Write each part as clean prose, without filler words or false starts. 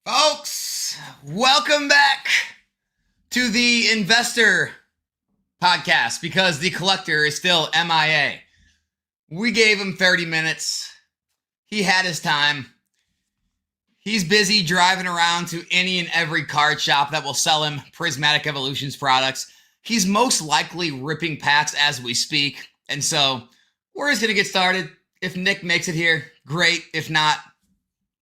Folks, welcome back to the investor podcast because the collector is still MIA. We gave him 30 minutes. He had his time. He's busy driving around to any and every card shop that will sell him Prismatic Evolutions products. He's most likely ripping packs as we speak. And so we're just going to get started. If Nick makes it here, great. If not,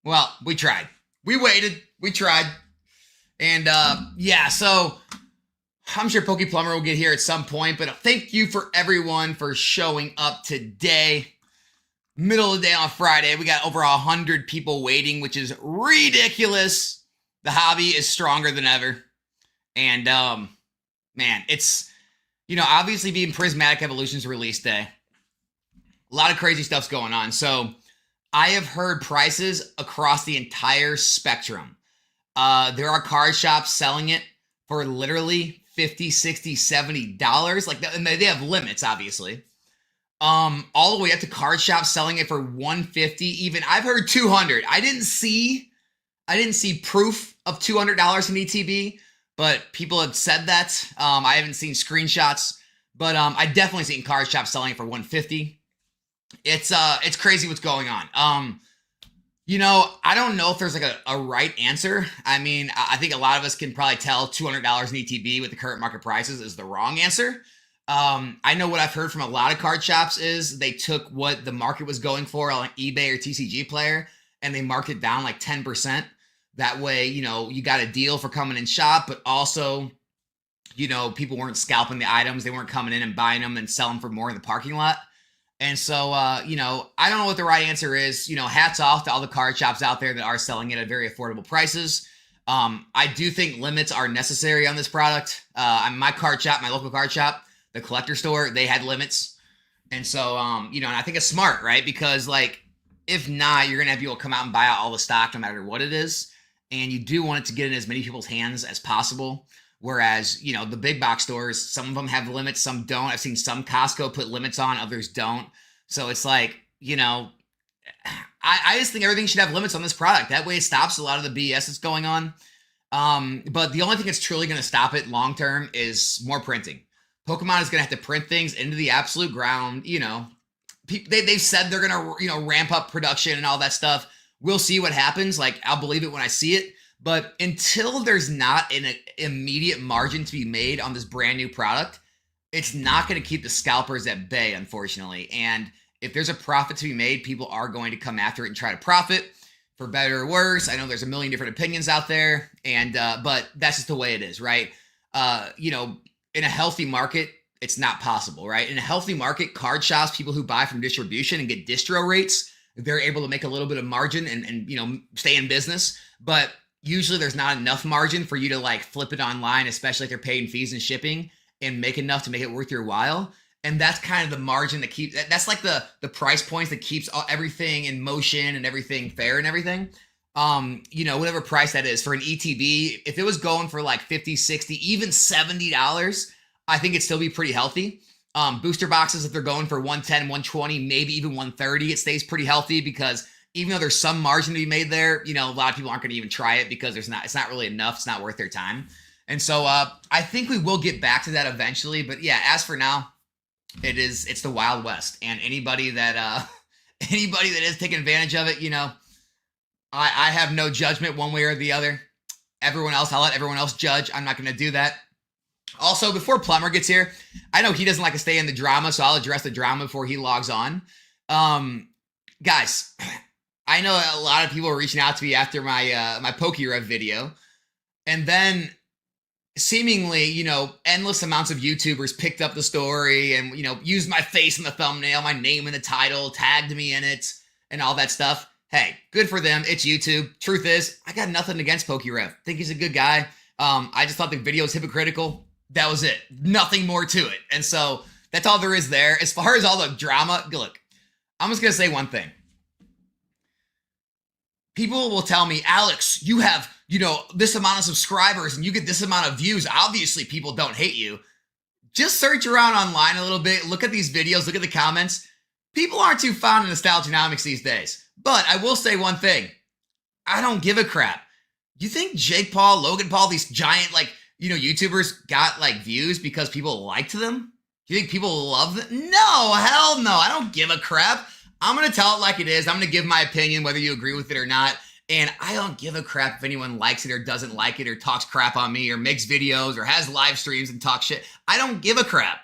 well, we tried. We waited. We tried. And so I'm sure Plumber will get here at some point. But thank you for everyone for showing up today. Middle of the day on Friday. We got over 100 people waiting, which is ridiculous. The hobby is stronger than ever. And man, it's, obviously being Prismatic Evolutions release day. A lot of crazy stuff's going on. So I have heard prices across the entire spectrum. There are card shops selling it for literally $50, $60, $70. Like, and they have limits, obviously. All the way up to card shops selling it for $150. Even I've heard $200. I didn't see proof of $200 in ETB, but people have said that. I haven't seen screenshots, but I definitely seen card shops selling it for $150. It's crazy what's going on. I don't know if there's like a right answer. I mean, I think a lot of us can probably tell $200 in ETB with the current market prices is the wrong answer. I know what I've heard from a lot of card shops is they took what the market was going for on eBay or TCG Player and they marked it down like 10%. That way, you got a deal for coming in shop, but also, people weren't scalping the items. They weren't coming in and buying them and selling for more in the parking lot. And so, I don't know what the right answer is. Hats off to all the card shops out there that are selling it at very affordable prices. I do think limits are necessary on this product. My card shop, my local card shop, the collector store, they had limits. And so, and I think it's smart, right? Because if not, you're going to have people come out and buy out all the stock no matter what it is. And you do want it to get in as many people's hands as possible. Whereas, the big box stores, some of them have limits, some don't. I've seen some Costco put limits on, others don't. So it's like, I just think everything should have limits on this product. That way it stops a lot of the BS that's going on. But the only thing that's truly going to stop it long term is more printing. Pokemon is going to have to print things into the absolute ground. They've said they're going to, ramp up production and all that stuff. We'll see what happens. I'll believe it when I see it. But until there's not an immediate margin to be made on this brand new product, it's not going to keep the scalpers at bay, unfortunately. And if there's a profit to be made, people are going to come after it and try to profit, for better or worse. I know there's a million different opinions out there, and but that's just the way it is, right? In a healthy market, it's not possible, right? In a healthy market, card shops, people who buy from distribution and get distro rates, they're able to make a little bit of margin and stay in business. But usually there's not enough margin for you to flip it online, especially if they're paying fees and shipping, and make enough to make it worth your while. And that's kind of the margin that keeps, that's like the price points that keeps everything in motion and everything fair and everything. Whatever price that is for an ETB, if it was going for like 50, 60, even $70, I think it'd still be pretty healthy. Booster boxes, if they're going for 110, 120, maybe even 130, it stays pretty healthy because even though there's some margin to be made there, a lot of people aren't going to even try it because it's not really enough. It's not worth their time. And so I think we will get back to that eventually. But yeah, as for now, it's the Wild West. And anybody that is taking advantage of it, I have no judgment one way or the other. I'll let everyone else judge. I'm not going to do that. Also, before Plumber gets here, I know he doesn't like to stay in the drama, so I'll address the drama before he logs on. Guys, I know a lot of people are reaching out to me after my PokeRev video, and then seemingly, endless amounts of YouTubers picked up the story and, used my face in the thumbnail, my name in the title, tagged me in it, and all that stuff. Hey, good for them. It's YouTube. Truth is, I got nothing against PokeRev. Think he's a good guy. I just thought the video was hypocritical. That was it. Nothing more to it. And so that's all there is there. As far as all the drama, look, I'm just going to say one thing. People will tell me, Alex, you have, this amount of subscribers and you get this amount of views. Obviously, people don't hate you. Just search around online a little bit. Look at these videos. Look at the comments. People aren't too fond of nostalgianomics these days. But I will say one thing. I don't give a crap. You think Jake Paul, Logan Paul, these giant YouTubers got views because people liked them? Do you think people love them? No, hell no. I don't give a crap. I'm going to tell it like it is. I'm going to give my opinion, whether you agree with it or not. And I don't give a crap if anyone likes it or doesn't like it or talks crap on me or makes videos or has live streams and talks shit. I don't give a crap.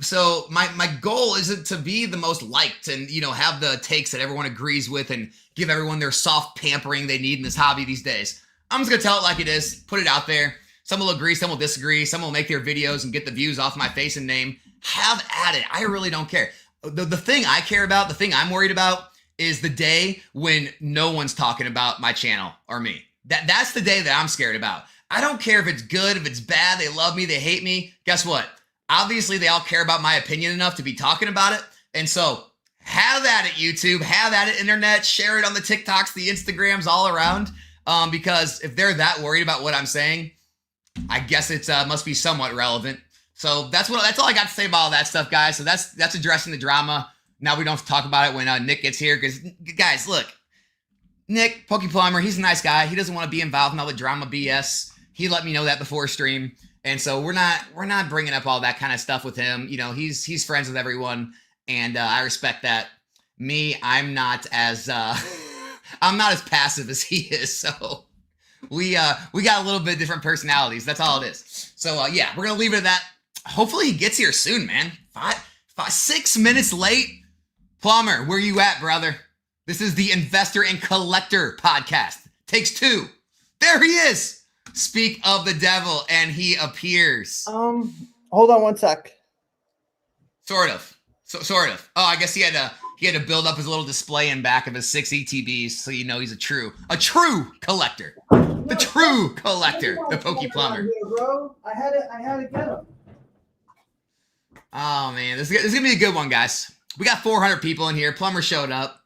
So my goal isn't to be the most liked and, have the takes that everyone agrees with and give everyone their soft pampering they need in this hobby these days. I'm just going to tell it like it is, put it out there. Some will agree, some will disagree. Some will make their videos and get the views off my face and name. Have at it. I really don't care. The thing I care about, the thing I'm worried about is the day when no one's talking about my channel or me. That's the day that I'm scared about. I don't care if it's good, if it's bad, they love me, they hate me. Guess what? Obviously, they all care about my opinion enough to be talking about it. And so have at it, YouTube. Have at it, internet. Share it on the TikToks, the Instagrams, all around. Because if they're that worried about what I'm saying, I guess it must be somewhat relevant. So that's all I got to say about all that stuff, guys. So that's addressing the drama. Now we don't have to talk about it when Nick gets here. Because, guys, look. Nick, Plumber, he's a nice guy. He doesn't want to be involved in all the drama BS. He let me know that before stream. And so we're not bringing up all that kind of stuff with him. He's friends with everyone, and I respect that. Me, I'm not as I'm not as passive as he is. So we got a little bit different personalities. That's all it is. So yeah, we're gonna leave it at that. Hopefully he gets here soon, man. 6 minutes late. Plumber, where you at, brother? This is the Investor and Collector podcast. Takes 2. There he is. Speak of the devil, and he appears. Hold on one sec. Sort of. Oh, I guess he had to build up his little display in back of his 6 ETBs, so he's a true collector. The true collector, the Pokey Plumber. Here, bro. I had to get him. Oh man, this is gonna be a good one, guys. We got 400 people in here. Plumber showed up.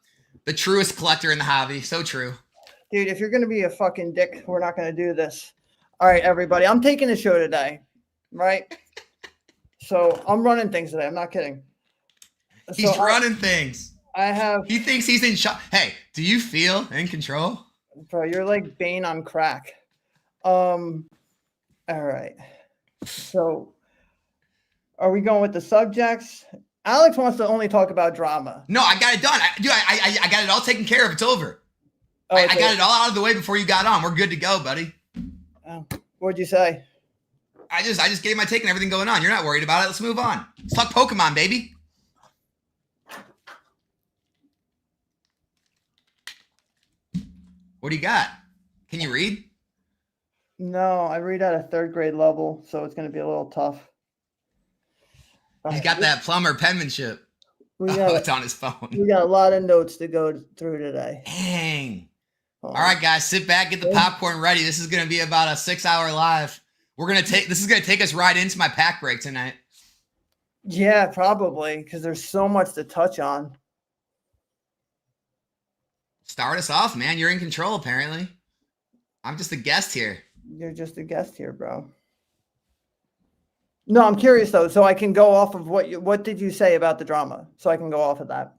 The truest collector in the hobby. So true. Dude, if you're going to be a fucking dick, we're not going to do this. All right, everybody. I'm taking the show today, right? So I'm running things today. I'm not kidding. He's running things. He thinks he's in charge. Hey, do you feel in control? Bro, you're like Bane on crack. All right. So are we going with the subjects? Alex wants to only talk about drama. No, I got it done. I got it all taken care of. It's over. Oh, I got it all out of the way before you got on. We're good to go, buddy. Oh, what'd you say? I just gave my take and everything going on. You're not worried about it. Let's move on. Let's talk Pokemon, baby. What do you got? Can you read? No, I read at a 3rd grade level, so it's going to be a little tough. He's got that Plumber penmanship. It's on his phone. We got a lot of notes to go through today. Dang. All right, guys, sit back, get the popcorn ready. This is going to be about a 6-hour live. This is going to take us right into my pack break tonight. Yeah, probably, because there's so much to touch on. Start us off, man. You're in control, apparently. I'm just a guest here. You're just a guest here, bro. No, I'm curious, though, so I can go off of what did you say about the drama? So I can go off of that.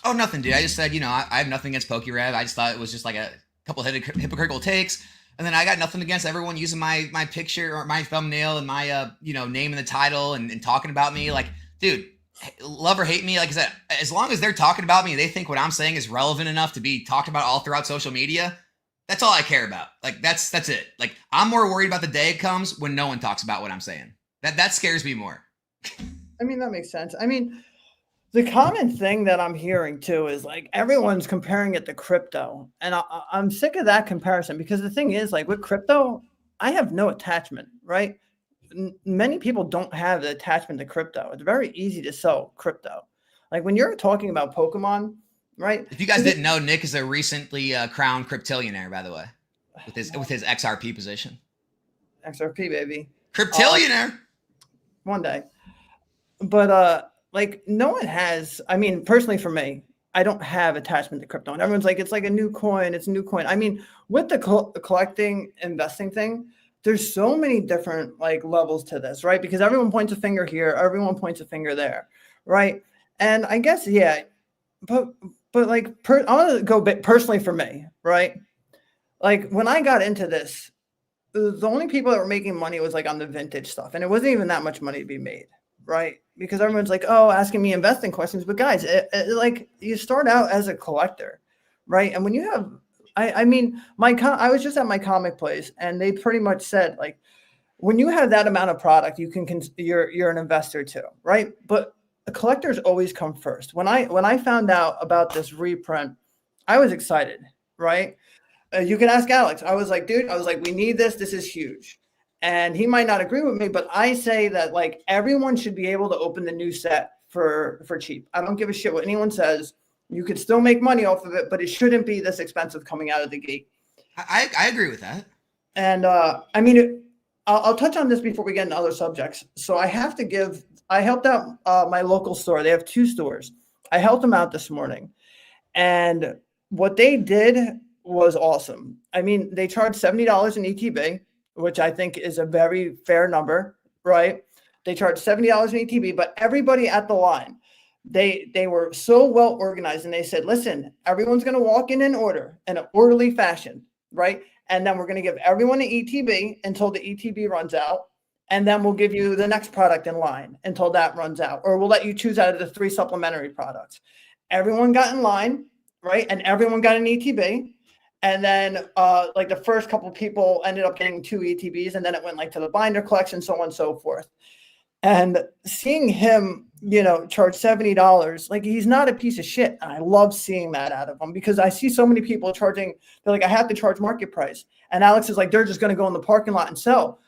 Oh, nothing, dude. I just said, I have nothing against PokeRev. I just thought it was just like a couple hypocritical takes. And then I got nothing against everyone using my picture or my thumbnail and my, name in the title and talking about me. Like, dude, love or hate me, like I said, as long as they're talking about me, they think what I'm saying is relevant enough to be talked about all throughout social media. That's all I care about. Like, that's it. Like, I'm more worried about the day it comes when no one talks about what I'm saying. That scares me more. I mean, that makes sense. I mean, the common thing that I'm hearing too is like everyone's comparing it to crypto. And I'm sick of that comparison because the thing is, like with crypto, I have no attachment, right? Many people don't have the attachment to crypto. It's very easy to sell crypto. Like when you're talking about Pokemon, right? If you guys didn't know, Nick is a recently crowned cryptillionaire, by the way, with his XRP position. XRP, baby. Cryptillionaire. One day. But like no one has, I mean, personally for me, I don't have attachment to crypto. And everyone's like, it's like a new coin. It's a new coin. I mean, with the collecting, investing thing, there's so many different like levels to this, right? Because everyone points a finger here, everyone points a finger there, right? And I guess, yeah, but like, I want to go personally for me, right? like when I got into this, the only people that were making money was like on the vintage stuff, and it wasn't even that much money to be made, right? Because everyone's like, oh, asking me investing questions, but guys, like you start out as a collector, right? And when you have, I mean, I was just at my comic place, and they pretty much said like, when you have that amount of product, you're an investor too, right? But collectors always come first. When I found out about this reprint, I was excited, right? You can ask Alex. I was like, dude, we need this. This is huge. And he might not agree with me, but I say that like everyone should be able to open the new set for cheap. I don't give a shit what anyone says. You could still make money off of it, but it shouldn't be this expensive coming out of the gate. I agree with that. And I mean, I'll touch on this before we get into other subjects. So I helped out my local store. They have 2 stores. I helped them out this morning. And what they did was awesome. I mean, they charged $70 in ETB, which I think is a very fair number, right? They charged $70 in ETB, but everybody at the line, they were so well organized, and they said, listen, everyone's going to walk in order in an orderly fashion, right? And then we're going to give everyone an ETB until the ETB runs out. And then we'll give you the next product in line until that runs out, or we'll let you choose out of the 3 supplementary products. Everyone got in line, right? And everyone got an ETB. And then like the first couple of people ended up getting 2 ETBs, and then it went like to the binder collection, so on and so forth. And seeing him, charge $70, like he's not a piece of shit. And I love seeing that out of him, because I see so many people charging. They're like, I have to charge market price. And Alex is like, they're just going to go in the parking lot and sell.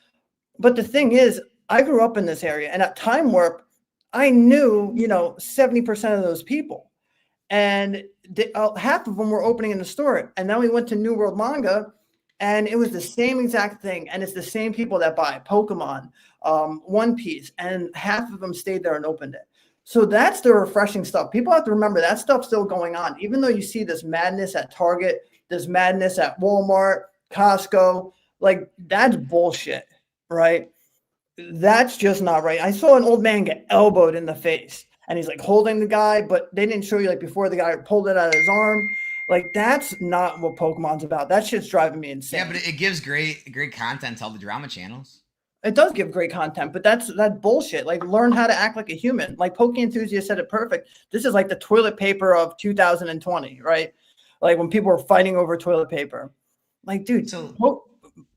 But the thing is, I grew up in this area, and at Time Warp, I knew, 70% of those people. And half of them were opening in the store. And then we went to New World Manga, and it was the same exact thing. And it's the same people that buy Pokemon, One Piece, and half of them stayed there and opened it. So that's the refreshing stuff. People have to remember that stuff's still going on. Even though you see this madness at Target, this madness at Walmart, Costco, like that's bullshit, right? That's just not right. I saw an old man get elbowed in the face, and he's like holding the guy, but they didn't show you like before the guy pulled it out of his arm. Like that's not what Pokemon's about. That shit's driving me insane. Yeah, but it gives great content to all the drama channels. It does give great content, but that's bullshit. Like learn how to act like a human. Like Poke Enthusiast said it perfect. This is like the toilet paper of 2020, right? Like when people were fighting over toilet paper. Like, dude, so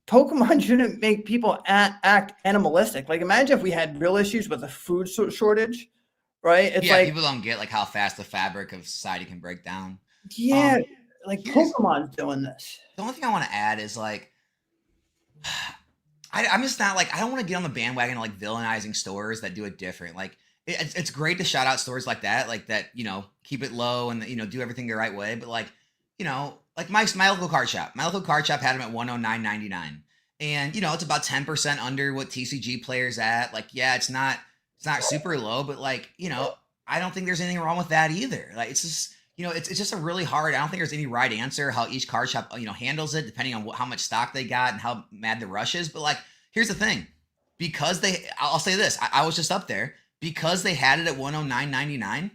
Pokemon shouldn't make people act animalistic. Like imagine if we had real issues with a food shortage. Right? It's like people don't get like how fast the fabric of society can break down. Yeah, like Pokemon's doing this. The only thing I want to add is like, I'm just not like, I don't want to get on the bandwagon of like villainizing stores that do it different. Like it's great to shout out stores like that, keep it low and do everything the right way. But like, like my local card shop, had them at $109.99, and it's about 10% under what TCG Player's at. Like, yeah, it's not super low, but like, I don't think there's anything wrong with that either. Like, it's just, it's just a really hard, I don't think there's any right answer how each card shop, handles it depending on how much stock they got and how mad the rush is. But like, here's the thing, because I'll say this, I was just up there, because they had it at $109.99.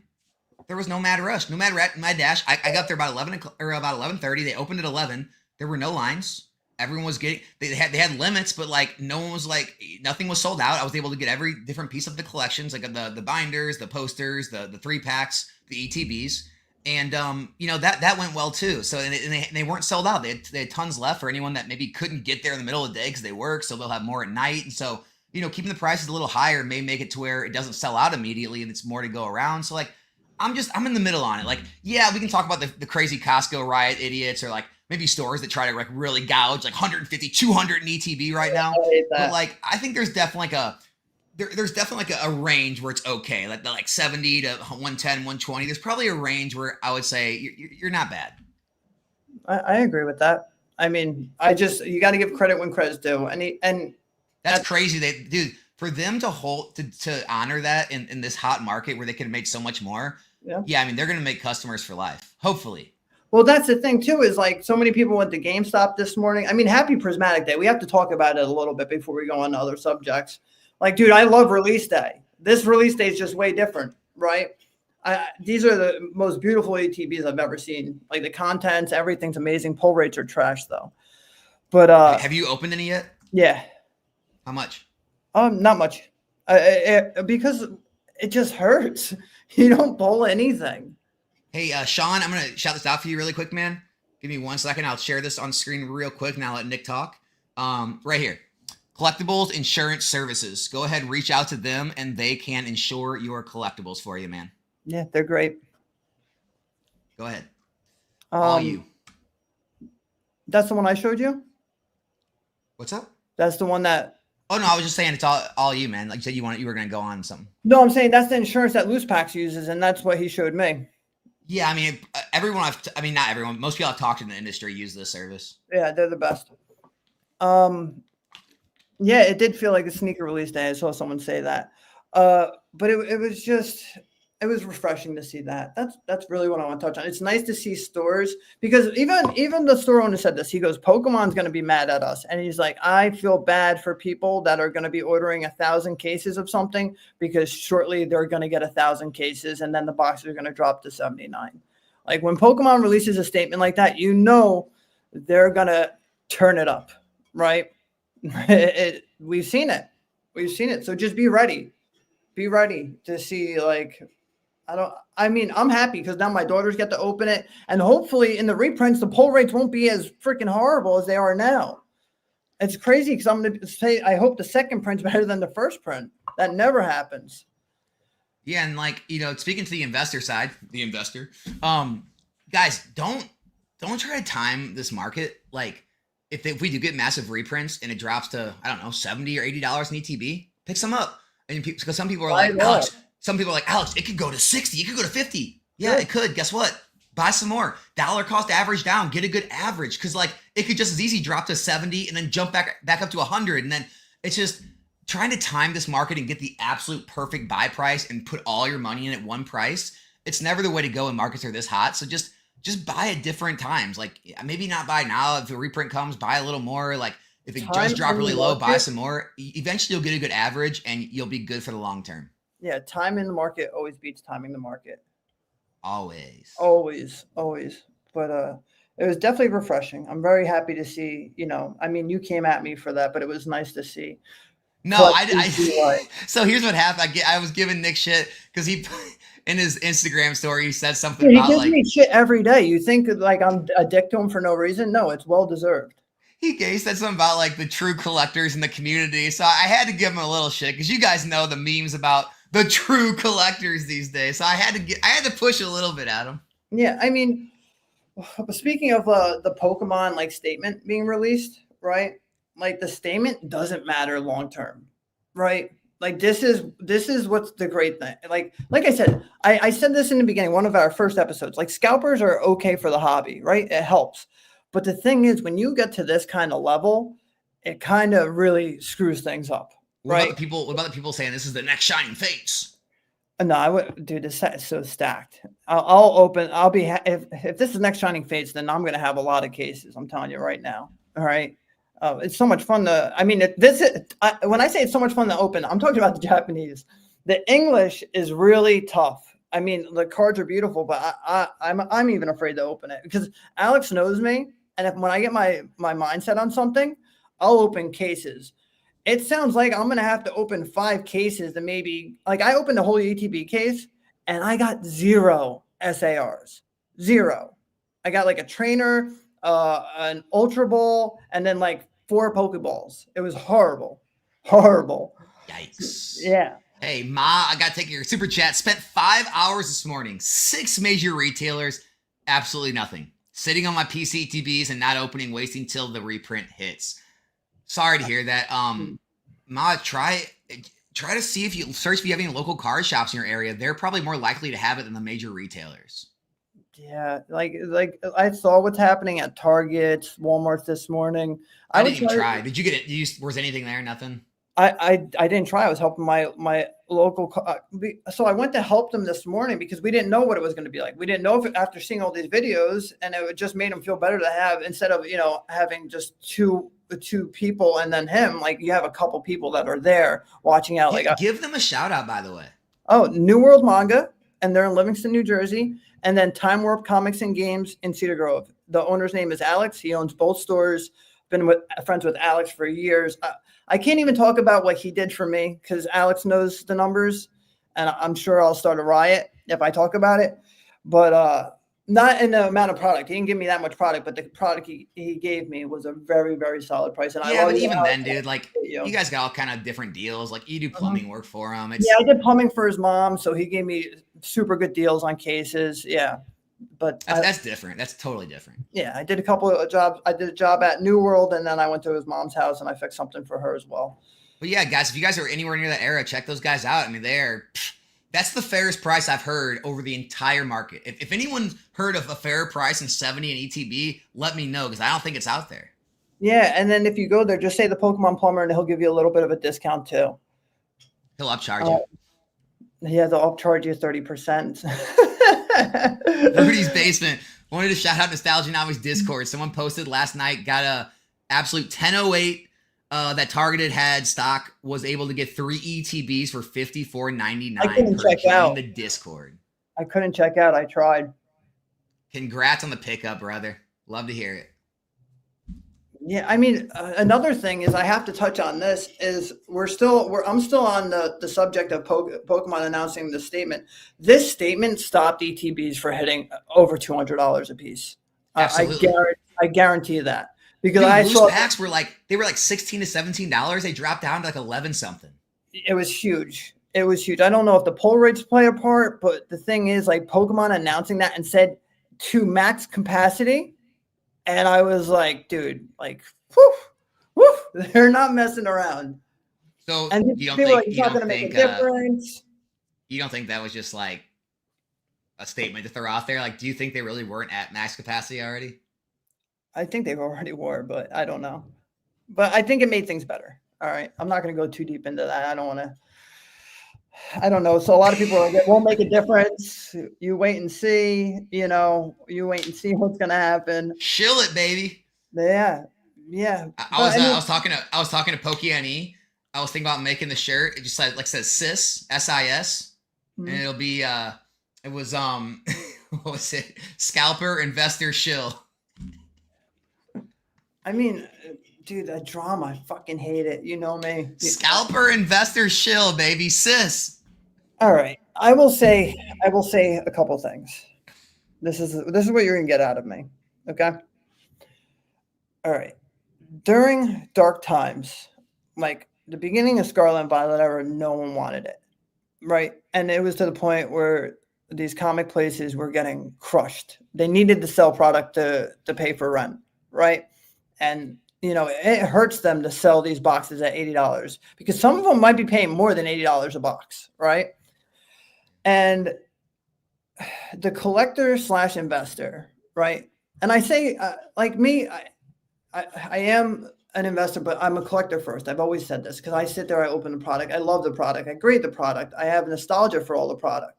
There was no mad rush, no mad dash. I got there about 11:30. They opened at 11. There were no lines. Everyone was getting, they had limits, but like no one was like, nothing was sold out. I was able to get every different piece of the collections, like the binders, the posters, the 3-packs, the ETBs. And, that went well too. So, and they weren't sold out. They had tons left for anyone that maybe couldn't get there in the middle of the day because they work. So they'll have more at night. And so, keeping the prices a little higher may make it to where it doesn't sell out immediately and it's more to go around. So like, I'm in the middle on it. Like, yeah, we can talk about the crazy Costco riot idiots, or like maybe stores that try to like really gouge like 150, 200 in ETB right now. But like, I think there's definitely like a range where it's okay. Like 70 to 110, 120. There's probably a range where I would say you're not bad. I agree with that. I mean, you got to give credit when credit's due. And that's crazy. Dude, for them to honor that in this hot market where they could have made so much more. Yeah. I mean, they're going to make customers for life, hopefully. Well, that's the thing too, is like so many people went to GameStop this morning. I mean, happy Prismatic Day. We have to talk about it a little bit before we go on to other subjects. Like, dude, I love release day. This release day is just way different, right? These are the most beautiful ATBs I've ever seen. Like the contents, everything's amazing. Pull rates are trash though. But Have you opened any yet? yeah, How much? not much. Because it just hurts. You don't pull anything. Hey, Sean, I'm gonna shout this out for you really quick, man. Give me 1 second. I'll share this on screen real quick, and I'll let Nick talk. Right here, Collectibles Insurance Services. Go ahead, reach out to them, and they can insure your collectibles for you, man. Yeah, they're great. Go ahead. All you. That's the one I showed you? What's up? That's the one that... Oh, no, I was just saying it's all you, man. Like you said, you were going to go on something. No, I'm saying that's the insurance that Loose Packs uses, and that's what he showed me. Yeah, I mean, not everyone. Most people I've talked to in the industry use this service. Yeah, they're the best. Yeah, it did feel like a sneaker release day. I saw someone say that. But it was just... It was refreshing to see that. That's really what I want to touch on. It's nice to see stores, because even the store owner said this. He goes, Pokemon's going to be mad at us. And he's like, I feel bad for people that are going to be ordering 1,000 cases of something, because shortly they're going to get 1,000 cases and then the boxes are going to drop to 79. Like when Pokemon releases a statement like that, you know they're going to turn it up, right? We've seen it. We've seen it. So just be ready. Be ready to see, like... I'm happy because now my daughters get to open it, and hopefully in the reprints, the pull rates won't be as freaking horrible as they are now. It's crazy because I'm going to say, I hope the second print's better than the first print. That never happens. Yeah. And like, speaking to the investor side, guys, don't try to time this market. Like if we do get massive reprints and it drops to, I don't know, $70 or $80 in ETB, pick some up. And because some people are like, Alex, Alex, it could go to 60. It could go to 50. Yeah, it could. Guess what? Buy some more. Dollar cost average down. Get a good average. Because like it could just as easy drop to 70 and then jump back up to 100. And then it's just trying to time this market and get the absolute perfect buy price and put all your money in at one price. It's never the way to go when markets are this hot. So just buy at different times. Like maybe not buy now. If a reprint comes, buy a little more. Like if it does drop really low, buy some more. Eventually you'll get a good average and you'll be good for the long term. Yeah, time in the market always beats timing the market. Always. But it was definitely refreshing. I'm very happy to see, you came at me for that, but it was nice to see. No, so here's what happened. I was giving Nick shit because he in his Instagram story, he said something about gives me shit every day. You think like I'm a dick to him for no reason? No, it's well deserved. He said something about like the true collectors in the community. So I had to give him a little shit because you guys know the memes about the true collectors these days. So I had to push a little bit at him. Yeah, speaking of the Pokemon like statement being released, right? Like the statement doesn't matter long term, right? Like this is what's the great thing. Like I said, I said this in the beginning, one of our first episodes. Like scalpers are okay for the hobby, right? It helps. But the thing is, when you get to this kind of level, it kind of really screws things up. Right. What about the people saying this is the next shining face? No, I would, dude. This set is so stacked. I'll be if this is next shining fates, then I'm gonna have a lot of cases. I'm telling you right now. All right. It's so much fun to. When I say it's so much fun to open, I'm talking about the Japanese. The English is really tough. I mean, the cards are beautiful, but I'm even afraid to open it because Alex knows me, and when I get my mindset on something, I'll open cases. It sounds like I'm going to have to open 5 cases to maybe, like I opened a whole ETB case and I got 0 SARs. 0. I got like a trainer, an Ultra Ball, and then like 4 Pokeballs. It was horrible. Horrible. Yikes. Yeah. Hey, Ma, I got to take your super chat. Spent 5 hours this morning. 6 major retailers. Absolutely nothing. Sitting on my PC ETBs and not opening, wasting till the reprint hits. Sorry to hear that. Ma, try to see if you search if you have any local card shops in your area. They're probably more likely to have it than the major retailers. Yeah, like I saw what's happening at Target, Walmart this morning. I didn't even try. Did you get it? Was anything there? Nothing. I didn't try. I was helping my local. So I went to help them this morning because we didn't know what it was going to be like. We didn't know if after seeing all these videos, and it just made them feel better to have instead of having just two people and then him. Like you have a couple people that are there watching out. Give them a shout out, by the way. Oh, New World Manga, and they're in Livingston, New Jersey, and then Time Warp Comics and Games in Cedar Grove. The owner's name is Alex. He owns both stores. been friends with Alex for years. I can't even talk about what he did for me because Alex knows the numbers, and I'm sure I'll start a riot if I talk about it. But not in the amount of product. He didn't give me that much product, but the product he gave me was a very, very solid price. And Yeah, but even then, dude, like you guys got all kind of different deals. Like you do plumbing work for him. Yeah, I did plumbing for his mom, so he gave me super good deals on cases. Yeah, but that's different. That's totally different. Yeah, I did a couple of jobs. I did a job at New World, and then I went to his mom's house and I fixed something for her as well. But yeah, guys, if you guys are anywhere near that area, check those guys out. I mean, that's the fairest price I've heard over the entire market. If anyone's heard of a fair price in 70 and ETB, let me know because I don't think it's out there. Yeah, and then if you go there, just say the Pokemon Plumber, and he'll give you a little bit of a discount too. He'll upcharge you. Yeah, they'll upcharge you 30%. Rudy's Basement. Wanted to shout out Nostalgia Novice Discord. Someone posted last night, got a absolute 1008 that Targeted had stock, was able to get 3 ETBs for $54.99 per join the Discord. I couldn't check out. I tried. Congrats on the pickup, brother. Love to hear it. Yeah, I mean, another thing is I have to touch on this is I'm still on the subject of Pokemon announcing the statement. This statement stopped ETBs for hitting over $200 a piece. Absolutely. I guarantee that because dude, I saw packs were like $16 to $17. They dropped down to like 11 something. It was huge. It was huge. I don't know if the pull rates play a part, but the thing is, like, Pokemon announcing that and said to max capacity. And I was like, dude, like, whew, they're not messing around. So and you don't think it's not going to make a difference? You don't think that was just like a statement to throw out there? Like, do you think they really weren't at max capacity already? I think they already were, but I don't know. But I think it made things better. All right. I'm not going to go too deep into that. I don't know. So a lot of people are like, it won't make a difference. You wait and see, you wait and see what's going to happen. Shill it, baby. Yeah. Yeah. I was talking to Pokey. I was thinking about making the shirt. It just says SIS, SIS. Mm-hmm. And it'll be, it was, what was it? Scalper, investor, shill. I mean, dude, that drama, I fucking hate it. You know me. Scalper, investor, shill, baby, sis. All right. I will say a couple things. This is what you're gonna get out of me. Okay. All right. During dark times, like the beginning of Scarlet and Violet era, no one wanted it. Right. And it was to the point where these comic places were getting crushed. They needed to sell product to pay for rent. Right. And it hurts them to sell these boxes at $80 because some of them might be paying more than $80 a box, right? And the collector / investor, right? And I say, like me, I am an investor, but I'm a collector first. I've always said this because I sit there, I open the product, I love the product, I grade the product, I have nostalgia for all the product.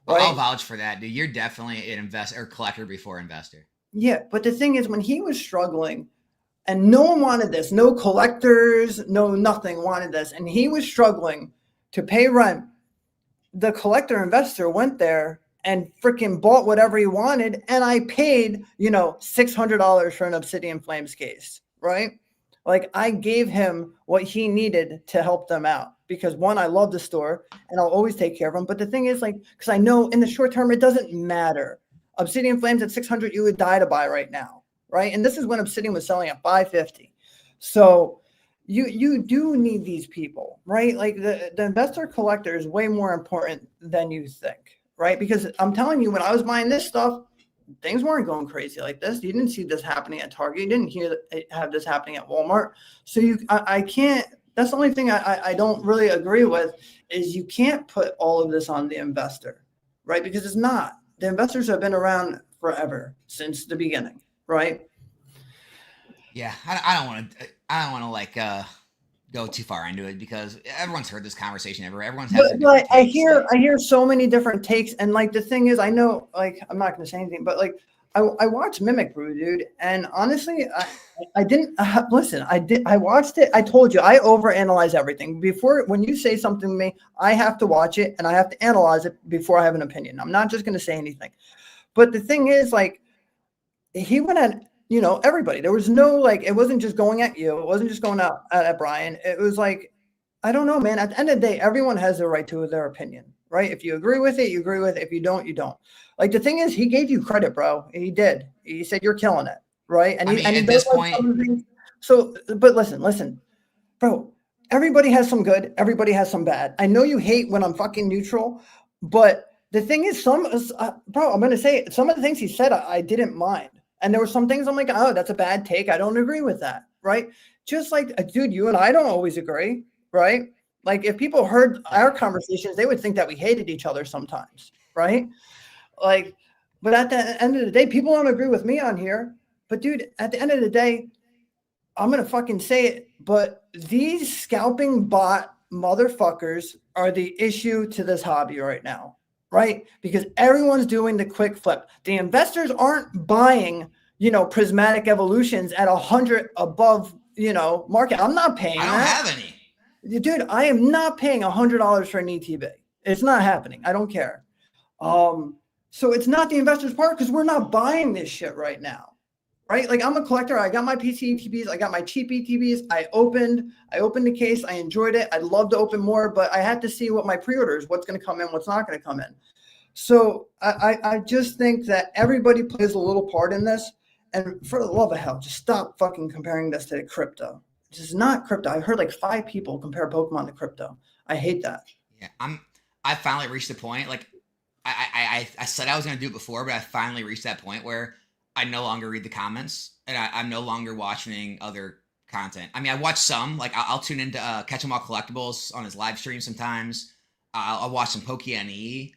Right? I'll vouch for that, dude. You're definitely an investor or collector before investor. Yeah, but the thing is, when he was struggling. And no one wanted this. No collectors, no nothing wanted this. And he was struggling to pay rent. The collector investor went there and freaking bought whatever he wanted. And I paid, $600 for an Obsidian Flames case, right? Like I gave him what he needed to help them out. Because one, I love the store and I'll always take care of them. But the thing is, like, because I know in the short term, it doesn't matter. Obsidian Flames at $600, you would die to buy right now. Right. And this is when Obsidian was selling at $550. So you do need these people, right? Like the investor collector is way more important than you think. Right. Because I'm telling you, when I was buying this stuff, things weren't going crazy like this. You didn't see this happening at Target. You didn't have this happening at Walmart. So I can't. That's the only thing I don't really agree with is you can't put all of this on the investor. Right. Because it's not. The investors have been around forever since the beginning. Right. Yeah, I don't want to like go too far into it because everyone's heard this conversation everywhere. Everyone's had. But I hear so many different takes, and like the thing is, I know, like I'm not going to say anything, but like I watched Mimic Brew, dude, and honestly, I didn't listen. I watched it. I told you I overanalyze everything. When you say something to me, I have to watch it and I have to analyze it before I have an opinion. I'm not just going to say anything. But the thing is, like, he went at everybody. There was no, like, it wasn't just going at you. It wasn't just going out at Brian. It was like, I don't know, man. At the end of the day, everyone has the right to their opinion, right? If you agree with it, you agree with it. If you don't, you don't. Like, the thing is, he gave you credit, bro. He did. He said you're killing it, right? And he at does this point, some things. So, but listen, bro. Everybody has some good. Everybody has some bad. I know you hate when I'm fucking neutral, but the thing is, bro, I'm gonna say it, some of the things he said, I didn't mind, and there were some things I'm like, oh, that's a bad take. I don't agree with that, right? Just like, dude, you and I don't always agree, right? Like, if people heard our conversations, they would think that we hated each other sometimes, right? Like, but at the end of the day, people don't agree with me on here. But dude, at the end of the day, I'm gonna fucking say it, but these scalping bot motherfuckers are the issue to this hobby right now, right? Because everyone's doing the quick flip. The investors aren't buying, Prismatic Evolutions at 100 above, market. I'm not paying. I don't have any. Dude, I am not paying $100 for an ETB. It's not happening. I don't care. So it's not the investor's part because we're not buying this shit right now, right? Like, I'm a collector. I got my PC ETBs. I got my cheap ETBs. I opened the case. I enjoyed it. I'd love to open more, but I had to see what my pre-orders, what's going to come in, what's not going to come in. So I just think that everybody plays a little part in this. And for the love of hell, just stop fucking comparing this to crypto. This is not crypto. I heard like 5 people compare Pokemon to crypto. I hate that. Yeah, I finally reached the point. Like, I said I was going to do it before, but I finally reached that point where I no longer read the comments and I'm no longer watching other content. I mean, I watch some. Like, I'll tune into Catch 'em All Collectibles on his live stream sometimes. I'll watch some Poke-NE.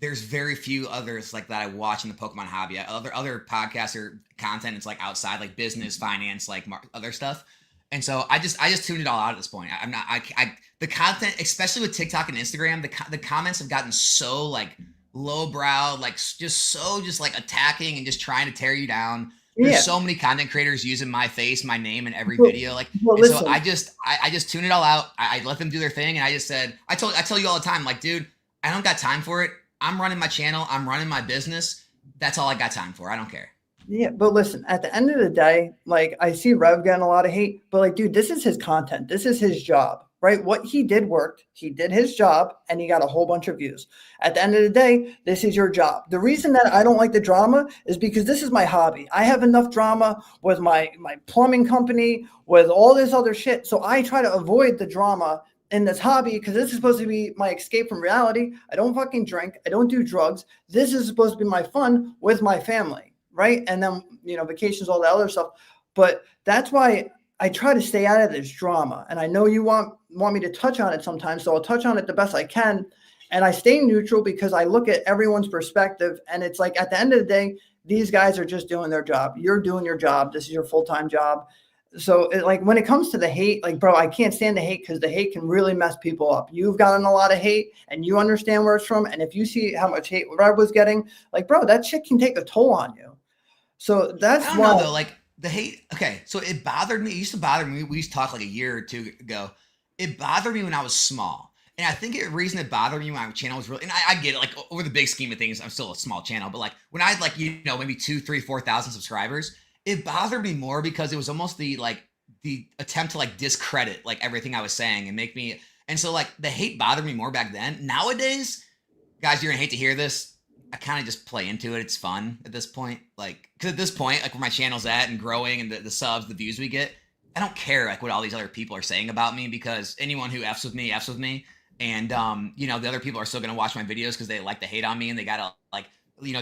There's very few others like that I watch in the Pokemon hobby. Other podcasts or content, it's like outside, like business, finance, like other stuff. And so I just tuned it all out at this point. I'm not. The content, especially with TikTok and Instagram, the comments have gotten so like lowbrow, like just like attacking and just trying to tear you down. There's so many content creators using my face, my name in every video. Like, so I just tune it all out. I let them do their thing, and I just said, I tell you all the time, like, dude, I don't got time for it. I'm running my channel. I'm running my business. That's all I got time for. I don't care. Yeah, but listen, at the end of the day, like, I see Rev getting a lot of hate, but like, dude, this is his content. This is his job, right? What he did worked. He did his job and he got a whole bunch of views. At the end of the day, this is your job. The reason that I don't like the drama is because this is my hobby. I have enough drama with my plumbing company, with all this other shit. So I try to avoid the drama in this hobby because this is supposed to be my escape from reality. I don't fucking drink. I don't do drugs. This is supposed to be my fun with my family, right? And then, vacations, all the other stuff. But that's why I try to stay out of this drama. And I know you want me to touch on it sometimes, so I'll touch on it the best I can. And I stay neutral because I look at everyone's perspective. And it's like, at the end of the day, these guys are just doing their job. You're doing your job. This is your full-time job. So like, when it comes to the hate, like, bro, I can't stand the hate because the hate can really mess people up. You've gotten a lot of hate and you understand where it's from. And if you see how much hate Rob was getting, like, bro, that shit can take a toll on you. So that's I don't know though, like the hate. Okay, so it bothered me. It used to bother me. We used to talk like a year or two ago. It bothered me when I was small. And I think the reason it bothered me when my channel was really, and I get it, like over the big scheme of things, I'm still a small channel, but like when I had like, maybe 2, 3, 4,000 subscribers, it bothered me more because it was almost the attempt to like discredit like everything I was saying and make me, and so like the hate bothered me more back then. Nowadays, guys, you're gonna hate to hear this, I kind of just play into it. It's fun at this point. Like, because at this point, like where my channel's at and growing and the subs, the views we get, I don't care like what all these other people are saying about me, because anyone who F's with me, F's with me. And, the other people are still going to watch my videos because they like to hate on me and they got to like,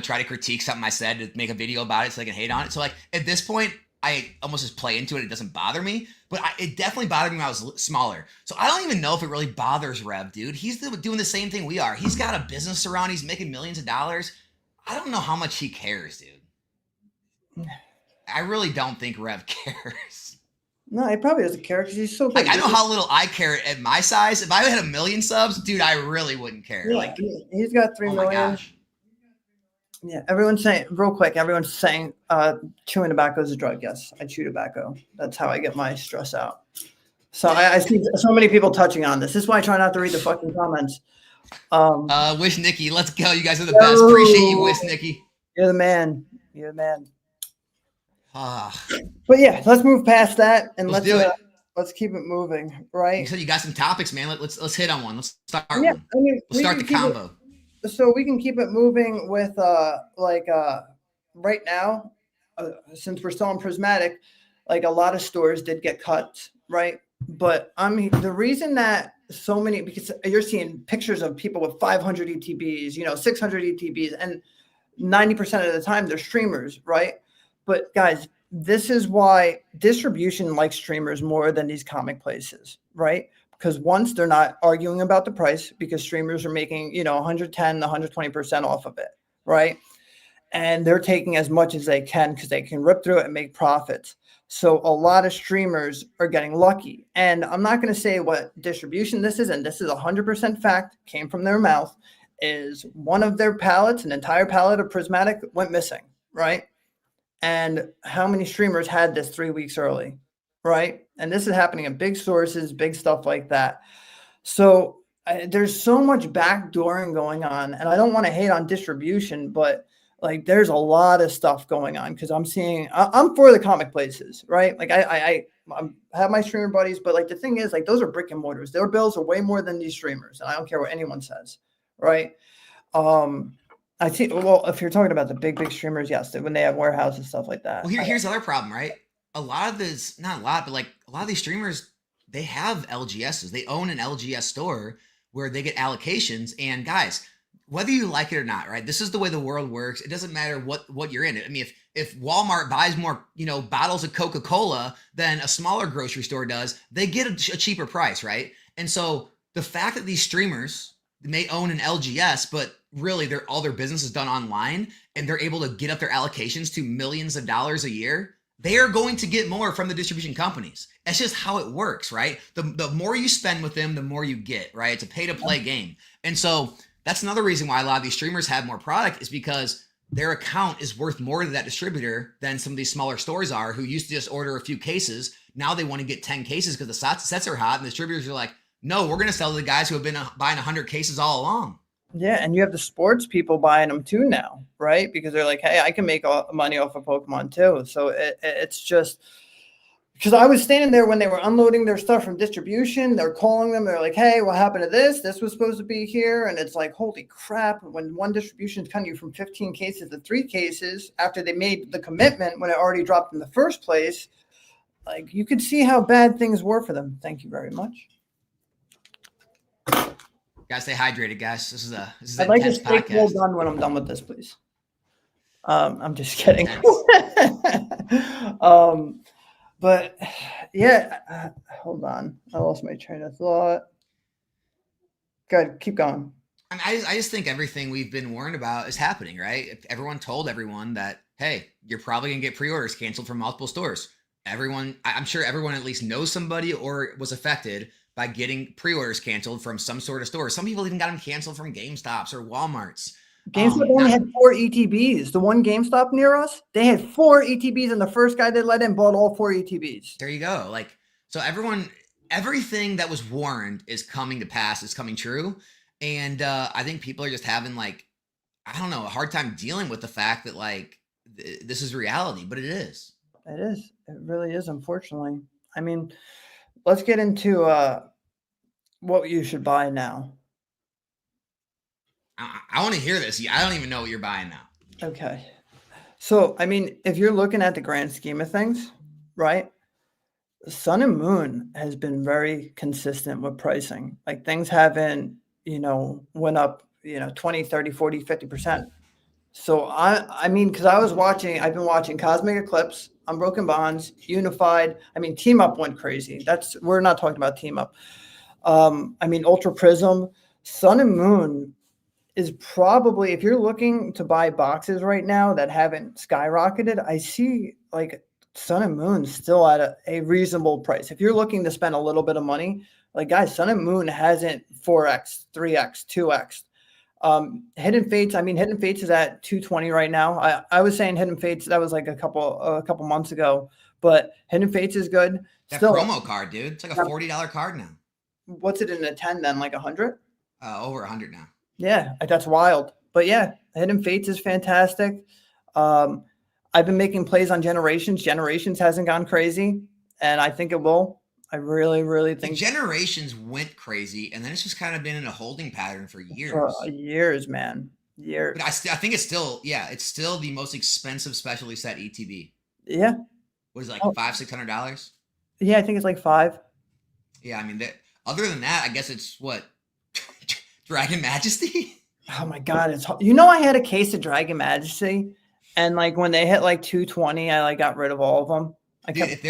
try to critique something I said to make a video about it so they can hate on it. So like at this point, I almost just play into it. It doesn't bother me, but it definitely bothered me when I was smaller. So I don't even know if it really bothers Rev, dude. He's doing the same thing we are. He's got a business around. He's making millions of dollars. I don't know how much he cares, dude. I really don't think Rev cares. No, he probably doesn't care because he's so good. Like, I know how little I care at my size. If I had 1 million subs, dude, I really wouldn't care. Yeah, like, he's got 3 million. My gosh. Yeah, everyone's saying real quick. Everyone's saying chewing tobacco is a drug. Yes, I chew tobacco. That's how I get my stress out. So I see so many people touching on this. This is why I try not to read the fucking comments. Wish Nikki, let's go. You guys are the best. Appreciate you, Wish Nikki. You're the man. You're the man. But yeah, let's move past that and Let's do it. let's keep it moving, You right? said you got some topics, man. Let's hit on one. Let's start Yeah, one. I mean, We'll start the convo. we can keep it moving with right now, since we're still on Prismatic, like a lot of stores did get cut, right? But I mean, the reason that so many, because you're seeing pictures of people with 500 ETBs, 600 ETBs, and 90% of the time they're streamers, right? But guys, this is why distribution likes streamers more than these comic places, right? Because once they're not arguing about the price because streamers are making, 110, 120% off of it, right? And they're taking as much as they can because they can rip through it and make profits. So a lot of streamers are getting lucky. And I'm not going to say what distribution this is, and this is 100% fact, came from their mouth, is one of their pallets, an entire pallet of Prismatic went missing, right? And how many streamers had this 3 weeks early, right? And this is happening in big sources, big stuff like that. So there's so much backdooring going on, and I don't want to hate on distribution, but like there's a lot of stuff going on because I'm for the comic places, right? Like I have my streamer buddies, but like the thing is, like those are brick and mortars. Their bills are way more than these streamers, and I don't care what anyone says, right? I see. Well, if you're talking about the big streamers, yes, when they have warehouses and stuff like that. Well, here's the other problem, right? A lot of this, not a lot, but like a lot of these streamers, they have LGSs. They own an LGS store where they get allocations. And guys, whether you like it or not, right? This is the way the world works. It doesn't matter what you're in. I mean, if Walmart buys more, bottles of Coca-Cola than a smaller grocery store does, they get a cheaper price, right? And so the fact that these streamers may own an LGS, but really all their business is done online and they're able to get up their allocations to millions of dollars a year, they are going to get more from the distribution companies. That's just how it works, right? The more you spend with them, the more you get, right? It's a pay to play game. And so that's another reason why a lot of these streamers have more product, is because their account is worth more to that distributor than some of these smaller stores are, who used to just order a few cases. Now they want to get 10 cases because the sets are hot, and the distributors are like, no, we're going to sell to the guys who have been buying 100 cases all along. Yeah, and you have the sports people buying them too now, right? Because they're like, hey, I can make money off of Pokemon too. So it's just because I was standing there when they were unloading their stuff from distribution. They're calling them. They're like, hey, what happened to this? This was supposed to be here. And it's like, holy crap. When one distribution is cutting you from 15 cases to 3 cases after they made the commitment when it already dropped in the first place, like you could see how bad things were for them. Thank you very much. Guys, stay hydrated, guys. This is I'd like to stay well done when I'm done with this, please. I'm just kidding. But yeah, hold on. I lost my train of thought. Good, keep going. I just think everything we've been warned about is happening, right? If everyone told everyone that, hey, you're probably gonna get pre-orders canceled from multiple stores. I'm sure everyone at least knows somebody or was affected by getting pre-orders canceled from some sort of store. Some people even got them canceled from GameStops or Walmarts. GameStop only had 4 ETBs. The one GameStop near us, they had 4 ETBs, and the first guy they let in bought all 4 ETBs. There you go. So everything that was warned is coming to pass, is coming true. And I think people are just having a hard time dealing with the fact that this is reality, but it is. It is. It really is, unfortunately. I mean, let's get into what you should buy now. I want to hear this. I don't even know what you're buying now. Okay. So, I mean, if you're looking at the grand scheme of things, right? Sun and Moon has been very consistent with pricing. Like things haven't, went up, 20, 30, 40, 50%. So I mean, because I've been watching Cosmic Eclipse, Unbroken Bonds, Unified. I mean, Team Up went crazy. We're not talking about Team Up. Ultra Prism, Sun and Moon is probably, if you're looking to buy boxes right now that haven't skyrocketed, I see like Sun and Moon still at a reasonable price. If you're looking to spend a little bit of money, like guys, Sun and Moon hasn't 4x, 3x, 2x. Hidden Fates is at 220 right now. I was saying Hidden Fates, that was like a couple months ago, but Hidden Fates is good. That still, promo card, dude. It's like a $40 card now. What's it in a 10 then? Like 100? Over 100 now. Yeah, that's wild. But yeah, Hidden Fates is fantastic. I've been making plays on Generations. Generations hasn't gone crazy, and I think it will. I really, really The think Generations went crazy, and then it's just kind of been in a holding pattern for for years. years, man, But years. I think it's still, yeah, it's still the most expensive specialty set ETB. Yeah. What is it, like Oh, $500-$600? yeah, I think it's like 5. Yeah, I mean, other than that, I guess it's what Dragon Majesty. Oh my God, it's you know I had a case of Dragon Majesty, and like when they hit like 220, I like got rid of all of them. I Dude, kept if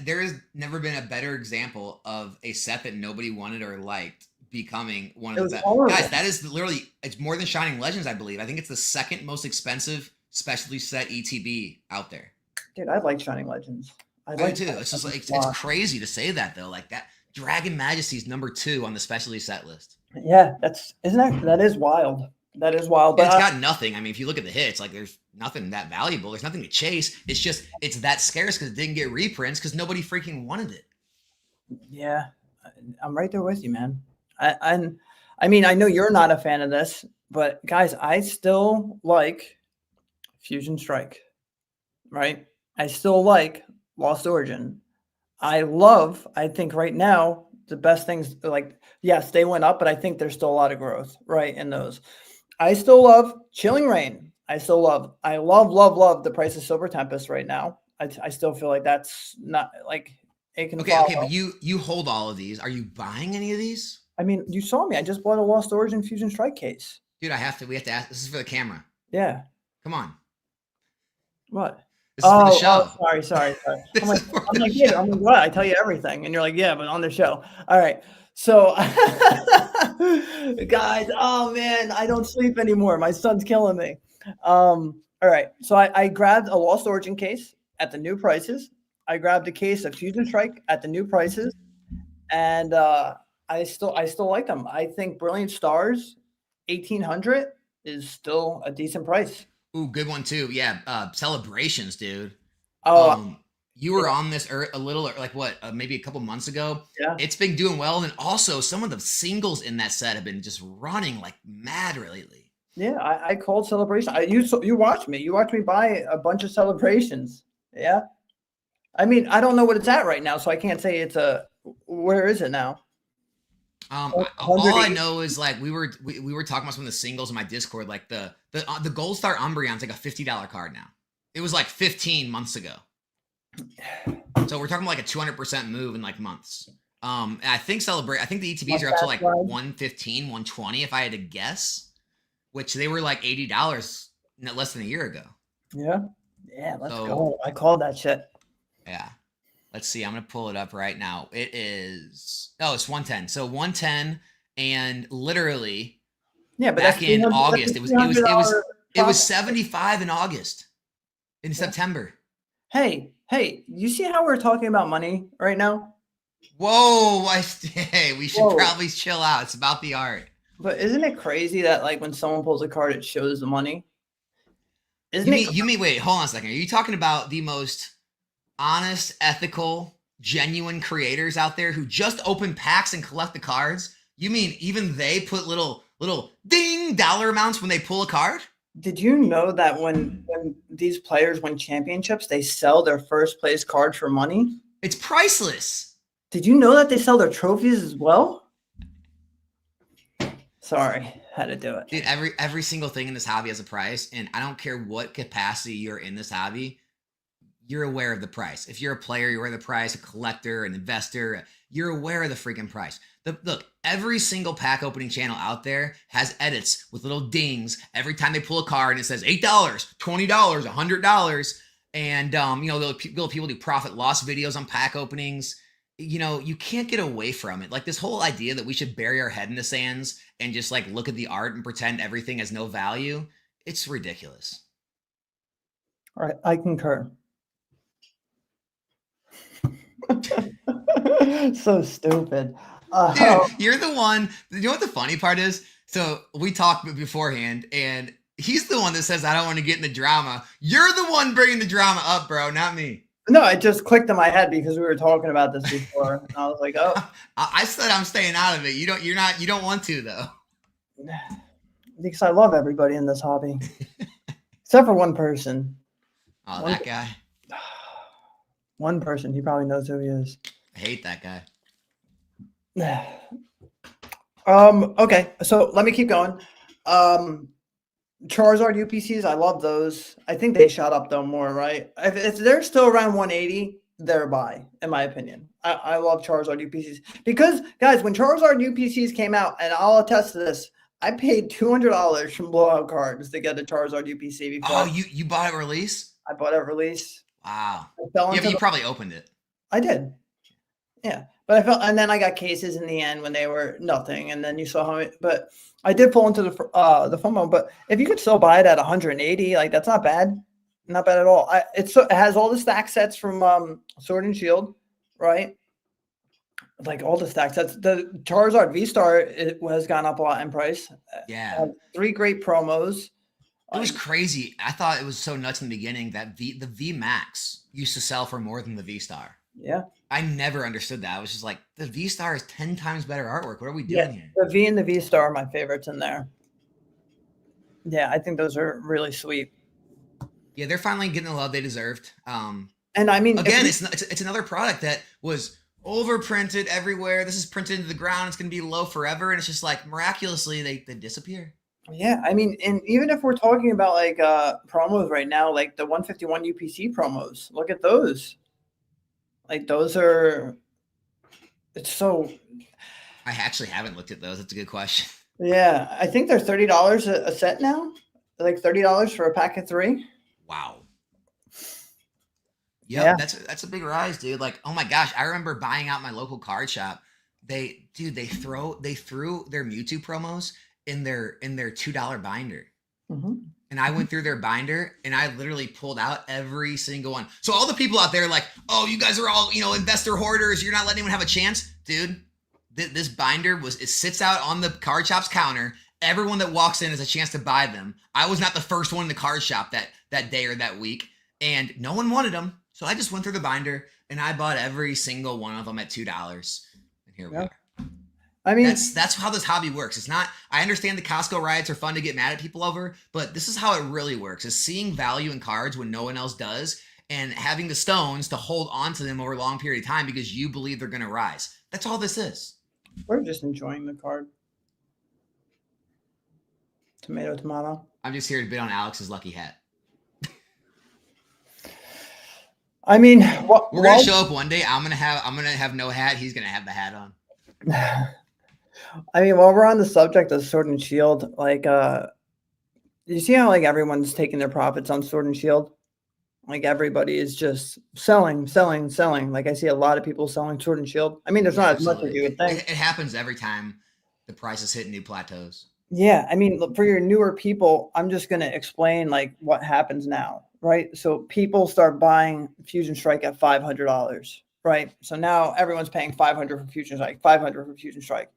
there is never been a better example of a set that nobody wanted or liked becoming one it of was the best. horrible. Guys, that is literally, it's more than Shining Legends, I believe. I think it's the second most expensive specialty set ETB out there. Dude, I like Shining Legends. I do too. It's just like it's crazy to say that though. Like that Dragon Majesty is number 2 on the specialty set list. Yeah, that is wild. That is wild. And But it's got nothing. I mean, if you look at the hits, like there's nothing that valuable. There's nothing to chase. It's just it's that scarce because it didn't get reprints because nobody freaking wanted it. yeah, I'm right there with you, man. I mean, I know you're not a fan of this, but guys, I still like Fusion Strike, right? I still like Lost Origin. I think right now, the best things like, yes, they went up, but I think there's still a lot of growth, right, in those. I still love Chilling Reign. I love the price of Silver Tempest right now. I still feel like that's not like it can follow. Okay, but you hold all of these. Are you buying any of these? I mean, you saw me. I just bought a Lost Origin Fusion Strike case. Dude, we have to ask. This is for the camera. Yeah. Come on. What? This is for the show. Sorry. I'm like, yeah, I'm like, what? I tell you everything. And you're like, yeah, but on the show. All right. So, guys, oh man, I don't sleep anymore. My son's killing me. All right. So I grabbed a Lost Origin case at the new prices. I grabbed a case of Fusion Strike at the new prices. And I still like them. I think Brilliant Stars 1800 is still a decent price. Ooh, good one too. Yeah, Celebrations, dude. Oh, you were on this a little, like what, maybe a couple months ago. yeah. It's been doing well, and also some of the singles in that set have been just running like mad lately. Yeah, I called Celebration. You watched me. You watched me buy a bunch of Celebrations. Yeah. I mean, I don't know what it's at right now, so I can't say it's a. Where is it now? All I know is like we were talking about some of the singles in my Discord. Like the Gold Star Umbreon's like a $50 card now. It was like 15 months ago. So we're talking like a 200% move in like months. And I think I think the ETBs are up to like 115, 120 if I had to guess, which they were like $80 less than a year ago. Yeah. Let's go. I called that shit. Yeah. Let's see. I'm going to pull it up right now. It's 110. So 110 and literally but back in August, it was 75 in August in September. Hey, you see how we're talking about money right now? Whoa. We should probably chill out. It's about the art. But isn't it crazy that like when someone pulls a card, it shows the money? You mean, wait, hold on a second. Are you talking about the most honest, ethical, genuine creators out there who just open packs and collect the cards? You mean even they put little ding dollar amounts when they pull a card? Did you know that when these players win championships, they sell their first place card for money? It's priceless. Did you know that they sell their trophies as well? Sorry, had to do it. Dude, every single thing in this hobby has a price, and I don't care what capacity you're in this hobby. You're aware of the price. If you're a player, you're aware of the price. A collector, an investor, you're aware of the freaking price. Look, every single pack opening channel out there has edits with little dings every time they pull a card, and it says $8, $20, $100. And people do profit loss videos on pack openings. You can't get away from it. Like this whole idea that we should bury our head in the sands and just like look at the art and pretend everything has no value. It's ridiculous. All right, I concur. So stupid. Dude, you're the one. You know what the funny part is? So we talked beforehand, and he's the one that says, I don't want to get in the drama. You're the one bringing the drama up, bro, not me. No, it just clicked in my head because we were talking about this before. And I was like, oh. I said I'm staying out of it. You don't want to, though. Because I love everybody in this hobby. Except for one person. Oh, One, that guy. one person, he probably knows who he is. I hate that guy. Okay, so let me keep going. Charizard UPCs, I love those. I think they shot up though more, right? If they're still around 180, they're a buy, in my opinion. I love Charizard UPCs because, guys, when Charizard UPCs came out, and I'll attest to this, I paid $200 from blowout cards to get a Charizard UPC before Oh, you bought it release? I bought it release. Wow. I fell Yeah, into but you the, probably opened it. I did. Yeah, but I felt, and then I got cases in the end when they were nothing, and then you saw how it. But I did fall into the FOMO. But if you could still buy it at 180, like that's not bad, not bad at all. It has all the stack sets from Sword and Shield, right? Like all the stack sets. The Charizard V Star it has gone up a lot in price. Yeah. 3 great promos. It was crazy. I thought it was so nuts in the beginning that the V Max used to sell for more than the V Star. Yeah. I never understood that. I was just like, the V Star is 10 times better artwork. What are we doing here? The V and the V Star are my favorites in there. Yeah, I think those are really sweet. Yeah, they're finally getting the love they deserved. And I mean, again, it's another product that was overprinted everywhere. This is printed into the ground. It's going to be low forever, and it's just like miraculously they disappear. Yeah, I mean, and even if we're talking about like promos right now, like the 151 UPC promos, look at those. Like those are, it's so. I actually haven't looked at those. That's a good question. Yeah, I think they're $30 a set now. They're like $30 for a pack of 3. Wow. Yep, Yeah, that's a big rise, dude. Like, oh my gosh, I remember buying out my local card shop. They threw their Mewtwo promos in their $2 binder. mm-hmm. And I went through their binder and I literally pulled out every single one. So all the people out there like, oh, you guys are all, investor hoarders. You're not letting anyone have a chance. Dude, this binder it sits out on the card shop's counter. Everyone that walks in has a chance to buy them. I was not the first one in the card shop that day or that week. And no one wanted them. So I just went through the binder and I bought every single one of them at $2. And here we are. I mean, that's how this hobby works. It's not, I understand the Costco riots are fun to get mad at people over, but this is how it really works, is seeing value in cards when no one else does and having the stones to hold on to them over a long period of time because you believe they're going to rise. That's all this is. we're just enjoying the card. Tomato, tomato. I'm just here to bid on Alex's lucky hat. I mean, we're going to show up one day. I'm going to have no hat. He's going to have the hat on. I mean, while we're on the subject of Sword and Shield, like, you see how like everyone's taking their profits on Sword and Shield? Like everybody is just selling. Like I see a lot of people selling Sword and Shield. I mean, there's not as much as you would think. It happens every time the prices hit new plateaus. Yeah, I mean, for your newer people, I'm just going to explain like what happens now, right? So people start buying Fusion Strike at $500, right? So now everyone's paying $500 for Fusion Strike, $500 for Fusion Strike.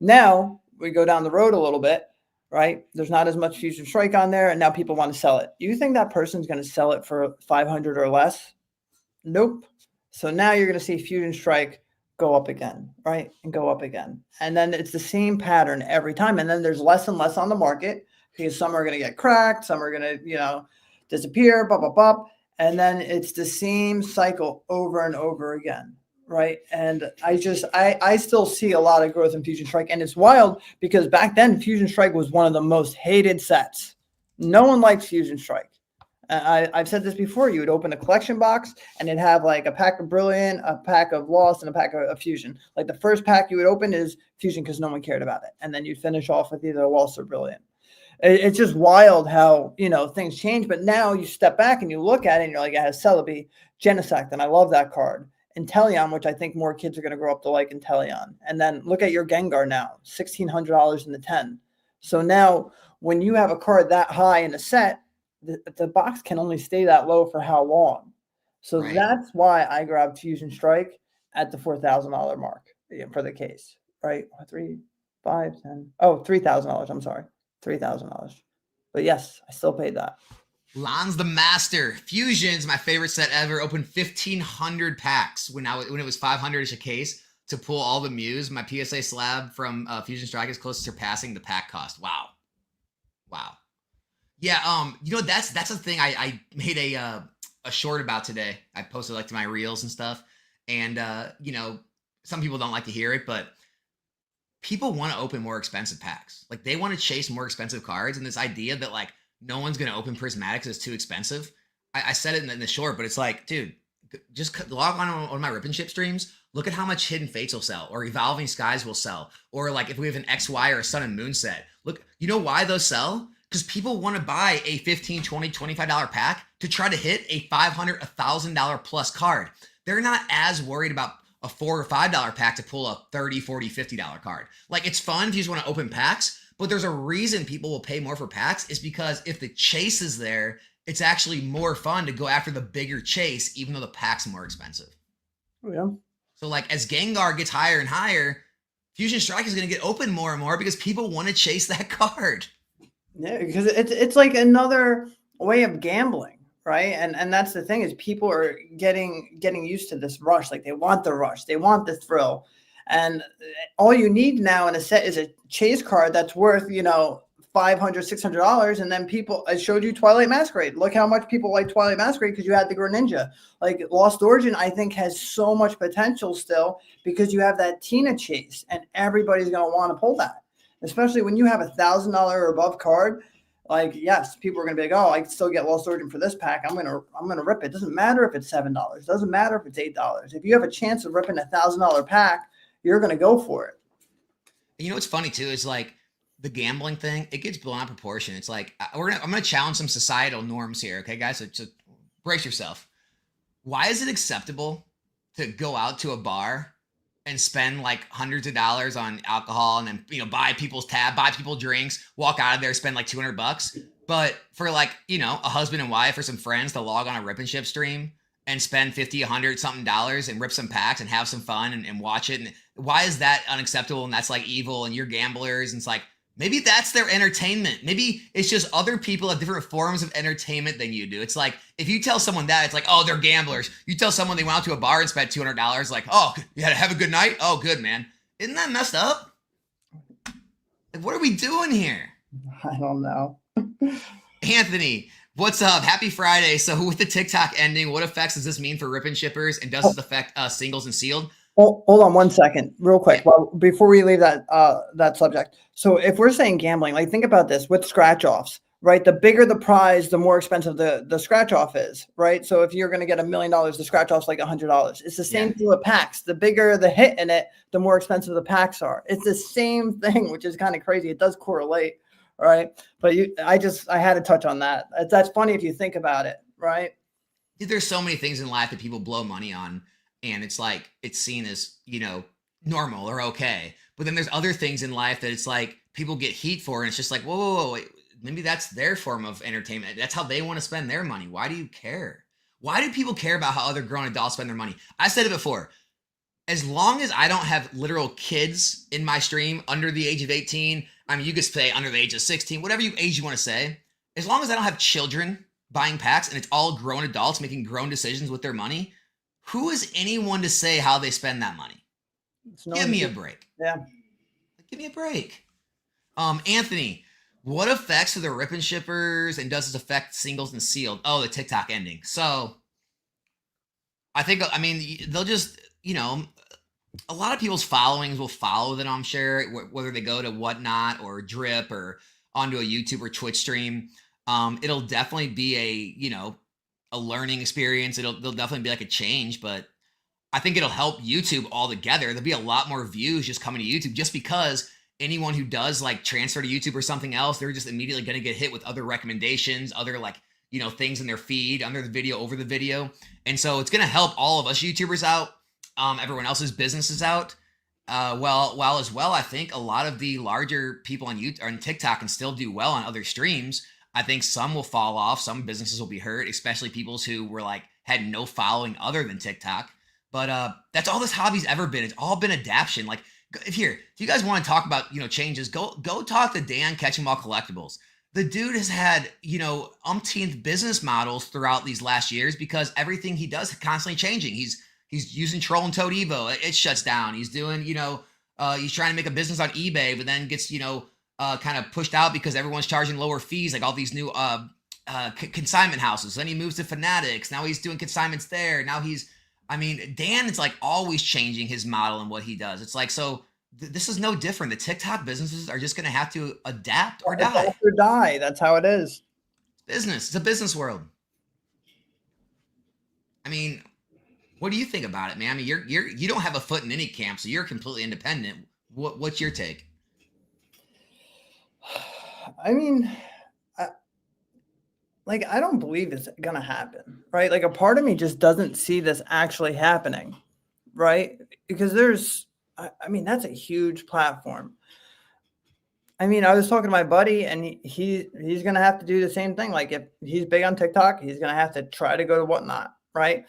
Now we go down the road a little bit, right? There's not as much Fusion Strike on there, and now people want to sell it. You think that person's going to sell it for $500 or less? Nope. So now you're going to see Fusion Strike go up again, right? And go up again. And then it's the same pattern every time. And then there's less and less on the market because some are going to get cracked, some are going to, disappear, blah, blah, blah. And then it's the same cycle over and over again. Right. And I still see a lot of growth in Fusion Strike. And it's wild because back then Fusion Strike was one of the most hated sets. No one likes Fusion Strike. I've said this before. You would open a collection box and it'd have like a pack of Brilliant, a pack of Lost, and a pack of Fusion. Like the first pack you would open is Fusion because no one cared about it. And then you'd finish off with either Lost or Brilliant. It's just wild how, things change. But now you step back and you look at it and you're like, it has Celebi, Genesect, and I love that card. Inteleon, which I think more kids are going to grow up to like Inteleon. And then look at your Gengar now, $1,600 in the 10. So now when you have a card that high in a set, the box can only stay that low for how long? So right. That's why I grabbed Fusion Strike at the $4,000 mark for the case, right? 3, 5, 10. Oh, $3,000. I'm sorry. $3,000. But yes, I still paid that. Lon's the master. Fusion's my favorite set ever. Opened 1,500 packs when it was 500-ish a case to pull all the Mews. My PSA slab from Fusion Strike is close to surpassing the pack cost. Wow. Yeah, that's the thing. I made a short about today. I posted like to my reels and stuff, and some people don't like to hear it, but people want to open more expensive packs. Like they want to chase more expensive cards, and this idea that like no one's gonna open prismatics is too expensive. I said it in the short, but it's like, dude, just log on my Rip and Ship streams. Look at how much Hidden Fates will sell, or Evolving Skies will sell, or like if we have an XY or a Sun and Moon set. Look, you know why those sell? Because people want to buy a $15, $20, $25 pack to try to hit a $500, $1,000 plus card. They're not as worried about a $4 or $5 pack to pull a $30, $40, $50 card. Like it's fun if you just want to open packs, but there's a reason people will pay more for packs is because if the chase is there, it's actually more fun to go after the bigger chase, even though the pack's more expensive. Oh, yeah. So like as Gengar gets higher and higher, Fusion Strike is going to get open more and more because people want to chase that card. Yeah, because it's like another way of gambling, right? And that's the thing is people are getting used to this rush. Like they want the rush, they want the thrill, and all you need now in a set is a chase card that's worth $500, $600, and then people. I showed you Twilight Masquerade. Look how much people like Twilight Masquerade because you had the Greninja. Like Lost Origin, I think has so much potential still because you have that Tina chase, and everybody's gonna want to pull that. Especially when you have $1,000 or above card, like yes, people are gonna be like, oh, I can still get Lost Origin for this pack. I'm gonna rip it. Doesn't matter if it's $7. Doesn't matter if it's $8. If you have a chance of ripping $1,000 pack, you're gonna go for it. You know what's funny too is like the gambling thing. It gets blown out of proportion. It's like I'm gonna challenge some societal norms here, okay, guys? So brace yourself. Why is it acceptable to go out to a bar and spend like hundreds of dollars on alcohol and then, buy people's tab, buy people drinks, walk out of there, spend like $200. But for like, a husband and wife or some friends to log on a Rip and Ship stream and spend 50, 100 something dollars and rip some packs and have some fun and watch it. And why is that unacceptable? And that's like evil and you're gamblers. And it's like, maybe that's their entertainment. Maybe it's just other people have different forms of entertainment than you do. It's like, if you tell someone that, it's like, oh, they're gamblers. You tell someone they went out to a bar and spent $200, like, oh, you had to have a good night? Oh, good, man. Isn't that messed up? Like, what are we doing here? I don't know. Anthony, what's up? Happy Friday. So with the TikTok ending, what effects does this mean for Rip and Shippers? And does this affect singles and sealed? Hold on 1 second, real quick. Well, before we leave that subject. So if we're saying gambling, like think about this with scratch offs, right? The bigger the prize, the more expensive the scratch off is, right? So if you're going to get $1 million, the scratch off's like $100. It's the same thing with packs. The bigger the hit in it, the more expensive the packs are. It's the same thing, which is kind of crazy. It does correlate, right? But I had to touch on that. That's funny if you think about it, right? There's so many things in life that people blow money on. And it's like, it's seen as, normal or okay. But then there's other things in life that it's like people get heat for. And it's just like, whoa, wait. Maybe that's their form of entertainment. That's how they want to spend their money. Why do you care? Why do people care about how other grown adults spend their money? I said it before. As long as I don't have literal kids in my stream under the age of 18, I mean, you could say under the age of 16, whatever age you want to say. As long as I don't have children buying packs and it's all grown adults making grown decisions with their money, who is anyone to say how they spend that money? Give me a break. Yeah. Give me a break. Anthony, what effects are the Rip and Shippers and does this affect singles and sealed? Oh, the TikTok ending. So I mean, they'll just, a lot of people's followings will follow them, I'm sure, whether they go to Whatnot or Drip or onto a YouTube or Twitch stream. It'll definitely be a learning experience. There'll definitely be like a change, but I think it'll help YouTube altogether. There'll be a lot more views just coming to YouTube just because anyone who does like transfer to YouTube or something else, they're just immediately going to get hit with other recommendations, other like, things in their feed under the video, over the video. And so it's going to help all of us YouTubers out. Everyone else's businesses out. While as well, I think a lot of the larger people on YouTube or on TikTok can still do well on other streams. I think some will fall off. Some businesses will be hurt, especially people who were like, had no following other than TikTok. But that's all this hobby's ever been. It's all been adaptation. Like if you guys want to talk about, changes, go talk to Dan Catching All Collectibles. The dude has had, umpteenth business models throughout these last years because everything he does is constantly changing. He's using Troll and Toad Evo. It shuts down. He's doing, he's trying to make a business on eBay, but then gets, kind of pushed out because everyone's charging lower fees, like all these new consignment houses. Then he moves to Fanatics. Now he's doing consignments there. Now Dan is like always changing his model and what he does. It's like, so this is no different. The TikTok businesses are just going to have to adapt or die. Adapt or die. That's how it is. Business. It's a business world. I mean, what do you think about it, man? I mean, you don't have a foot in any camp, so you're completely independent. What's your take? I mean, I don't believe it's gonna happen, right? Like a part of me just doesn't see this actually happening, right? Because that's a huge platform. I mean, I was talking to my buddy, and he's gonna have to do the same thing. Like if he's big on TikTok, he's gonna have to try to go to Whatnot, right?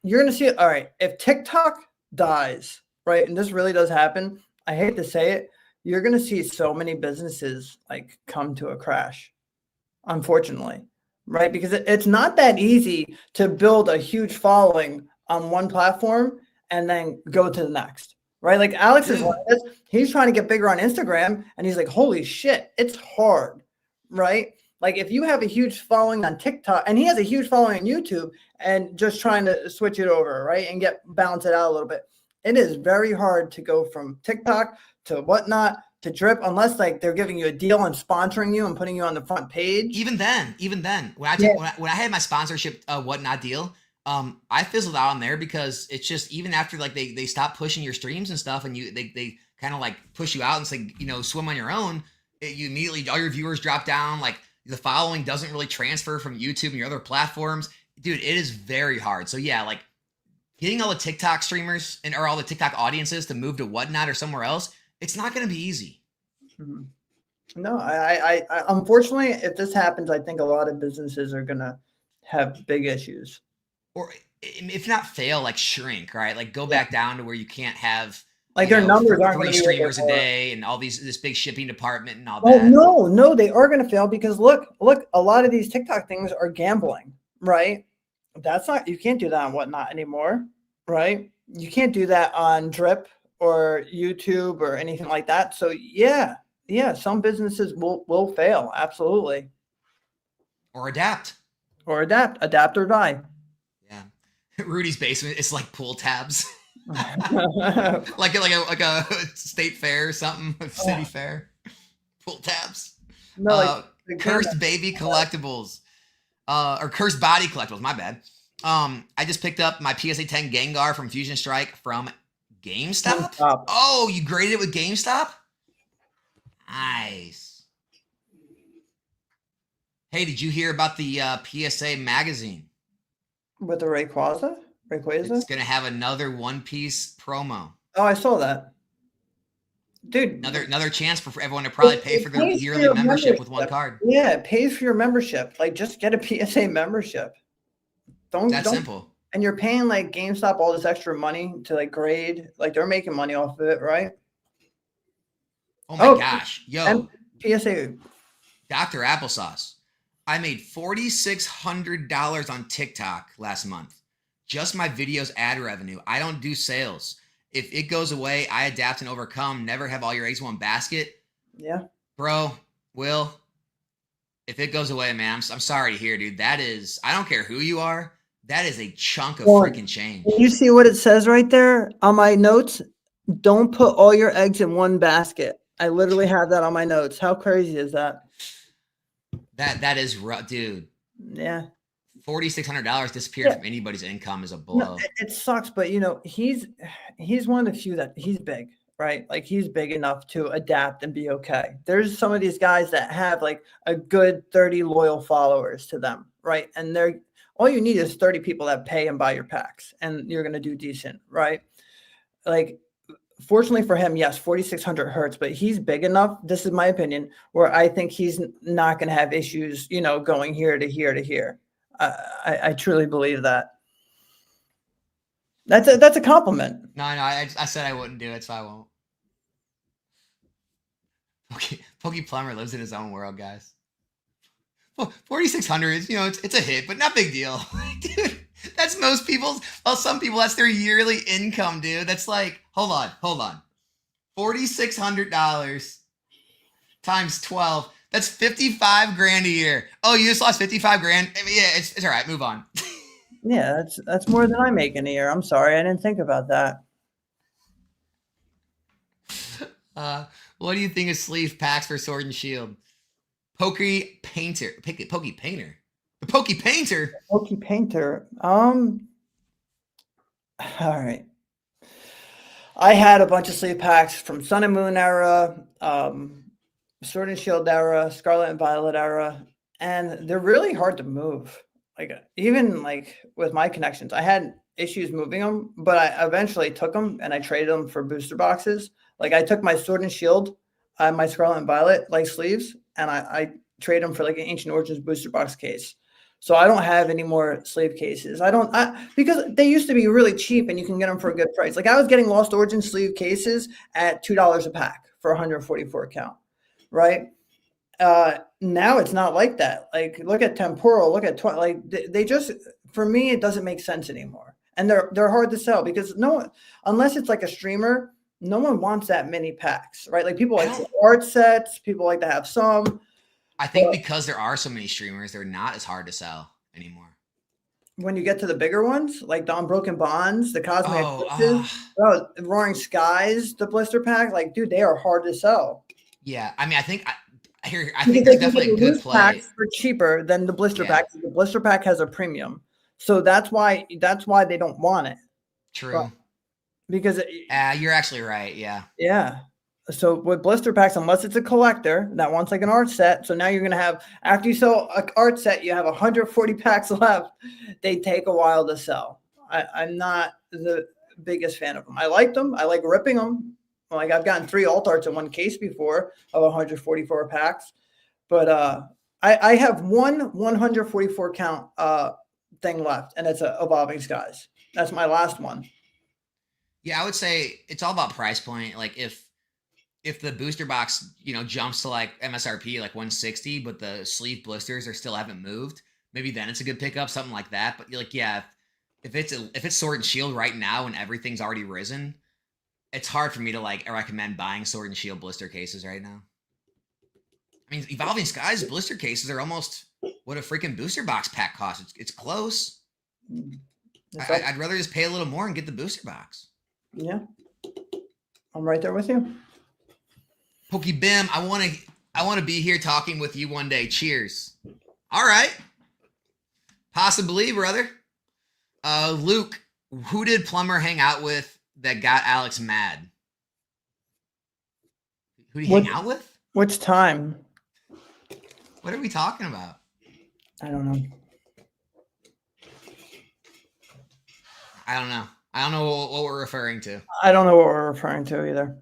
You're gonna see it. All right, if TikTok dies, right, and this really does happen, I hate to say it, you're gonna see so many businesses like come to a crash, unfortunately, right? Because it's not that easy to build a huge following on one platform and then go to the next. Right. Like Alex is like this. He's trying to get bigger on Instagram and he's like, holy shit, it's hard. Right. Like if you have a huge following on TikTok and he has a huge following on YouTube and just trying to switch it over, right, and balance it out a little bit. It is very hard to go from TikTok to Whatnot to Drip unless like they're giving you a deal and sponsoring you and putting you on the front page. Even then, when I had my sponsorship Whatnot deal, I fizzled out on there because it's just, even after like they stop pushing your streams and stuff and they kind of like push you out and say, swim on your own, you immediately, all your viewers drop down. Like the following doesn't really transfer from YouTube and your other platforms. Dude, it is very hard. So yeah, like getting all the TikTok streamers or all the TikTok audiences to move to Whatnot or somewhere else, it's not going to be easy. Mm-hmm. No, I unfortunately, if this happens, I think a lot of businesses are going to have big issues. Or if not fail, like shrink, right? Like go back down to where you can't have like their numbers aren't 3 streamers a day and all this big shipping department and all that. Oh no, they are going to fail because look, a lot of these TikTok things are gambling, right? You can't do that on Whatnot anymore, right? You can't do that on Drip or YouTube or anything like that. So yeah, some businesses will fail, absolutely. Or adapt or die. Yeah. Rudy's basement is like pool tabs. like a state fair or something, a city fair. Pool tabs. No, cursed baby collectibles. Or cursed body collectibles, my bad. I just picked up my PSA 10 Gengar from Fusion Strike from GameStop. Oh, you graded it with GameStop? Nice. Hey, did you hear about the PSA magazine? With the Rayquaza? It's going to have another One Piece promo. Oh, I saw that. Dude. Another chance for everyone to probably pay for their yearly membership with one card. Yeah, it pays for your membership. Like, just get a PSA membership. Don't simple. And you're paying, like, GameStop all this extra money to, like, grade. Like, they're making money off of it, right? Oh, my gosh. Yo. PSA. Dr. Applesauce. I made $4,600 on TikTok last month. Just my videos ad revenue. I don't do sales. If it goes away, I adapt and overcome. Never have all your eggs in one basket. Yeah. Bro, Will, if it goes away, man, I'm sorry to hear, dude. That is, I don't care who you are. That is a chunk of freaking change. You see what it says right there on my notes? Don't put all your eggs in one basket. I literally have that on my notes. How crazy is that? That is rough, dude. Yeah. $4,600 disappeared from anybody's income is a blow. No, it sucks, but he's one of the few that he's big, right? Like he's big enough to adapt and be okay. There's some of these guys that have like a good 30 loyal followers to them, right? And all you need is 30 people that pay and buy your packs, and you're gonna do decent, right? Like, fortunately for him, yes, 4,600 hurts, but he's big enough. This is my opinion, where I think he's not gonna have issues, going here to here to here. I truly believe that. That's a compliment. No, I said I wouldn't do it, so I won't. Pokey Plumber lives in his own world, guys. 4,600 is, it's a hit, but not big deal. Dude, that's most people's. Well, some people, that's their yearly income, dude. That's like, hold on. $4,600 times 12. That's 55 grand a year. Oh, you just lost 55 grand? I mean, yeah, it's all right. Move on. Yeah, that's more than I make in a year. I'm sorry, I didn't think about that. What do you think of sleeve packs for Sword and Shield? Pokey Painter. Pokey Painter. The Pokey Painter? Pokey Painter. All right. I had a bunch of sleeve packs from Sun and Moon era, Sword and Shield era, Scarlet and Violet era, and they're really hard to move. Like even like with my connections, I had issues moving them, but I eventually took them and I traded them for booster boxes. Like I took my Sword and Shield, my Scarlet and Violet like sleeves, and I traded them for like an Ancient Origins booster box case. So I don't have any more sleeve cases. Because they used to be really cheap and you can get them for a good price. Like I was getting Lost Origin sleeve cases at $2 a pack for 144 count, right? Now it's not like that. Like look at Temporal, look at like they just, for me it doesn't make sense anymore. And they're hard to sell because unless it's like a streamer, no one wants that many packs, right? Like people like art sets, people like to have some. I think because there are so many streamers, they're not as hard to sell anymore. When you get to the bigger ones, like Dawn Broken Bonds, the Cosmic Eclipses, Roaring Skies, the blister pack, like, dude, they are hard to sell. Yeah, I mean, I think there's definitely a good play. Packs for cheaper than the blister pack. The blister pack has a premium, so that's why they don't want it. True. But because you're actually right. Yeah. Yeah. So with blister packs, unless it's a collector that wants like an art set, so now you're going to have, after you sell an art set, you have 140 packs left. They take a while to sell. I'm not the biggest fan of them. I like them. I like ripping them. Like I've gotten 3 alt arts in one case before of 144 packs, but I have one 144 count thing left, and it's a Evolving Skies. That's my last one. Yeah, I would say it's all about price point. Like if the booster box, jumps to like MSRP like 160, but the sleeve blisters still haven't moved, maybe then it's a good pickup, something like that. But you're like, yeah, if it's Sword and Shield right now and everything's already risen, it's hard for me to like recommend buying Sword and Shield blister cases right now. I mean, Evolving Skies blister cases are almost what a freaking booster box pack costs. It's close. I'd rather just pay a little more and get the booster box. Yeah, I'm right there with you. Pokey Bim, I want to be here talking with you one day. Cheers. All right. Possibly, brother. Luke, who did Plumber hang out with that got Alex mad? Who did he hang out with? Which time? What are we talking about? I don't know. I don't know what we're referring to. I don't know what we're referring to either.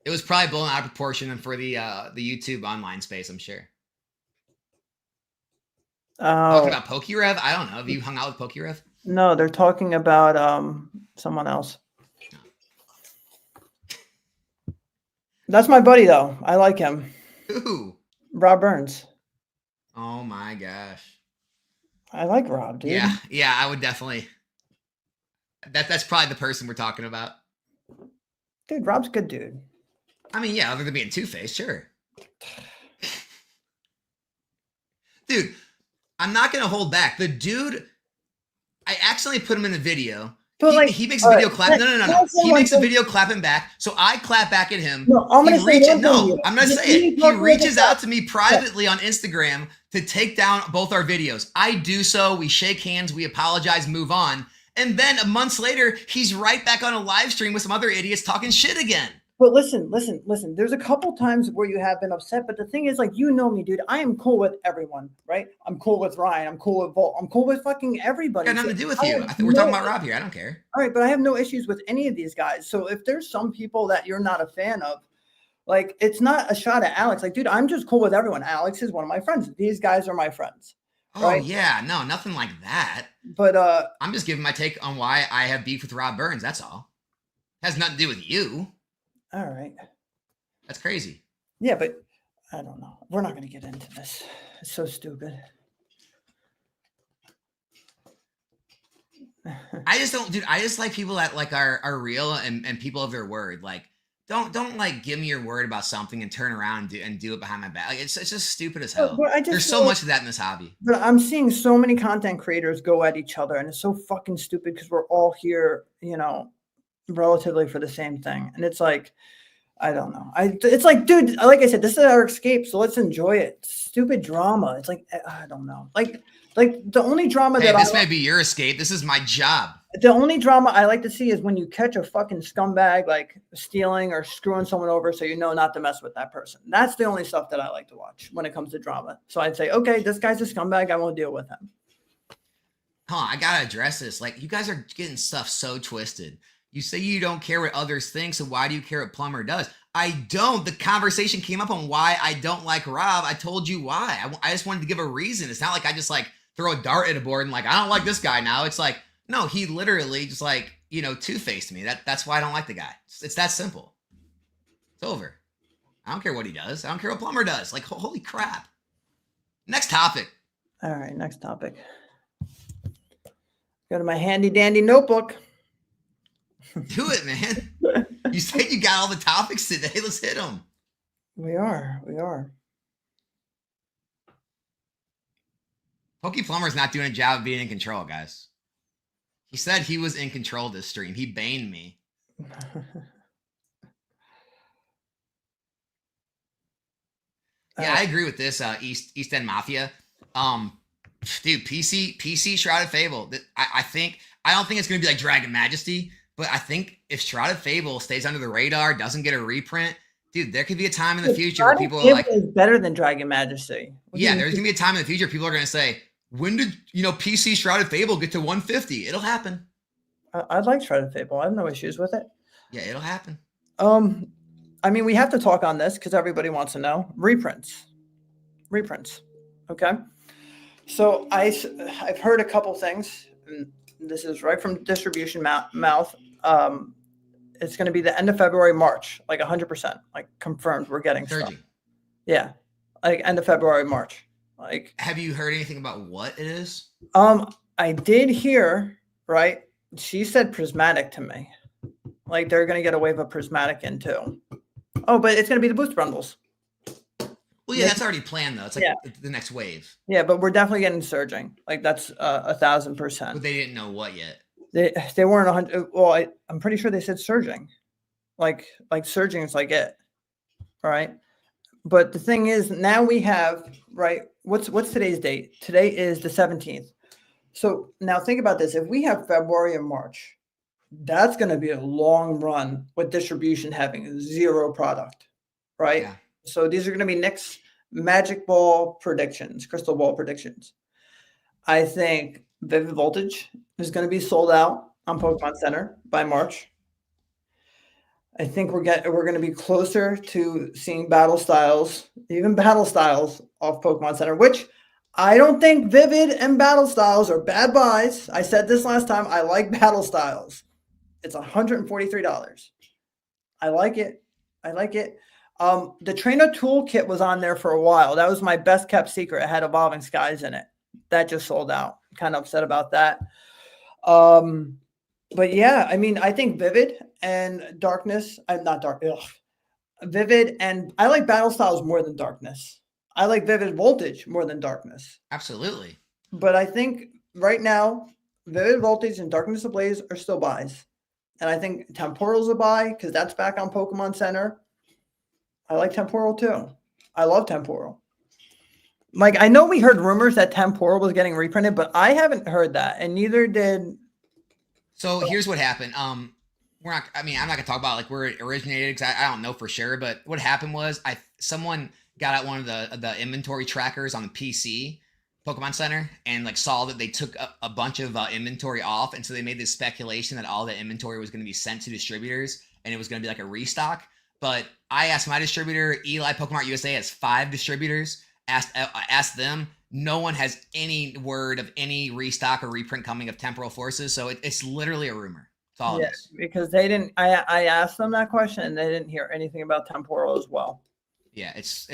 It was probably blown out of proportion for the YouTube online space, I'm sure. Talking about PokeRev? I don't know. Have you hung out with PokeRev? No, they're talking about someone else. That's my buddy, though. I like him. Who? Rob Burns. Oh my gosh. I like Rob, dude. Yeah, I would definitely. That's probably the person we're talking about. Dude, Rob's a good dude. I mean, yeah, other than being two-faced, sure. Dude, I'm not going to hold back. The dude, I accidentally put him in a video. He makes a video clapping. No. He makes a video clapping back. So I clap back at him. No, I'm going to say it. No, I'm going to say it. He reaches out to me privately on Instagram to take down both our videos. I do so. We shake hands. We apologize, move on. And then months later, he's right back on a live stream with some other idiots talking shit again. But listen. There's a couple times where you have been upset, but the thing is, like, you know me, dude. I am cool with everyone, right? I'm cool with Ryan. I'm cool with Volt. I'm cool with fucking everybody. Got nothing to do with you. I think we're talking about Rob here. I don't care. All right, but I have no issues with any of these guys. So if there's some people that you're not a fan of, like, it's not a shot at Alex. Like, dude, I'm just cool with everyone. Alex is one of my friends. These guys are my friends. Oh, right? Yeah. No, nothing like that. But I'm just giving my take on why I have beef with Rob Burns. That's all. It has nothing to do with you. All right. That's crazy. Yeah, but I don't know. We're not going to get into this. It's so stupid. I just don't, dude. I just like people that like are real and people of their word. Like, don't like give me your word about something and turn around and do it behind my back. Like it's just stupid as hell. But I just There's so feel much of that in this hobby. But I'm seeing so many content creators go at each other, and it's so fucking stupid because we're all here, relatively for the same thing. And it's like, I don't know. It's like, dude, like I said, this is our escape, so let's enjoy it. Stupid drama. It's like, I don't know. Like the only drama Hey, that this may be your escape. This is my job. the only drama I like to see is when you catch a fucking scumbag like stealing or screwing someone over, so you know not to mess with that person. That's the only stuff that I like to watch when it comes to drama. So I'd say, okay, this guy's a scumbag. I won't deal with him. I gotta address this. Like, you guys are getting stuff so twisted. You say you don't care what others think, so why do you care what Plumber does? I don't. The conversation came up on why I don't like Rob. I told you why. I just wanted to give a reason. It's not like I just like throw a dart at a board and like, I don't like this guy now. It's like, no, he literally just like, two-faced me. That's why I don't like the guy. It's that simple. It's over. I don't care what he does. I don't care what Plumber does. Like, holy crap. Next topic. All right, next topic. Go to my handy dandy notebook. Do it, man. You said you got all the topics today. Let's hit them. We are. Pokey Plumber's not doing a job of being in control, guys. He said he was in control this stream. He baned me. Yeah, I agree with this. East End Mafia. Dude, PC Shrouded Fable. I don't think it's gonna be like Dragon Majesty, but I think if Shrouded Fable stays under the radar, doesn't get a reprint, dude, there could be a time in the future where people are like, is better than Dragon Majesty. Yeah, there's gonna be a time in the future people are gonna say, when did PC Shrouded Fable get to 150? It'll happen. I'd like Shrouded Fable. I have no issues with it. Yeah, it'll happen. I mean, we have to talk on this because everybody wants to know. Reprints. Okay. So I've heard a couple things. And this is right from distribution mouth. It's going to be the end of February, March, like 100%, like confirmed. We're getting Surging. stuff. Yeah, like end of February, March. Like, have you heard anything about what it is? I did hear. Right, she said Prismatic to me. Like they're going to get a wave of Prismatic in too. Oh, but it's going to be the boost bundles. Well, yeah, that's already planned though. It's like the next wave. Yeah, but we're definitely getting surging. Like that's 1,000%. But they didn't know what yet. They weren't 100. Well, I'm pretty sure they said surging. Like surging is like it. All right. But the thing is, now we have right. What's today's date? Today is the 17th. So now think about this. If we have February and March, that's going to be a long run with distribution having zero product, right? Yeah. So these are going to be Nick's magic ball predictions, crystal ball predictions. I think Vivid Voltage is going to be sold out on Pokemon Center by March. I think we're going to be closer to seeing Battle Styles off Pokemon Center, which I don't think Vivid and Battle Styles are bad buys. I said this last time. I like Battle Styles. It's $143. I like it. The Trainer Toolkit was on there for a while. That was my best kept secret. It had Evolving Skies in it. That just sold out. Kind of upset about that. But yeah, I mean, I think Vivid and Darkness. Vivid and I like Battle Styles more than Darkness. I like Vivid Voltage more than Darkness. Absolutely. But I think right now, Vivid Voltage and Darkness Ablaze are still buys. And I think Temporal's a buy because that's back on Pokemon Center. I like Temporal too. I love Temporal. Like, I know we heard rumors that Temporal was getting reprinted, but I haven't heard that, and neither did. So here's what happened. I'm not gonna talk about like where it originated because I don't know for sure. But what happened was someone got out one of the inventory trackers on the PC Pokemon Center and like saw that they took a bunch of inventory off, and so they made this speculation that all the inventory was going to be sent to distributors and it was going to be like a restock. But I asked my distributor, Eli Pokemon USA has 5 distributors. Asked them. No one has any word of any restock or reprint coming of Temporal Forces, so it's literally a rumor. That's all it is. Because they didn't. I asked them that question and they didn't hear anything about Temporal as well. Yeah, this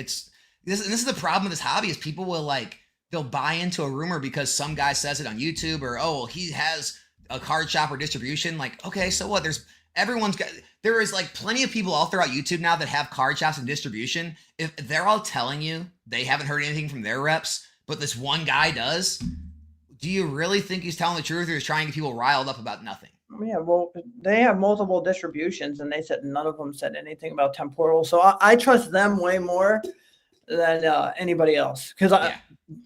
is the problem with this hobby is people will they'll buy into a rumor because some guy says it on YouTube or he has a card shop or distribution. Like, okay, so what? there is like plenty of people all throughout YouTube now that have card shops and distribution. If they're all telling you they haven't heard anything from their reps, but this one guy does, do you really think he's telling the truth, or is trying to get people riled up about nothing? Yeah, well, they have multiple distributions, and they said none of them said anything about temporal. So I trust them way more than anybody else, because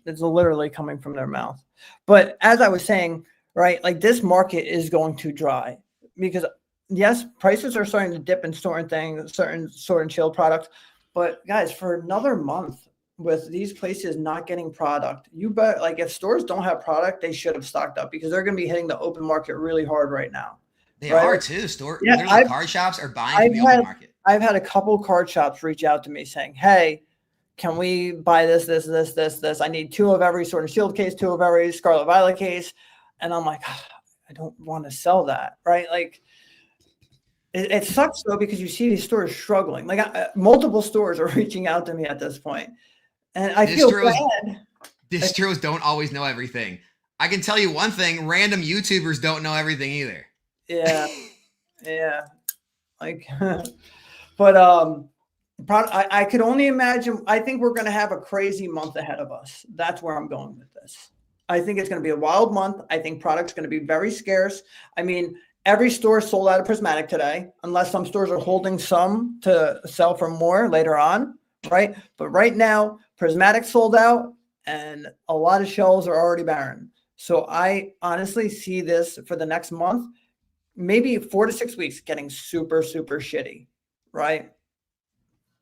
it's literally coming from their mouth. But as I was saying, right, like this market is going to dry because yes, prices are starting to dip in certain Sword and Shield products. But guys, for another month with these places not getting product, you bet, like if stores don't have product, they should have stocked up because they're going to be hitting the open market really hard right now. They are too. Literally card shops are buying from the open market. I've had a couple card shops reach out to me saying, hey, can we buy this? I need 2 of every Sword and Shield case, 2 of every Scarlet Violet case. And I'm like, I don't want to sell that, right? Like, it sucks though, because you see these stores struggling. Like multiple stores are reaching out to me at this point, and I feel bad. Distros don't always know everything. I can tell you one thing: random YouTubers don't know everything either. Yeah, yeah. Like, but I could only imagine. I think we're going to have a crazy month ahead of us. That's where I'm going with this. I think it's going to be a wild month. I think product's going to be very scarce. I mean, every store sold out of Prismatic today, unless some stores are holding some to sell for more later on, right? But right now, Prismatic sold out, and a lot of shelves are already barren. So I honestly see this for the next month, maybe 4 to 6 weeks, getting super, super shitty, right?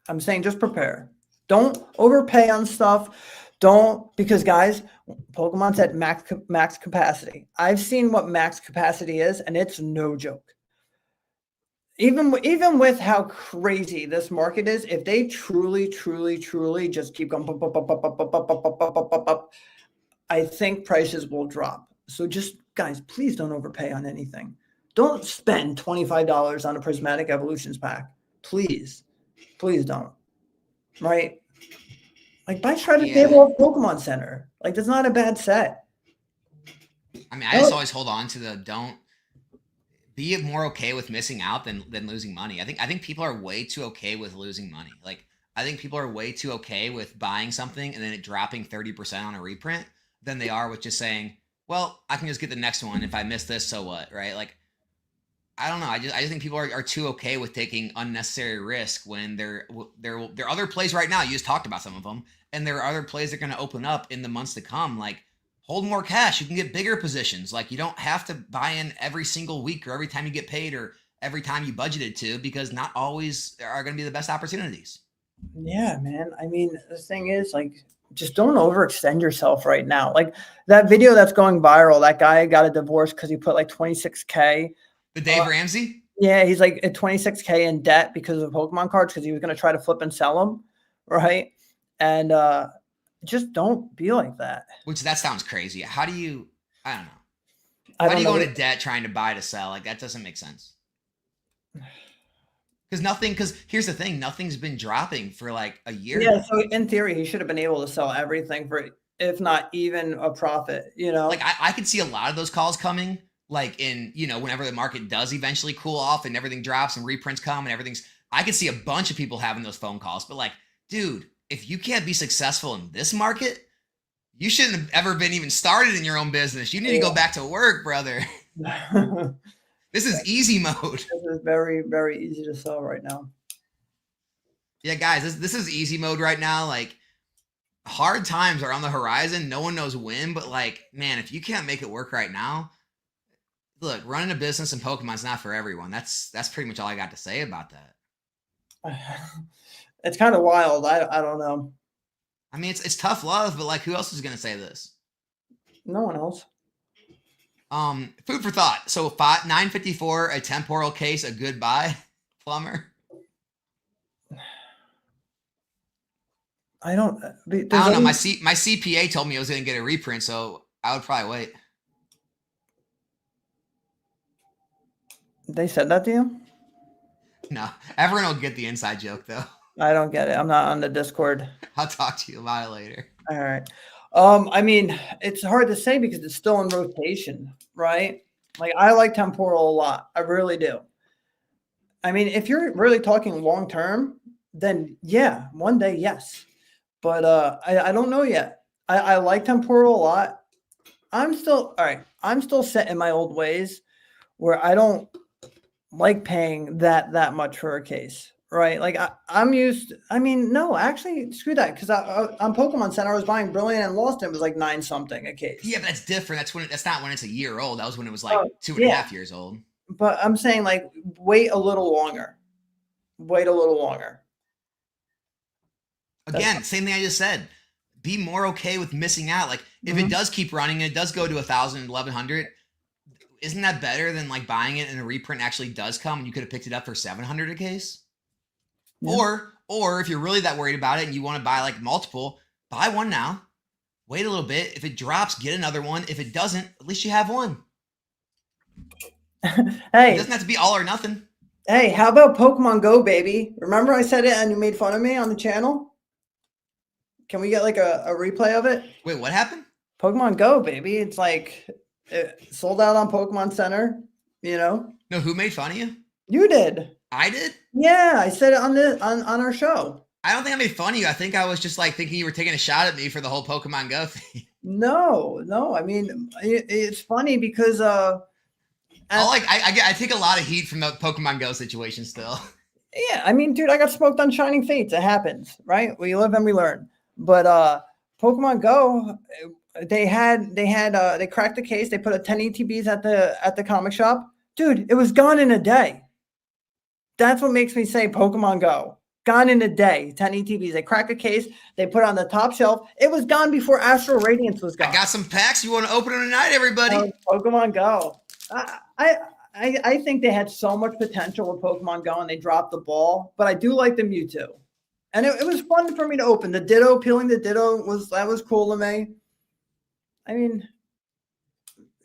I'm saying just prepare. Don't overpay on stuff. Because guys, Pokemon's at max capacity. I've seen what max capacity is, and it's no joke. Even with how crazy this market is, if they truly just keep going up, I think prices will drop. So just guys, please don't overpay on anything. Don't spend $25 on a Prismatic Evolutions pack. Please don't. Right? Like, buy Shredded Table of Pokemon Center. Like, that's not a bad set. I mean, I just always hold on to don't be more okay with missing out than losing money. I think people are way too okay with losing money. Like, I think people are way too okay with buying something and then it dropping 30% on a reprint than they are with just saying, well, I can just get the next one. If I miss this, so what, right? Like, I don't know. I just think people are too okay with taking unnecessary risk when there are other plays right now. You just talked about some of them, and there are other plays that are going to open up in the months to come. Like, hold more cash. You can get bigger positions. Like, you don't have to buy in every single week or every time you get paid or every time you budgeted to, because not always are going to be the best opportunities. Yeah, man. I mean, the thing is, like, just don't overextend yourself right now. Like that video that's going viral, that guy got a divorce because he put like 26K. The Dave Ramsey? Yeah, he's like at 26K in debt because of Pokemon cards, because he was going to try to flip and sell them, right? And just don't be like that. Which, that sounds crazy. How do you, I don't know. How do you go into debt trying to buy to sell? Like, that doesn't make sense. Because here's the thing, nothing's been dropping for like a year. Yeah, so in theory, he should have been able to sell everything for, if not even a profit, you know? Like, I could see a lot of those calls coming, like in, whenever the market does eventually cool off and everything drops and reprints come and I could see a bunch of people having those phone calls. But like, dude, if you can't be successful in this market, you shouldn't have ever been even started in your own business. You need to go back to work, brother. This is easy mode. This is very, very easy to sell right now. Yeah, guys, this is easy mode right now. Like, hard times are on the horizon. No one knows when, but like, man, if you can't make it work right now, look, running a business in Pokemon's not for everyone. That's pretty much all I got to say about that. It's kind of wild. I don't know. I mean, it's tough love, but like, who else is going to say this? No one else. Food for thought. So $9.54 a temporal case, a good buy, Plumber. I don't know. My CPA told me I was going to get a reprint, so I would probably wait. They said that to you? No, everyone will get the inside joke though. I don't get it. I'm not on the Discord. I'll talk to you about it later. All right. I mean, it's hard to say because it's still in rotation, right? Like, I like temporal a lot. I really do. I mean, if you're really talking long term, then yeah, one day, yes. But I don't know yet. I like Temporal a lot. I'm still all right. I'm still set in my old ways where I don't like paying that much for a case, right? Like I'm used. I mean, no, actually, screw that. Because on Pokemon Center, I was buying Brilliant and Lost, and it was like 9 something a case. Yeah, but that's different. That's not when it's a year old. That was when it was like Oh, 2.5 years old. but I'm saying like wait a little longer. Wait a little longer. Again, same thing I just said. Be more okay with missing out. Like if it does keep running and it does go to 1,000, 1,100, isn't that better than like buying it and a reprint actually does come and you could have picked it up for 700 a case? Yeah. Or if you're really that worried about it and you want to buy like multiple, buy one now. Wait a little bit. If it drops, get another one. If it doesn't, at least you have one. Hey, it doesn't have to be all or nothing. Hey, how about Pokemon Go, baby? Remember I said it and you made fun of me on the channel? Can we get like a replay of it? Wait, what happened? Pokemon Go, baby. It's like it sold out on Pokemon Center, you know? No, who made fun of you? You did. I did? Yeah, I said it on our show. I don't think I made fun of you. I think I was just like thinking you were taking a shot at me for the whole Pokemon Go thing. No. I mean, it's funny because I take a lot of heat from the Pokemon Go situation still. Yeah, I mean, dude, I got smoked on Shining Fates. It happens, right? We live and we learn. But Pokemon Go, they cracked the case. They put a 10 ETBs at the comic shop. Dude, it was gone in a day. That's what makes me say Pokemon Go. Gone in a day. 10 ETBs. They crack a case. They put it on the top shelf. It was gone before Astral Radiance was gone. I got some packs. You want to open them tonight, everybody? Pokemon Go. I think they had so much potential with Pokemon Go and they dropped the ball, but I do like the Mewtwo. And it was fun for me to open. The Ditto, peeling the Ditto was cool to me. I mean,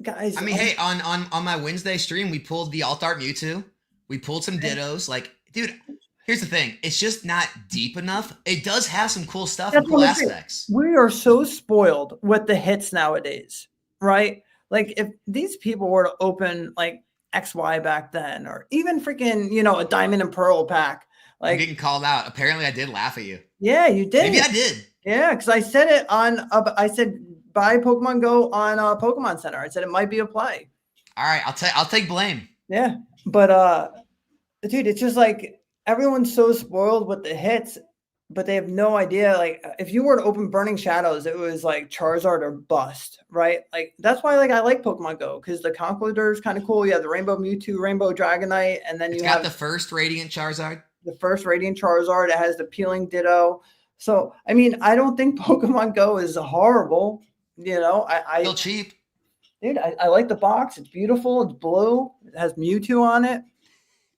guys. Hey, on my Wednesday stream, we pulled the Alt Art Mewtwo. We pulled some Dittos. Like, dude, here's the thing. It's just not deep enough. It does have some cool stuff and cool aspects. We are so spoiled with the hits nowadays, right? Like, if these people were to open, like, XY back then, or even freaking, a Diamond and Pearl pack. Like, I'm getting called out. Apparently, I did laugh at you. Yeah, you did. Maybe I did. Yeah, because I said it I said buy Pokemon Go on Pokemon Center. I said it might be a play. All right, I'll take blame. Yeah, but dude, it's just like everyone's so spoiled with the hits, but they have no idea. Like, if you were to open Burning Shadows, it was like Charizard or bust, right? Like, that's why I like Pokemon Go, because the Conkeldurr is kind of cool. You have the Rainbow Mewtwo, Rainbow Dragonite, and then you have the first Radiant Charizard. The first Radiant Charizard. It has the peeling Ditto. So, I mean, I don't think Pokemon Go is horrible. Still cheap. Dude, I like the box. It's beautiful. It's blue. It has Mewtwo on it.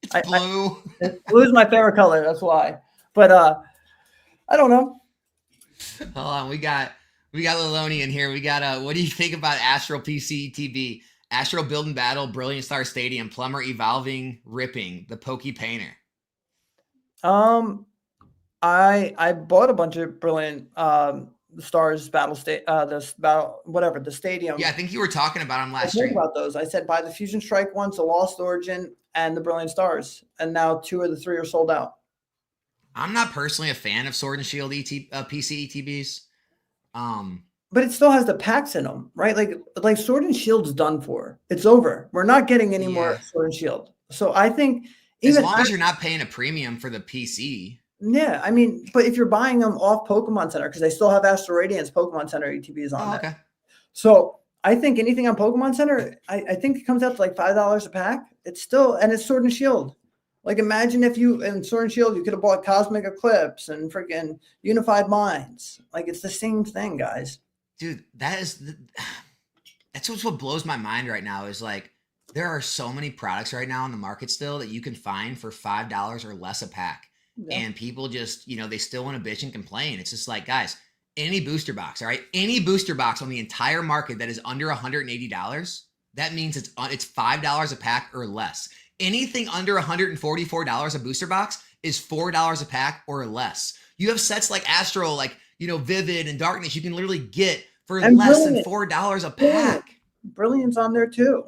It's blue. Blue is my favorite color. That's why. But I don't know. Hold on. We got Liloni in here. We got what do you think about Astral PCETB? Astral Build and Battle, Brilliant Star Stadium, Plumber Evolving, Ripping, the Poke Painter. I bought a bunch of Brilliant Stars Battle State the stadium. Yeah, I think you were talking about them last stream. About those. I said buy the Fusion Strike ones, the Lost Origin, and the Brilliant Stars, and now 2 of the 3 are sold out. I'm not personally a fan of Sword and Shield PC ETBs. But it still has the packs in them, right? Like Sword and Shield's done for. It's over. We're not getting any more Sword and Shield. So I think as long as you're not paying a premium for the PC. Yeah, I mean, but if you're buying them off Pokemon Center, because they still have Astral Radiance Pokemon Center ETBs on there. Okay. So I think anything on Pokemon Center, I think it comes out to like $5 a pack. It's still, and it's Sword and Shield. Like, imagine if in Sword and Shield, you could have bought Cosmic Eclipse and freaking Unified Minds. Like, it's the same thing, guys. Dude, that's what blows my mind right now is like, there are so many products right now on the market still that you can find for $5 or less a pack. Yeah. And people just, they still want to bitch and complain. It's just like, guys, any booster box, all right? Any booster box on the entire market that is under $180, that means it's $5 a pack or less. Anything under $144 a booster box is $4 a pack or less. You have sets like Astral, like, Vivid and Darkness you can literally get for less than $4 a pack. Brilliant's on there too.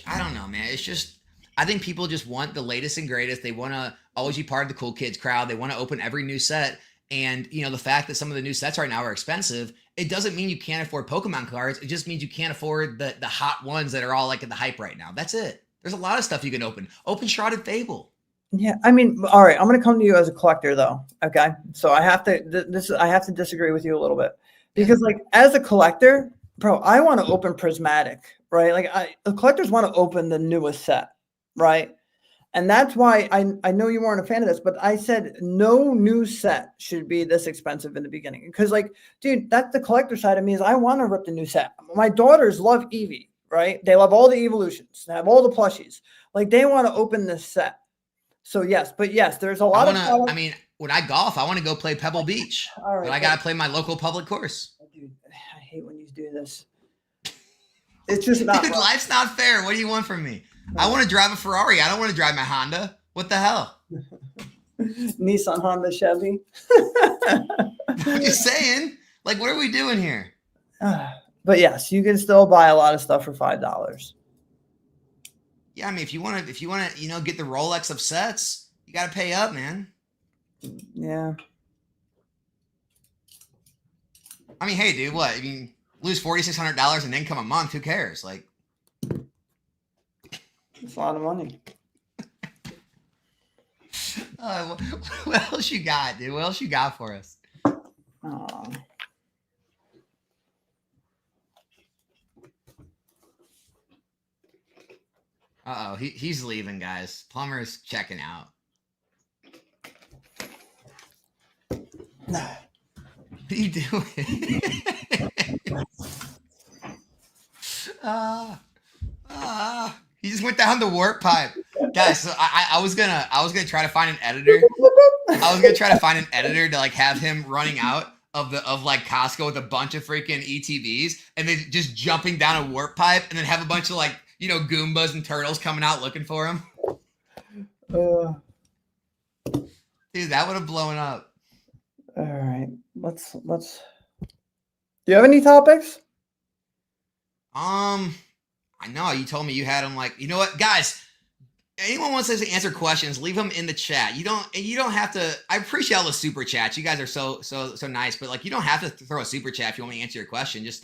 I don't know, man. It's just, I think people just want the latest and greatest. They want to always be part of the cool kids crowd. They want to open every new set. And, you know, the fact that some of the new sets right now are expensive, it doesn't mean you can't afford Pokemon cards. It just means you can't afford the hot ones that are all like at the hype right now. That's it. There's a lot of stuff you can open. Open Shrouded Fable. Yeah, I mean, all right. I'm going to come to you as a collector, though. Okay, so I have to I have to disagree with you a little bit because, like, as a collector, bro, I want to open Prismatic, right? Like, the collectors want to open the newest set, right? And that's why I know you weren't a fan of this, but I said no new set should be this expensive in the beginning. Because, like, dude, that's the collector side of me is I want to rip the new set. My daughters love Eevee, right? They love all the evolutions. They have all the plushies. Like, they want to open this set. So, yes. But, yes, there's a lot of products. I mean, when I golf, I want to go play Pebble Beach. All right, but I got to play my local public course. Dude, I hate when you do this. It's just not. Dude, life's not fair. What do you want from me? I want to drive a Ferrari. I don't want to drive my Honda. What the hell? Nissan, Honda, Chevy. I'm just saying. Like, what are we doing here? But yes, you can still buy a lot of stuff for $5. Yeah, I mean, if you want to, you know, get the Rolex of sets, you got to pay up, man. Yeah. I mean, hey, dude, what? I mean, lose $4,600 in income a month. Who cares? Like. It's a lot of money. What else you got, dude? What else you got for us? Uh-oh, he's leaving, guys. Plumber's checking out. What are you doing? He just went down the warp pipe. Guys, so I was gonna try to find an editor. I was gonna try to find an editor to like have him running out of like Costco with a bunch of freaking ETBs and then just jumping down a warp pipe and then have a bunch of like, you know, Goombas and turtles coming out looking for him. Dude, that would have blown up. All right. Let's do you have any topics? I know you told me you had them. Like, you know what, guys, anyone wants us to answer questions, leave them in the chat. You don't have to. I appreciate all the super chats. You guys are so nice, but like, you don't have to throw a super chat if you want me to answer your question. Just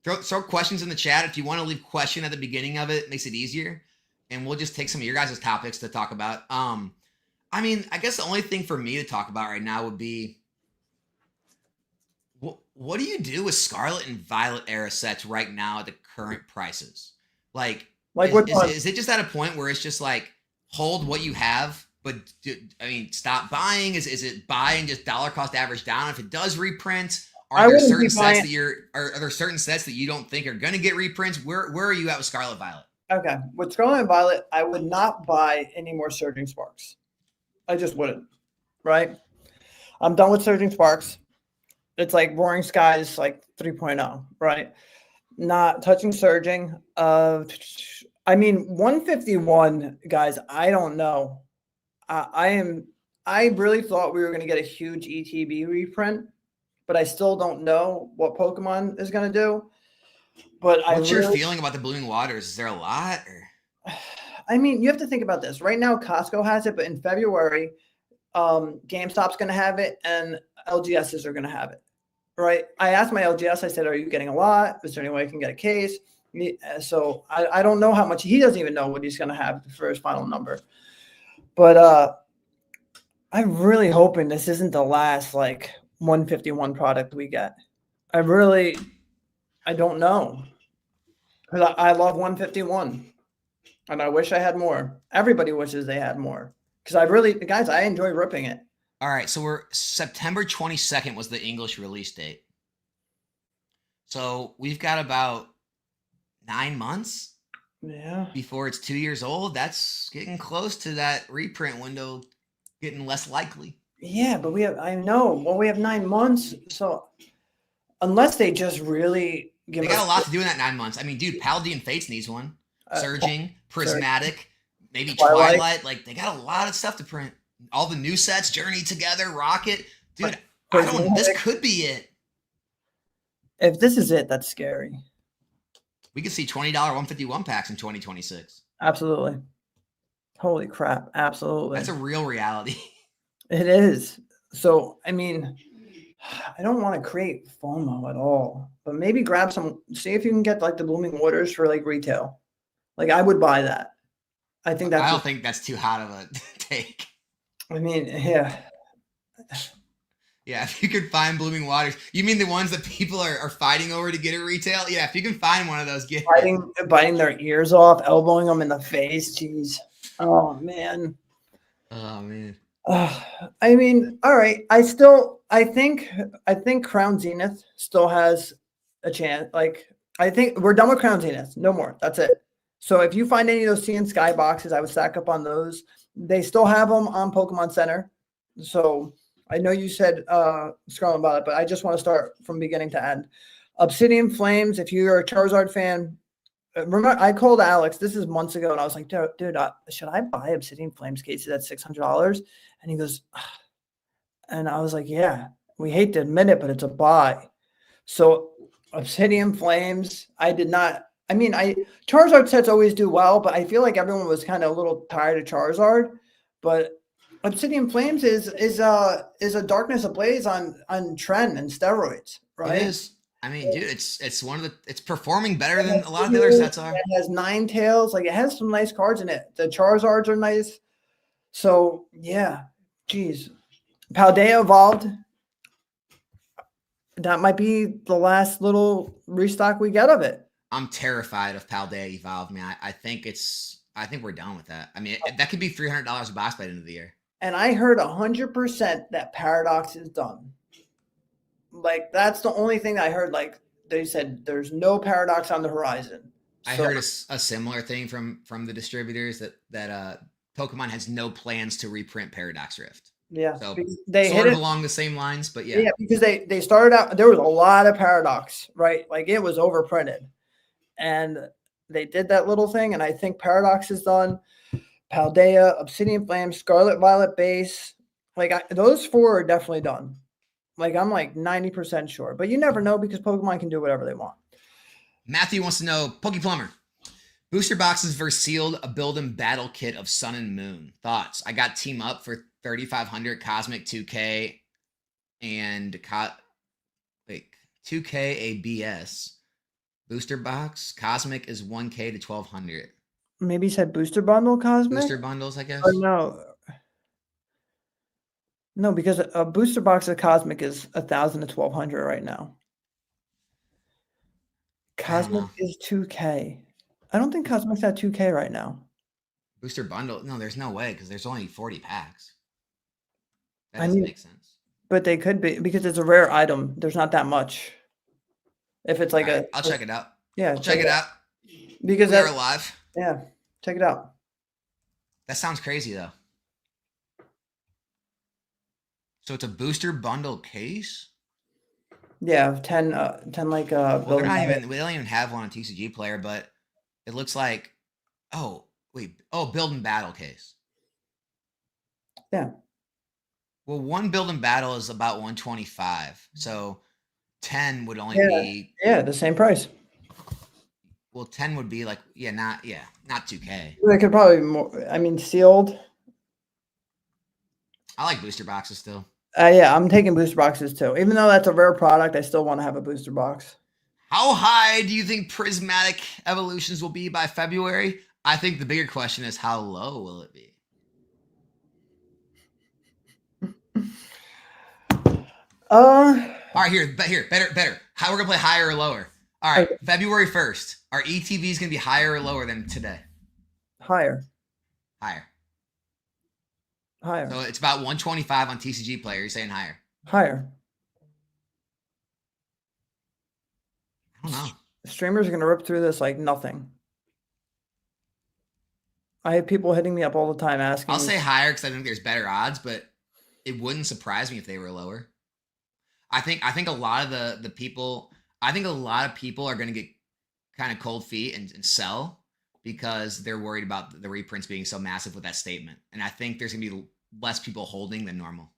throw questions in the chat. If you want to leave a question at the beginning of it, makes it easier, and we'll just take some of your guys' topics to talk about. I mean, I guess the only thing for me to talk about right now would be what do you do with Scarlet and Violet era sets right now at the current prices? Like is it just at a point where it's just like hold what you have, but I mean, stop buying? Is it buy and just dollar cost average down if it does reprint? Are there certain sets that are there certain sets that you don't think are going to get reprints? Where are you at with Scarlet Violet? Okay, with Scarlet and Violet, I would not buy any more Surging Sparks. I just wouldn't. Right? I'm done with Surging Sparks. It's like Roaring Skies, like 3.0, right? Not touching Surging. I mean, 151, guys, I don't know. I really thought we were going to get a huge ETB reprint, but I still don't know what Pokemon is going to do. But what's your feeling about the Blooming Waters? Is there a lot? Or? I mean, you have to think about this. Right now, Costco has it, but in February, GameStop's going to have it, and LGSs are going to have it. Right? I asked my LGS. I said, "Are you getting a lot? Is there any way I can get a case?" So I don't know how much. He doesn't even know what he's going to have for his final number. But I'm really hoping this isn't the last like 151 product we get. I don't know. Because I love 151. And I wish I had more. Everybody wishes they had more. Because guys, I enjoy ripping it. All right. So we're September 22nd was the English release date. So we've got about 9 months. Yeah. Before it's 2 years old. That's getting close to that reprint window getting less likely. Yeah, but we have 9 months. So unless they just really they got a lot to do in that 9 months. I mean, dude, Paladin Fates needs one. Surging, Prismatic, maybe Twilight. Like, they got a lot of stuff to print. All the new sets, Journey Together, Rocket. Dude, this could be it. If this is it, that's scary. We could see $20 151 packs in 2026. Absolutely. Holy crap. Absolutely. That's a real reality. It is. So, I mean, I don't want to create FOMO at all, but maybe grab some, see if you can get like the Blooming Waters for like retail. Like I would buy that. I think I that's, don't think that's too hot of a take. I mean, yeah. Yeah, if you could find Blooming Waters. You mean the ones that people are fighting over to get at retail? Yeah, if you can find one of those, get it. Biting their ears off, elbowing them in the face. Jeez. Oh, man. Oh, man. I mean, all right. I think Crown Zenith still has a chance. Like, I think we're done with Crown Zenith. No more. That's it. So if you find any of those Sea and Sky boxes, I would stack up on those. They still have them on Pokemon Center. So I know you said Scarlet and Violet, but I just want to start from beginning to end. Obsidian Flames. If you're a Charizard fan, remember I called Alex. This is months ago, and I was like, dude, should I buy Obsidian Flames cases at $600? And he goes, and I was like, yeah, we hate to admit it, but it's a buy. So Obsidian Flames, I did not. I mean, Charizard sets always do well, but I feel like everyone was kind of a little tired of Charizard. But Obsidian Flames is a Darkness Ablaze on trend and steroids, right? It is. I mean, dude, it's performing better than a lot of the other sets are. It has 9 tails. Like it has some nice cards in it. The Charizards are nice. So yeah, geez. Paldea evolved. That might be the last little restock we get of it. I'm terrified of Paldea Evolved, man. I think we're done with that. I mean, that could be $300 a box by the end of the year. And I heard 100% that Paradox is done. Like that's the only thing I heard. Like they said, there's no Paradox on the horizon. I heard a similar thing from the distributors that Pokemon has no plans to reprint Paradox Rift. Yeah, so they sort of along the same lines, but yeah, because they started out. There was a lot of Paradox, right? Like it was overprinted, and they did that little thing. And I think Paradox is done. Paldea, Obsidian Flame, Scarlet Violet base, like those 4 are definitely done. Like I'm like 90% sure, but you never know because Pokemon can do whatever they want. Matthew wants to know, Plumber. Booster boxes versus sealed, a build and battle kit of Sun and Moon. Thoughts? I got Team Up for 3,500, Cosmic 2K, and 2K ABS. Booster box, Cosmic is 1K to 1,200. Maybe you said booster bundle, Cosmic? Booster bundles, I guess. Or no, because a booster box of Cosmic is 1,000 to 1,200 right now. Cosmic is 2K. I don't think Cosmic's at 2K right now. Booster bundle? No, there's no way because there's only 40 packs. That doesn't make sense. But they could be because it's a rare item. There's not that much. If it's like I'll check it out. Yeah, check it out. Because they're alive. Yeah, check it out. That sounds crazy though. So it's a booster bundle case? Yeah, 10 like well, they're not even, we don't even have one on TCG Player, but it looks like build and battle case. Yeah. Well, one build and battle is about 125. So 10 would only be the same price. Well, 10 would be like not 2K. They could probably be more. I mean, sealed. I like booster boxes still. Yeah, I'm taking booster boxes too. Even though that's a rare product, I still want to have a booster box. How high do you think Prismatic Evolutions will be by February? I think the bigger question is how low will it be? All right, here, better. How we're gonna play higher or lower? All right, February 1st. Our ETV is gonna be higher or lower than today? Higher. So it's about 125 on TCG Player. You're saying higher? Higher. I don't know. Streamers are going to rip through this like nothing. I have people hitting me up all the time asking. I'll say higher because I think there's better odds, but it wouldn't surprise me if they were lower. I think a lot of the people, I think a lot of people are going to get kind of cold feet and sell because they're worried about the reprints being so massive with that statement. And I think there's going to be less people holding than normal.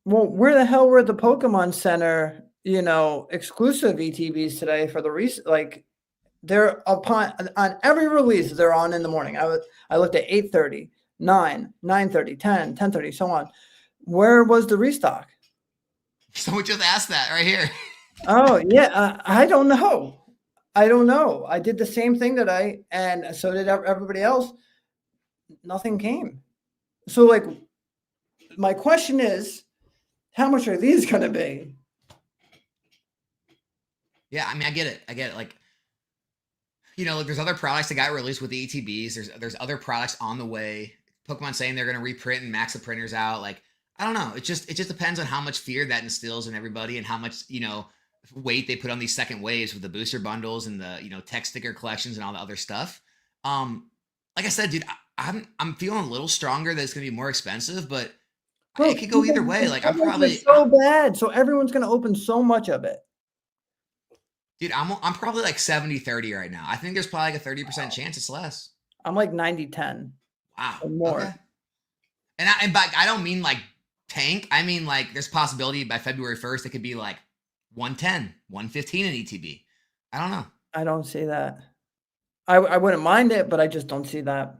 Well, where the hell were the Pokemon Center, exclusive ETBs today for the they're on every release they're on in the morning. I looked at 8:30, 9, 9:30, 10, 10:30, so on. Where was the restock? Someone just asked that right here. Oh, yeah, I don't know. I don't know. I did the same thing and so did everybody else. Nothing came. So, like, my question is, how much are these going to be? Yeah, I mean, I get it. Like, like there's other products that got released with the ETBs. There's other products on the way. Pokemon saying they're going to reprint and max the printers out. Like, I don't know. It just depends on how much fear that instills in everybody and how much weight they put on these second waves with the booster bundles and the tech sticker collections and all the other stuff. Like I said, dude, I'm feeling a little stronger that it's going to be more expensive, but Bro, it could go either way. Like I'm probably so bad, so everyone's going to open so much of it. Dude, I'm probably like 70-30 right now. I think there's probably like a 30% chance it's less. I'm like 90-10. Wow. Or more. Okay. And but I don't mean like tank. I mean like there's possibility by February 1st it could be like 110, 115 in ETB. I don't know. I don't see that. I wouldn't mind it, but I just don't see that.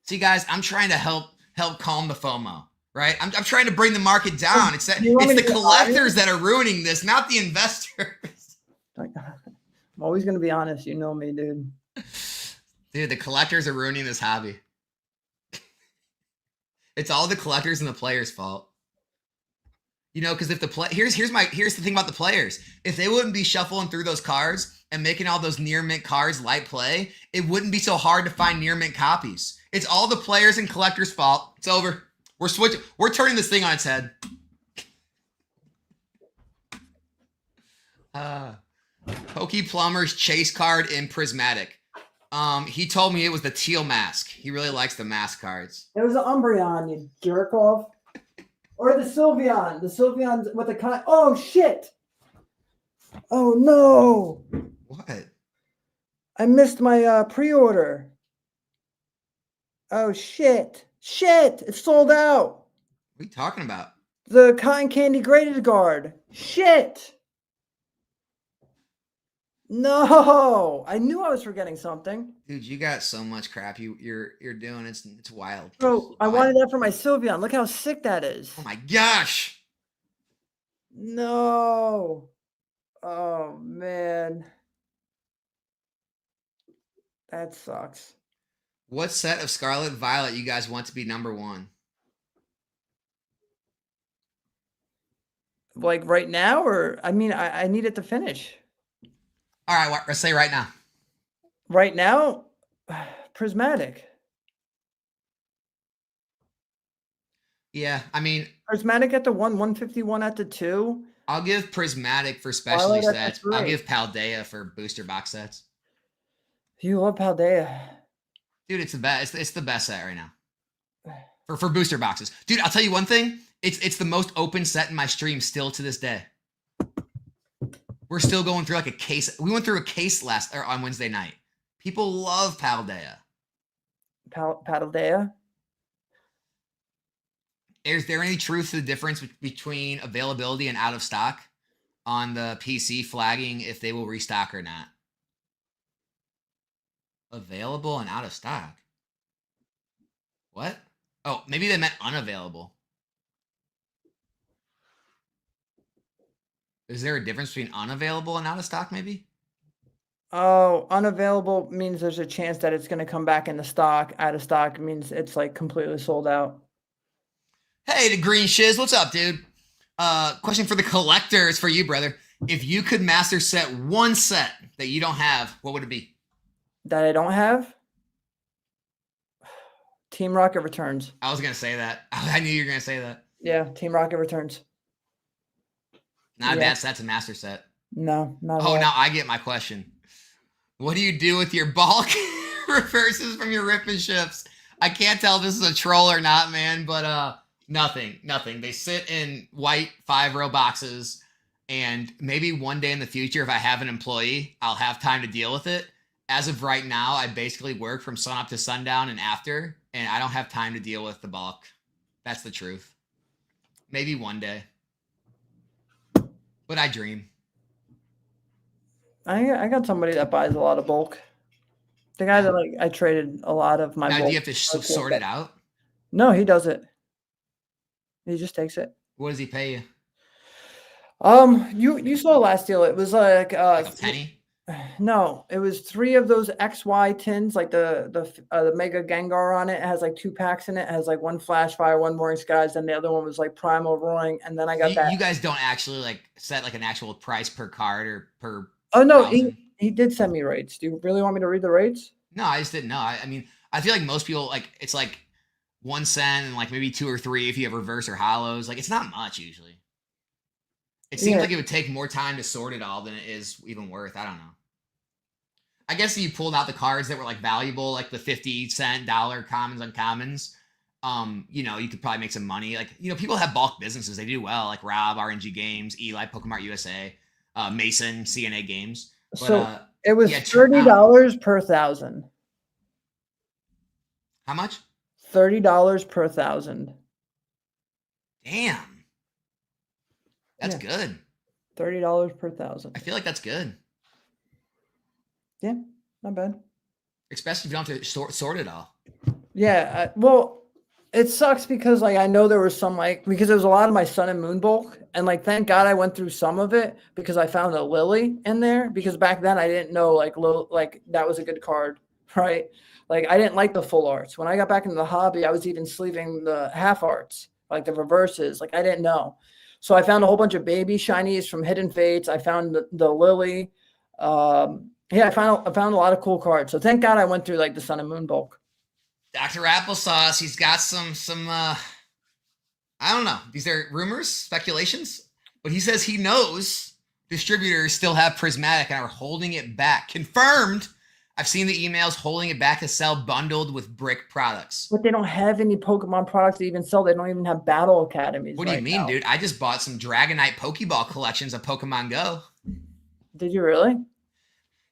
See, guys, I'm trying to help calm the FOMO, right? I'm trying to bring the market down. It's the collectors that are ruining this, not the investors. I'm always going to be honest. You know me, dude. Dude, the collectors are ruining this hobby. It's all the collectors and the players' fault. Because if here's the thing about the players. If they wouldn't be shuffling through those cards and making all those near mint cards light play, it wouldn't be so hard to find near mint copies. It's all the players and collectors' fault. It's over. We're switching. We're turning this thing on its head. Plumber's chase card in Prismatic. He told me it was the teal mask. He really likes the mask cards. It was an Umbreon, you jerk off. Or the Sylveon. The Sylveon's with the oh shit. Oh no. What? I missed my pre-order. Oh shit. Shit. It's sold out. What are you talking about? The Cotton Candy Graded Guard. Shit. No, I knew I was forgetting something. Dude, you got so much crap you're doing. It's wild. Bro, I wanted that for my Sylveon. Look how sick that is. Oh my gosh. No. Oh man. That sucks. What set of Scarlet and Violet you guys want to be number one? Like right now, or I mean, I need it to finish. All right, let's say right now. Right now, Prismatic. Yeah, I mean, Prismatic at the 151 at the 2. I'll give Prismatic for specialty sets. I'll give Paldea for booster box sets. You love Paldea. Dude, it's the best. It's the best set right now. For booster boxes. Dude, I'll tell you one thing. It's the most open set in my stream still to this day. We're still going through like a case. We went through a case on Wednesday night. People love Paldea. Paldea? Is there any truth to the difference between availability and out of stock on the PC flagging if they will restock or not? Available and out of stock. What? Oh, maybe they meant unavailable. Is there a difference between unavailable and out of stock, maybe? Oh, unavailable means there's a chance that it's going to come back into stock. Out of stock means it's like completely sold out. Hey, the Green Shiz, what's up, dude? Question for the collectors for you, brother. If you could master set one set that you don't have, what would it be? That I don't have? Team Rocket Returns. I was going to say that. I knew you were going to say that. Yeah, Team Rocket Returns. Not a bad set to master set. No, not at all. all. Now I get my question. What do you do with your bulk reverses from your rip and ships? I can't tell if this is a troll or not, man, but nothing. They sit in white 5-row boxes, and maybe one day in the future, if I have an employee, I'll have time to deal with it. As of right now, I basically work from sun up to sundown and after, and I don't have time to deal with the bulk. That's the truth. Maybe one day. But I dream. I got somebody that buys a lot of bulk. The guy that I traded a lot of my Now, do bulk. you have to sort it out? No, he does it. He just takes it. What does he pay you? You saw last deal. It was like Like a penny? no, it was 3 of those XY tins, like the Mega Gengar on it. It has like 2 packs in it. It has like 1 Flash Fire, 1 Roaring Skies, and the other one was like Primal Roaring. And then I got that. You guys don't actually like set like an actual price per card or per. Oh no, thousand? he did send me rates. Do you really want me to read the rates? No, I just didn't know. I mean, I feel like most people like it's like 1 cent and like maybe 2 or 3 if you have reverse or hollows. Like it's not much usually. It seems like it would take more time to sort it all than it is even worth. I don't know. I guess if you pulled out the cards that were like valuable, like the 50-cent dollar commons, uncommons, you could probably make some money. Like, people have bulk businesses. They do well, like Rob, RNG Games, Eli, Pokemart USA, Mason, CNA Games. But, so it was $30 per 1,000. How much? $30 per 1,000. Damn. That's good. $30 per 1,000. I feel like that's good. Yeah, not bad. Especially if you don't have to sort it all. Yeah, well, it sucks because like I know there was some because there was a lot of my Sun and Moon bulk, and like thank God I went through some of it because I found a Lily in there because back then I didn't know like that was a good card, right? Like I didn't like the full arts. When I got back into the hobby, I was even sleeving the half arts, like the reverses. Like I didn't know. So I found a whole bunch of baby shinies from Hidden Fates. I found the Lily. Yeah, I found a lot of cool cards. So thank God I went through like the Sun and Moon bulk. Dr. Applesauce, he's got some I don't know. These are rumors, speculations, but he says he knows distributors still have Prismatic and are holding it back. Confirmed. I've seen the emails holding it back to sell bundled with brick products. But they don't have any Pokemon products to even sell. They don't even have Battle Academies. What do you mean, dude? I just bought some Dragonite Pokeball collections of Pokemon Go. Did you really?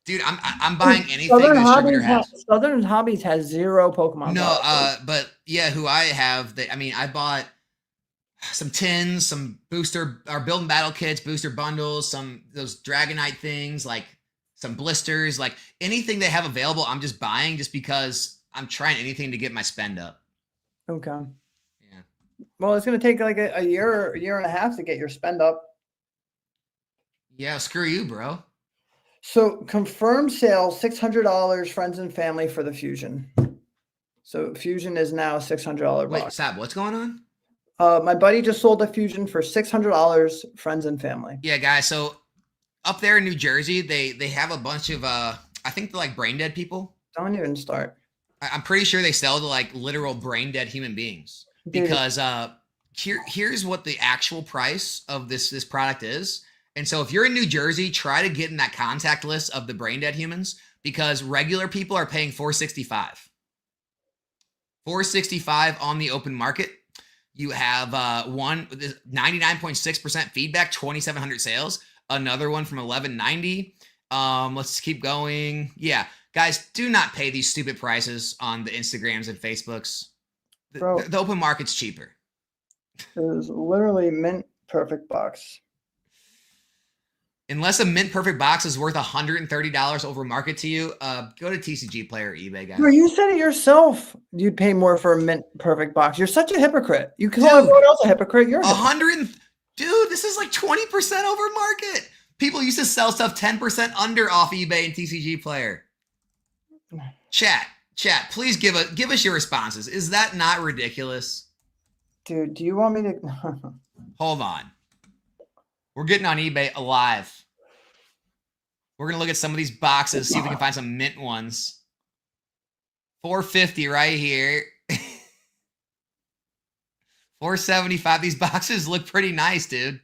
Dude, I'm buying anything the distributor has. Southern Hobbies has 0 Pokemon. No, but yeah, who I have, I bought some tins, some booster or building battle kits, booster bundles, some those Dragonite things, like some blisters, like anything they have available. I'm just buying just because I'm trying anything to get my spend up. Okay. Yeah. Well, it's gonna take like a year and a half to get your spend up. Yeah, screw you, bro. So confirmed sale, $600, friends and family for the Fusion. So Fusion is now a $600 box. Wait, Sab, what's going on? My buddy just sold a Fusion for $600, friends and family. Yeah, guys. So up there in New Jersey, they have a bunch of I think they're like brain dead people. Don't even start. I'm pretty sure they sell to like literal brain dead human beings. Dude. Because here's what the actual price of this product is. And so if you're in New Jersey, try to get in that contact list of the brain dead humans because regular people are paying $465. $465 on the open market. You have one 99.6% feedback, 2,700 sales. Another one from 1190. Let's keep going. Yeah, guys, do not pay these stupid prices on the Instagrams and Facebooks. The open market's cheaper. It is literally mint perfect box. Unless a mint perfect box is worth $130 over market to you, go to TCG Player or eBay, guys. You said it yourself. You'd pay more for a mint perfect box. You're such a hypocrite. You call everyone else a hypocrite. You're dude, this is like 20% over market. People used to sell stuff 10% under off eBay and TCG Player. Chat, please give us your responses. Is that not ridiculous? Dude, do you want me to Hold on. We're getting on eBay alive. We're going to look at some of these boxes, see if we can find some mint ones. $450 right here. $475. These boxes look pretty nice, dude.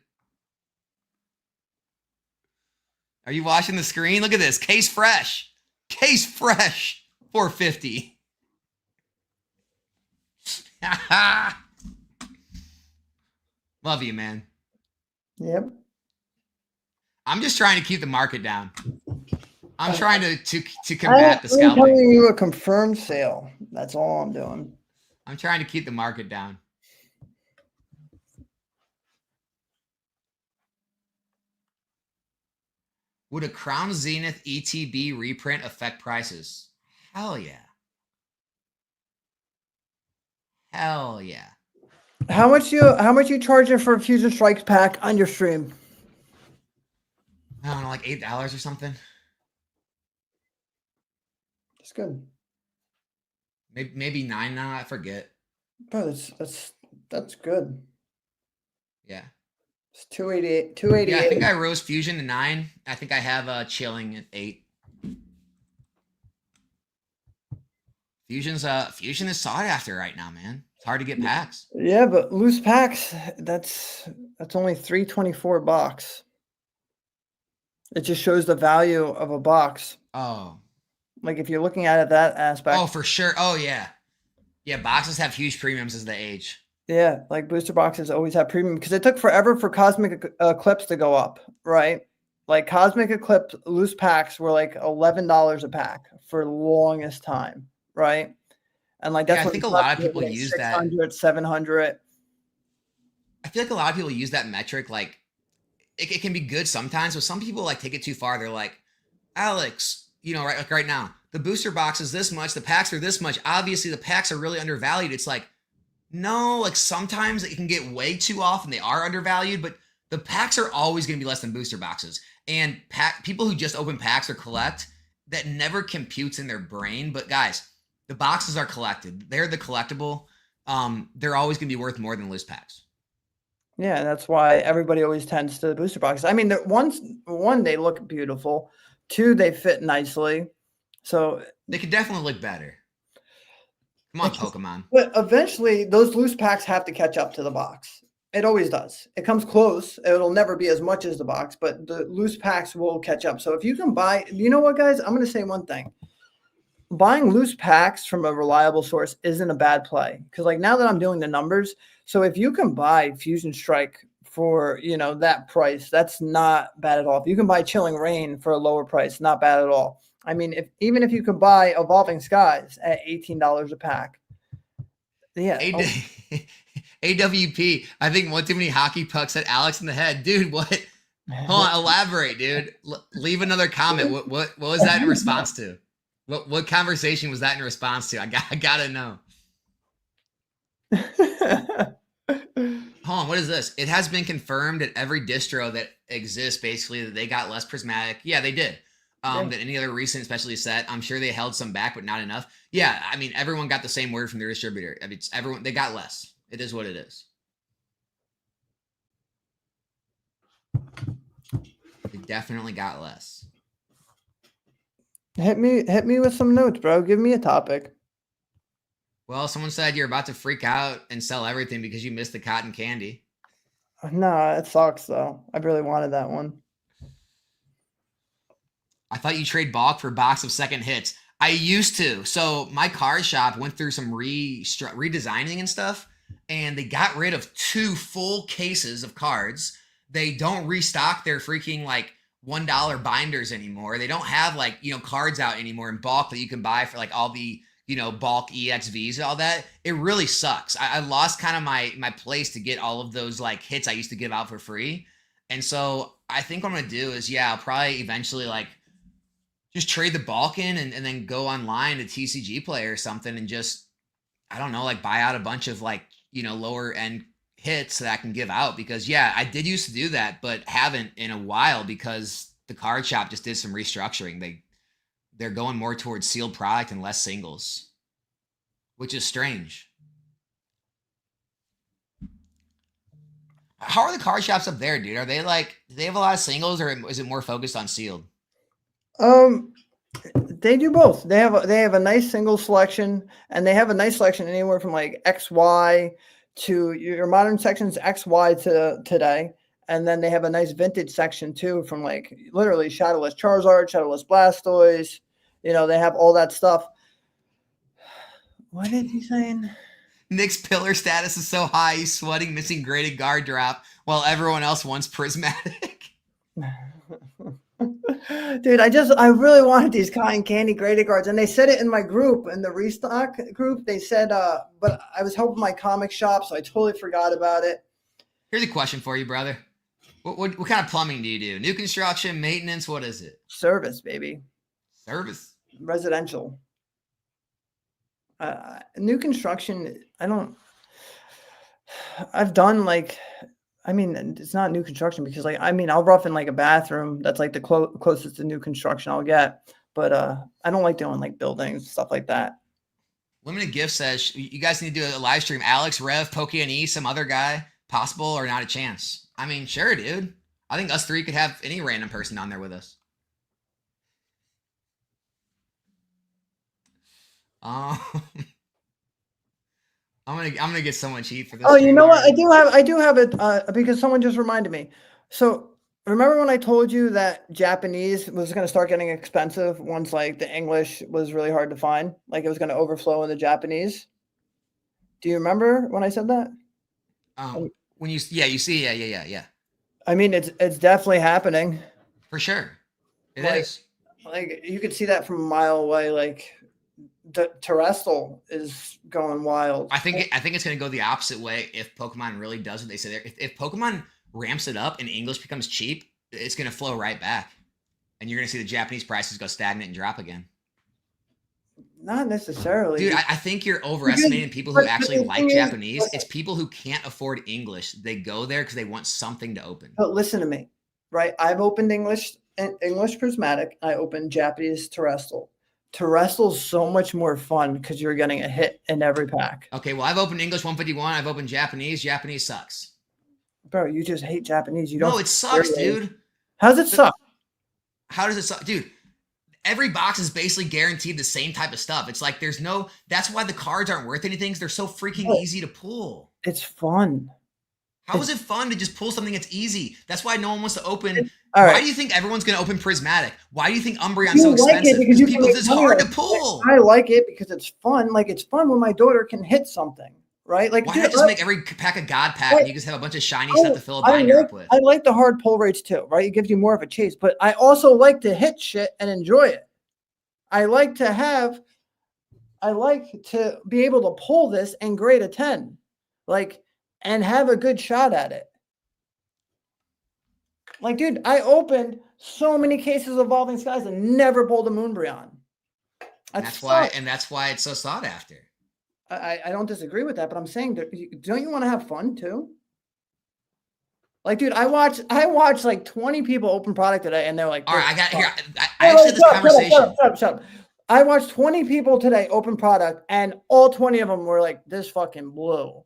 Are you watching the screen? Look at this. Case fresh. $450. Love you, man. Yep. I'm just trying to keep the market down. I'm trying to combat the scalping. I'm telling you a confirmed sale. That's all I'm doing. I'm trying to keep the market down. Would a Crown Zenith ETB reprint affect prices? Hell yeah. Hell yeah. How much you charging for a Fusion Strikes pack on your stream? I don't know, like $8 or something. That's good. Maybe 9 now. I forget. Bro, that's good. Yeah. It's 288. Yeah, I think 288. I rose Fusion to 9. I think I have Chilling at 8. Fusion is sought after right now, man. It's hard to get packs. Yeah, but loose packs, that's only 324 box. It just shows the value of a box. Oh. Like if you're looking at it that aspect. Oh, for sure. Oh yeah. Yeah, boxes have huge premiums as they age. Yeah, like booster boxes always have premium because it took forever for Cosmic Eclipse to go up, right? Like Cosmic Eclipse loose packs were like $11 a pack for the longest time, right? And like that's Yeah, I when think a lot of people use that. 600, 700. I feel like a lot of people use that metric. Like it can be good sometimes, but some people like take it too far. They're like, Alex, right, like right now, the booster box is this much, the packs are this much. Obviously, the packs are really undervalued. It's like, no, like sometimes it can get way too off and they are undervalued, but the packs are always going to be less than booster boxes. And people who just open packs or collect, that never computes in their brain. But guys, the boxes are collected. They're the collectible. They're always going to be worth more than loose packs. Yeah, that's why everybody always tends to the booster boxes. I mean, one, they look beautiful. Two, they fit nicely. So they could definitely look better. Come on, Pokemon. But eventually, those loose packs have to catch up to the box. It always does. It comes close. It'll never be as much as the box, but the loose packs will catch up. So if you can buy, you know what, guys? I'm going to say one thing. Buying loose packs from a reliable source isn't a bad play. Because like now that I'm doing the numbers, so if you can buy Fusion Strike for, that price, that's not bad at all. If you can buy Chilling Reign for a lower price, not bad at all. I mean, even if you could buy Evolving Skies at $18 a pack. Yeah. AWP. I think one too many hockey pucks at Alex in the head. Dude, what? Hold on, elaborate, dude. Leave another comment. What was that in response to? What conversation was that in response to? I gotta know. Hold on, what is this? It has been confirmed at every distro that exists, basically, that they got less prismatic. Yeah, they did. Than any other recent specialty set. I'm sure they held some back, but not enough. Yeah, I mean, everyone got the same word from their distributor. I mean, they got less. It is what it is. They definitely got less. Hit me with some notes, bro. Give me a topic. Well, someone said you're about to freak out and sell everything because you missed the cotton candy. No, it sucks though. I really wanted that one. I thought you trade bulk for a box of second hits. I used to. So my card shop went through some redesigning and stuff, and they got rid of 2 full cases of cards. They don't restock their freaking like $1 binders anymore. They don't have like, cards out anymore in bulk that you can buy for like all the, bulk EXVs and all that. It really sucks. I lost kind of my place to get all of those like hits I used to give out for free. And so I think what I'm going to do is, I'll probably eventually like just trade the bulk in and then go online to TCG Player or something and just, I don't know, like buy out a bunch of like, lower end hits that I can give out because I did used to do that, but haven't in a while because the card shop just did some restructuring. They're going more towards sealed product and less singles, which is strange. How are the card shops up there, dude? Are they like, do they have a lot of singles or is it more focused on sealed? They do both. They have a nice single selection, and they have a nice selection anywhere from like XY to your modern sections XY to today, and then they have a nice vintage section too from like literally Shadowless Charizard, Shadowless Blastoise. They have all that stuff. What is he saying? Nick's pillar status is so high, he's sweating missing graded guard drop while everyone else wants prismatic. Dude, I really wanted these cotton candy graded cards, and they said it in my group, in the restock group. They said, but I was helping my comic shop, so I totally forgot about it. Here's a question for you, brother. What kind of plumbing do you do? New construction, maintenance? What is it? Service, baby. Service. Residential. New construction, I've done like, I mean, it's not new construction because like, I mean, I'll rough in like a bathroom. That's like the closest to new construction I'll get. But I don't like doing like buildings, stuff like that. Limited Gift says you guys need to do a live stream. Alex, Rev, Pokey, and E, some other guy, possible or not a chance? I mean, sure, dude. I think us three could have any random person on there with us. I'm gonna get so much heat for this. Oh, you know what? I do have it because someone just reminded me. So remember when I told you that Japanese was going to start getting expensive once like the English was really hard to find, like it was going to overflow in the Japanese? Do you remember when I said that? When you see, yeah. I mean, it's definitely happening. For sure, it is. Like you could see that from a mile away. Like the terrestrial is going wild. I think it's going to go the opposite way if Pokemon really does what they say there. If Pokemon ramps it up and English becomes cheap, it's going to flow right back, and you're going to see the Japanese prices go stagnant and drop again. Not necessarily, dude. I think you're overestimating people who actually like Japanese. It's people who can't afford English. They go there because they want something to open. But listen to me, right? I've opened English Prismatic. I opened Japanese terrestrial. Terrestrial is so much more fun because you're getting a hit in every pack. Okay, well, I've opened English 151. I've opened Japanese. Japanese sucks. Bro, you just hate Japanese. You don't. No, it sucks, dude. How does it suck? How does it suck? Dude, every box is basically guaranteed the same type of stuff. It's like there's no, that's why the cards aren't worth anything. They're so freaking easy to pull. It's fun. How is it fun to just pull something that's easy? That's why no one wants to open. Right. Why do you think everyone's going to open Prismatic? Why do you think Umbreon's so expensive? Because people, it's hard to pull. I like it because it's fun. Like it's fun when my daughter can hit something, right? Like why not just make every pack a God pack and you just have a bunch of shiny stuff to fill a binder up with? I like the hard pull rates too, right? It gives you more of a chase, but I also like to hit shit and enjoy it. I like to be able to pull this and grade a 10, like, and have a good shot at it. Like, dude, I opened so many cases of Evolving Skies and never pulled a Moonbreon. That's why it's so sought after. I don't disagree with that, but I'm saying that don't you want to have fun too? Like, dude, I watched like 20 people open product today, and they're like, all right, I actually had this conversation. Shut up. I watched 20 people today open product, and all 20 of them were like, this fucking blew.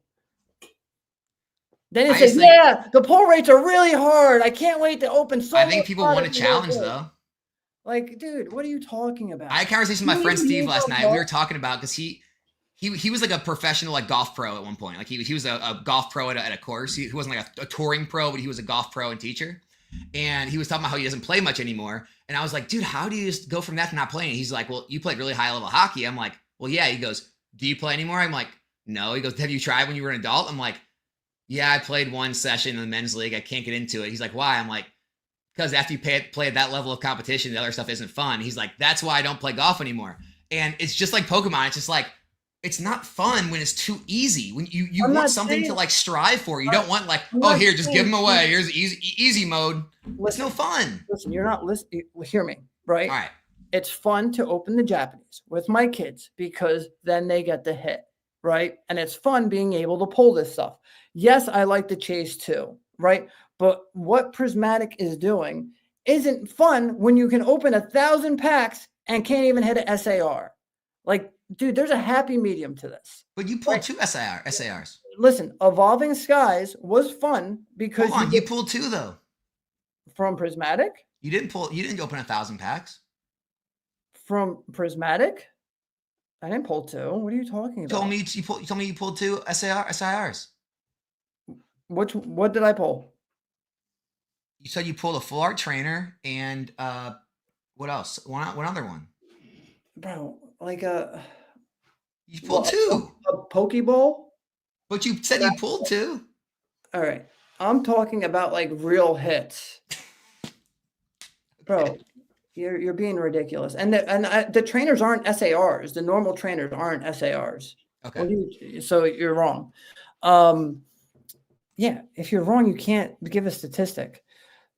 Then it says, yeah, the pull rates are really hard. I can't wait to open so much. I think people want a challenge, though. Like, dude, what are you talking about? I had a conversation with my friend Steve last night. We were talking about, because he was like a professional like golf pro at one point. Like he was a golf pro at a course. He wasn't like a touring pro, but he was a golf pro and teacher. And he was talking about how he doesn't play much anymore. And I was like, dude, how do you just go from that to not playing? He's like, well, you played really high level hockey. I'm like, well, yeah. He goes, do you play anymore? I'm like, no. He goes, have you tried when you were an adult? I'm like, yeah, I played one session in the men's league. I can't get into it. He's like, why? I'm like, because after you play at that level of competition, the other stuff isn't fun. He's like, that's why I don't play golf anymore. And it's just like Pokemon. It's just like, it's not fun when it's too easy. When you want something to like strive for. You don't want like, oh, here, just give them away. Here's easy mode. It's no fun. Listen, you're not listening. Hear me, right? All right. It's fun to open the Japanese with my kids because then they get the hit, right? And it's fun being able to pull this stuff. Yes, I like the chase too, right? But what Prismatic is doing isn't fun when you can open 1,000 packs and can't even hit an SAR. Like, dude, there's a happy medium to this. But you pulled two SARs. Listen, Evolving Skies was fun because you pulled two though. From Prismatic? You didn't open 1,000 packs. From Prismatic? I didn't pull two. What are you talking about? You told me you pulled two SARs. What did I pull? You said you pulled a full art trainer and what else? One other one. Bro, like you pulled two. A Pokeball? But you said you pulled two. All right. I'm talking about like real hits. Bro, you're being ridiculous. And the trainers aren't SARs. The normal trainers aren't SARs. Okay. So you're wrong. Yeah, if you're wrong, you can't give a statistic.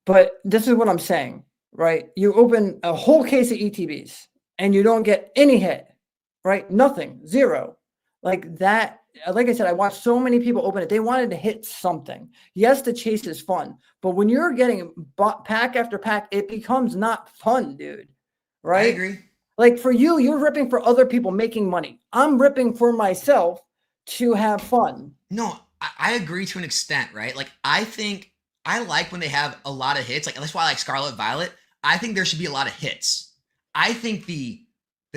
But this is what I'm saying, right? You open a whole case of ETBs and you don't get any hit. right? Nothing, zero. Like that. Like I said, I watched so many people open it. They wanted to hit something. Yes, the chase is fun, but when you're getting pack after pack, it becomes not fun, dude. I Right? agree. Like for you, you're ripping for other people making money. I'm ripping for myself to have fun. No, I agree to an extent, right? Like I think I like when they have a lot of hits. Like that's why I like Scarlet and Violet. I think there should be a lot of hits. I think the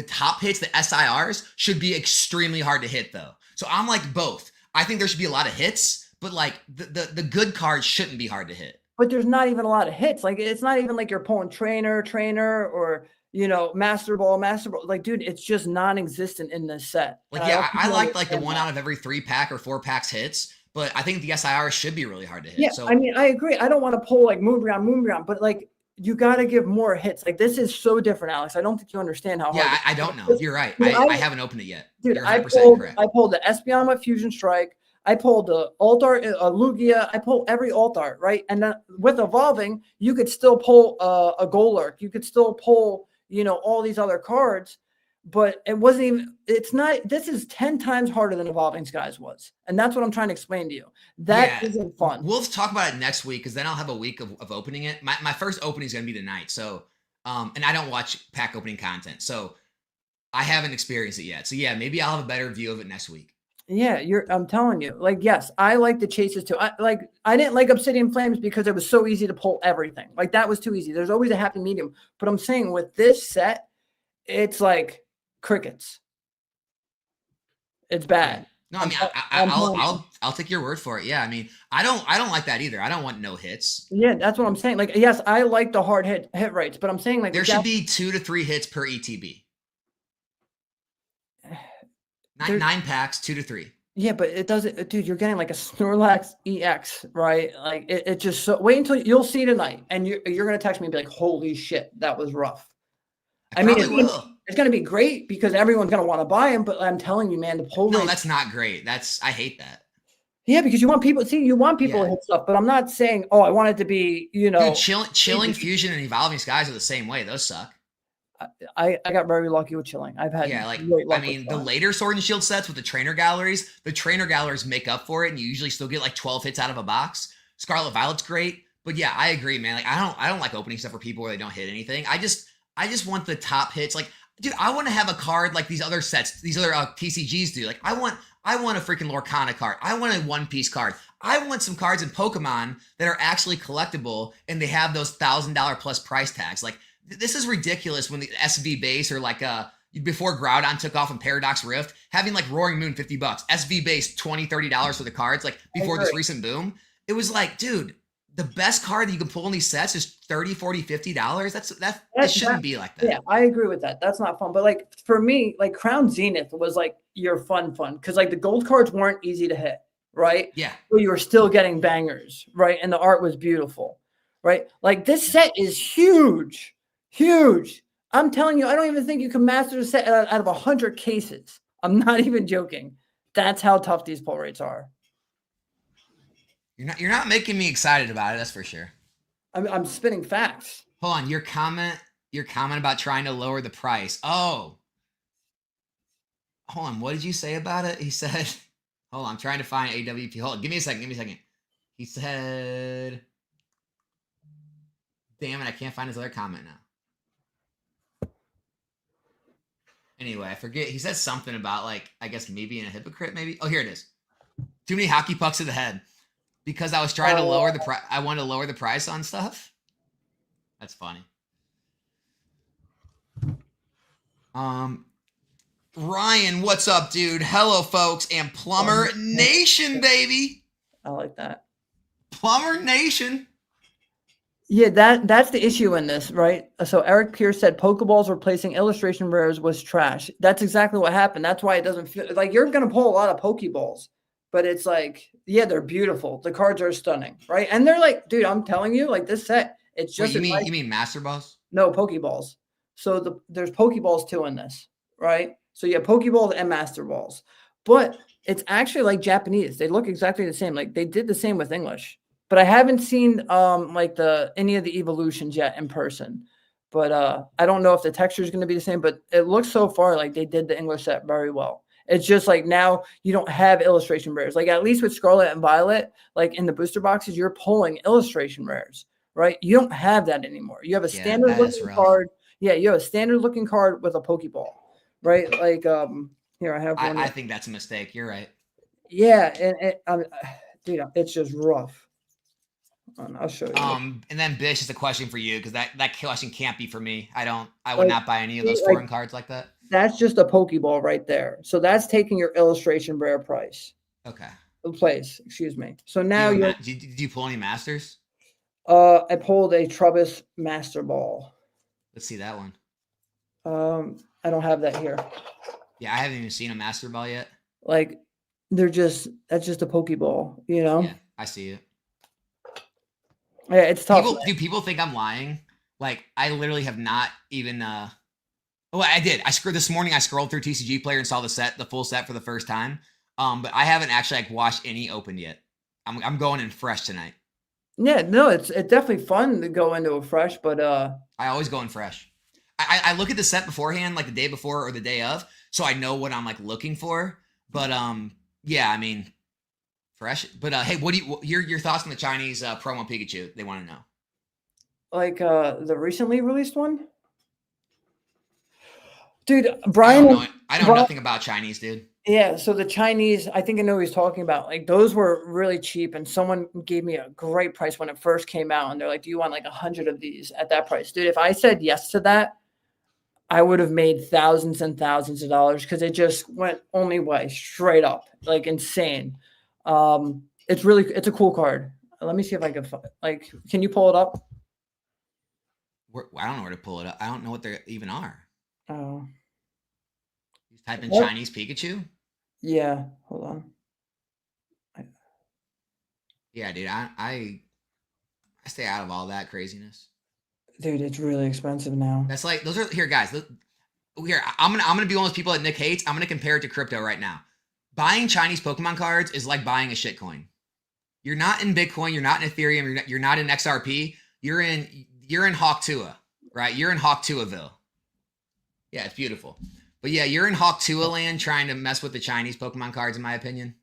top hits, the SIRs, should be extremely hard to hit though. So I'm like both. I think there should be a lot of hits, but like the good cards shouldn't be hard to hit. But there's not even a lot of hits. Like it's not even like you're pulling trainer, or master ball. Like, dude, it's just non-existent in this set. Like, yeah, I like the one out of every 3-pack or 4 packs hits, but I think the SIR should be really hard to hit. Yeah, So I mean, I agree. I don't want to pull like Moonbreon, but like you got to give more hits. Like this is so different, Alex. I don't think you understand how hard. Yeah, I don't know. You're right. I haven't opened it yet. Dude, You're 100% correct. I pulled the Espeon with Fusion Strike. I pulled the alt art, Lugia. I pulled every alt art, right? And then with evolving, you could still pull a Golurk. You could still pull, all these other cards, but it wasn't even. It's not. This is 10 times harder than Evolving Skies was, and that's what I'm trying to explain to you. That isn't fun. We'll talk about it next week because then I'll have a week of opening it. My first opening is going to be tonight. So, and I don't watch pack opening content, so I haven't experienced it yet. So yeah, maybe I'll have a better view of it next week. Yeah, I'm telling you, like, yes, I like the chases too. I didn't like Obsidian Flames because it was so easy to pull everything. Like that was too easy. There's always a happy medium. But I'm saying with this set, it's like crickets. It's bad. No, I mean, I'll take your word for it. Yeah, I mean, I don't like that either. I don't want no hits. Yeah, that's what I'm saying. Like, yes, I like the hard hit rates, but I'm saying like there should be 2 to 3 hits per ETB. 9 packs, 2 to 3. Yeah, but it doesn't, dude. You're getting like a Snorlax EX, right? Like it just so. Wait until you'll see tonight, and you're gonna text me and be like, "Holy shit, that was rough." I mean, it's gonna be great because everyone's gonna want to buy them. But I'm telling you, man, the pull rate. No, that's not great. I hate that. Yeah, because you want people to hit stuff, but I'm not saying, oh, I want it to be, Dude, chilling Fusion and Evolving Skies are the same way. Those suck. I got very lucky with chilling. I've had the later Sword and Shield sets with the trainer galleries make up for it, and you usually still get like 12 hits out of a box. Scarlet Violet's great, but yeah, I agree, man. Like I don't like opening stuff for people where they don't hit anything. I just want the top hits. Like, dude, I want to have a card like these other sets, these other TCGs do. Like I want a freaking Lorcana card. I want a One Piece card. I want some cards in Pokemon that are actually collectible and they have those $1,000 plus price tags. Like, this is ridiculous when the SV base or like before Groudon took off in Paradox Rift, having like Roaring Moon $50, SV base $20-$30 for the cards, like before this recent boom. It was like, dude, the best card that you can pull in these sets is $30, $40, $50. That shouldn't be like that. Yeah, I agree with that. That's not fun. But like for me, like Crown Zenith was like your fun because like the gold cards weren't easy to hit, right? Yeah. But you were still getting bangers, right? And the art was beautiful, right? Like this set is huge. Huge. I'm telling you, I don't even think you can master the set out of 100 cases. I'm not even joking. That's how tough these pull rates are. You're not making me excited about it. That's for sure. I'm spitting facts. Hold on. Your comment about trying to lower the price. Oh, hold on. What did you say about it? He said, hold on. I'm trying to find AWP. Hold on. Give me a second. He said, damn it. I can't find his other comment now. Anyway, I forget. He said something about like, I guess maybe being a hypocrite, maybe. Oh, here it is. Too many hockey pucks to the head. Because I was trying to lower the price. I wanted to lower the price on stuff. That's funny. Ryan, what's up, dude? Hello, folks, and Plumber Nation, baby. I like that. Plumber Nation. Yeah, that's the issue in this, right? So Eric Pierce said Pokeballs replacing illustration rares was trash. That's exactly what happened. That's why it doesn't feel like you're going to pull a lot of Pokeballs, but it's like, yeah, they're beautiful. The cards are stunning, right? And they're like, dude, I'm telling you, like this set, it's just. Wait, you mean Master Balls? No, Pokeballs. So there's Pokeballs too in this, right? So you have Pokeballs and Master Balls, but it's actually like Japanese. They look exactly the same. Like they did the same with English. But I haven't seen like any of the evolutions yet in person. but I don't know if the texture is going to be the same, but it looks so far like they did the English set very well. It's just like now you don't have illustration rares. Like at least with Scarlet and Violet, like in the booster boxes, you're pulling illustration rares, right? You don't have that anymore. You have a standard looking card. Yeah, you have a standard looking card with a Pokeball, right? Like here I have one. I think that's a mistake. You're right. Yeah, and dude, it's just rough. I'll show you. And then Bish is a question for you because that question can't be for me. I would not buy any of those foreign cards like that. That's just a Pokeball right there. So that's taking your illustration rare price. Okay. Place, excuse me. So now did you pull any masters? I pulled a Trubbish Master Ball. Let's see that one. I don't have that here. Yeah, I haven't even seen a Master Ball yet. Like that's just a Pokeball, you know? Yeah, I see it. Yeah, it's tough. Do people think I'm lying? Like, I literally have not even oh, I did. This morning I scrolled through TCG Player and saw the full set for the first time. But I haven't actually like watched any open yet. I'm going in fresh tonight. Yeah, no, it's definitely fun to go into a fresh, but I always go in fresh. I look at the set beforehand, like the day before or the day of, so I know what I'm like looking for. But yeah, I mean, fresh. But hey, what your thoughts on the Chinese promo Pikachu? They want to know. Like the recently released one, dude. Brian, I know nothing about Chinese, dude. Yeah, so the Chinese, I think I know what he's talking about. Like those were really cheap, and someone gave me a great price when it first came out, and they're like, "Do you want like 100 of these at that price, dude?" If I said yes to that, I would have made thousands and thousands of dollars because it just went only way straight up, like insane. It's a cool card. Let me see if I can like. Can you pull it up? I don't know where to pull it up. I don't know what they even are. Oh. You type in Chinese Pikachu. Yeah, hold on. Yeah, dude, I stay out of all that craziness. Dude, it's really expensive now. That's like those are here, guys. Here, I'm gonna be one of those people that Nick hates. I'm gonna compare it to crypto right now. Buying Chinese Pokemon cards is like buying a shitcoin. You're not in Bitcoin. You're not in Ethereum. You're not in XRP. You're in Hawk Tua, right? You're in Hawk Tuaville. Yeah, it's beautiful. But yeah, you're in Hawk Tua land trying to mess with the Chinese Pokemon cards, in my opinion.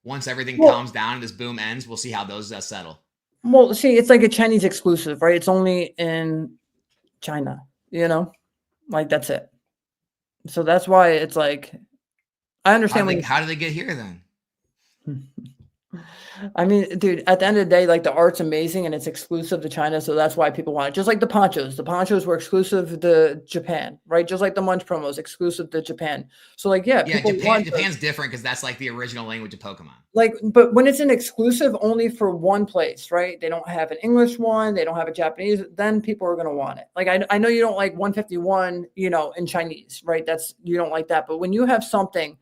Once everything calms down and this boom ends, we'll see how those settle. Well, see, it's like a Chinese exclusive, right? It's only in China, you know? Like, that's it. So that's why it's like, I understand. How do they get here then? I mean, dude, at the end of the day, like the art's amazing and it's exclusive to China. So that's why people want it. Just like the ponchos. The ponchos were exclusive to Japan, right? Just like the Munch promos, exclusive to Japan. So like, yeah. Japan's different because that's like the original language of Pokemon. Like, but when it's an exclusive only for one place, right? They don't have an English one. They don't have a Japanese. Then people are going to want it. Like, I know you don't like 151, you know, in Chinese, right? You don't like that. But when you have something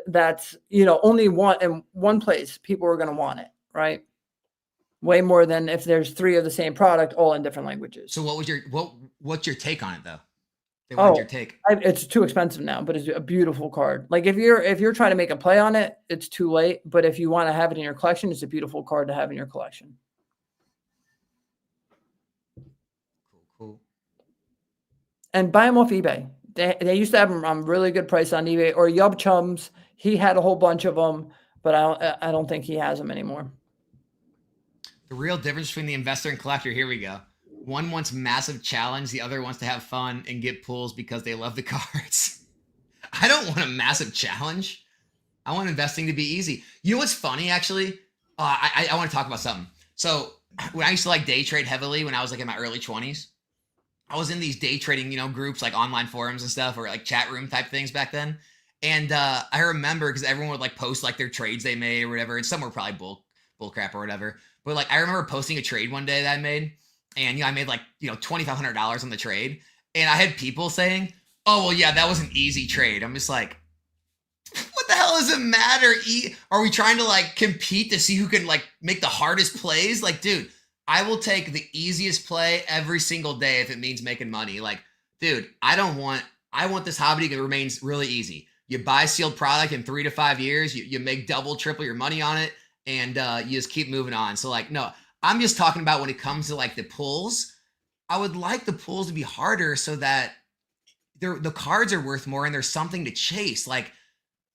that's, you know, only one in one place, people are going to want it, right? Way more than if there's three of the same product, all in different languages. So what's your take on it though? They want your take. It's too expensive now, but it's a beautiful card. Like if you're trying to make a play on it, it's too late. But if you want to have it in your collection, it's a beautiful card to have in your collection. Cool. And buy them off eBay. They used to have them on really good price on eBay, or Yub Chums. He had a whole bunch of them, but I don't think he has them anymore. The real difference between the investor and collector. Here we go. One wants massive challenge. The other wants to have fun and get pulls because they love the cards. I don't want a massive challenge. I want investing to be easy. You know what's funny, actually? I want to talk about something. So when I used to like day trade heavily when I was like in my early 20s, I was in these day trading, you know, groups like online forums and stuff or like chat room type things back then. And I remember because everyone would like post like their trades they made or whatever. And some were probably bull crap or whatever. But like I remember posting a trade one day that I made. And, you know, I made like, you know, $2,500 on the trade. And I had people saying, oh, well, yeah, that was an easy trade. I'm just like, what the hell does it matter? Are we trying to like compete to see who can like make the hardest plays? Like, dude, I will take the easiest play every single day if it means making money. Like, dude, I want this hobby to remain really easy. You buy sealed product in 3 to 5 years, you make double, triple your money on it, and you just keep moving on. So like, no, I'm just talking about when it comes to like the pulls, I would like the pools to be harder so that the cards are worth more and there's something to chase. Like,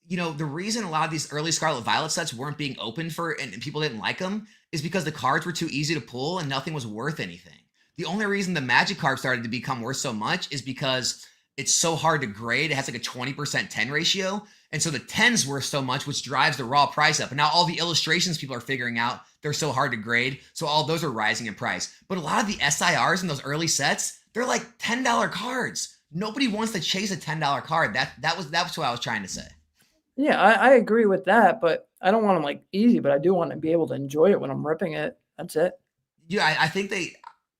the reason a lot of these early Scarlet Violet sets weren't being opened and people didn't like them is because the cards were too easy to pull and nothing was worth anything. The only reason the Magic card started to become worth so much is because it's so hard to grade. It has like a 20% 10 ratio. And so the 10's worth so much, which drives the raw price up. And now all the illustrations people are figuring out, they're so hard to grade. So all those are rising in price. But a lot of the SIRs in those early sets, they're like $10 cards. Nobody wants to chase a $10 card. That was what I was trying to say. Yeah, I agree with that, but I don't want them like easy, but I do want to be able to enjoy it when I'm ripping it. That's it. Yeah, I think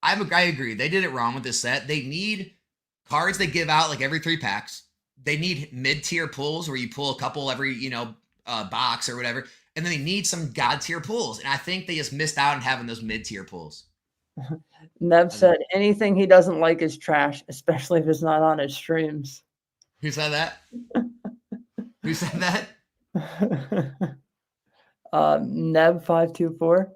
I agree. They did it wrong with this set. They need cards they give out like every 3 packs. They need mid-tier pulls where you pull a couple every, box or whatever. And then they need some god-tier pulls. And I think they just missed out on having those mid-tier pulls. Nev said anything he doesn't like is trash, especially if it's not on his streams. Who said that? Who said that? Nev524.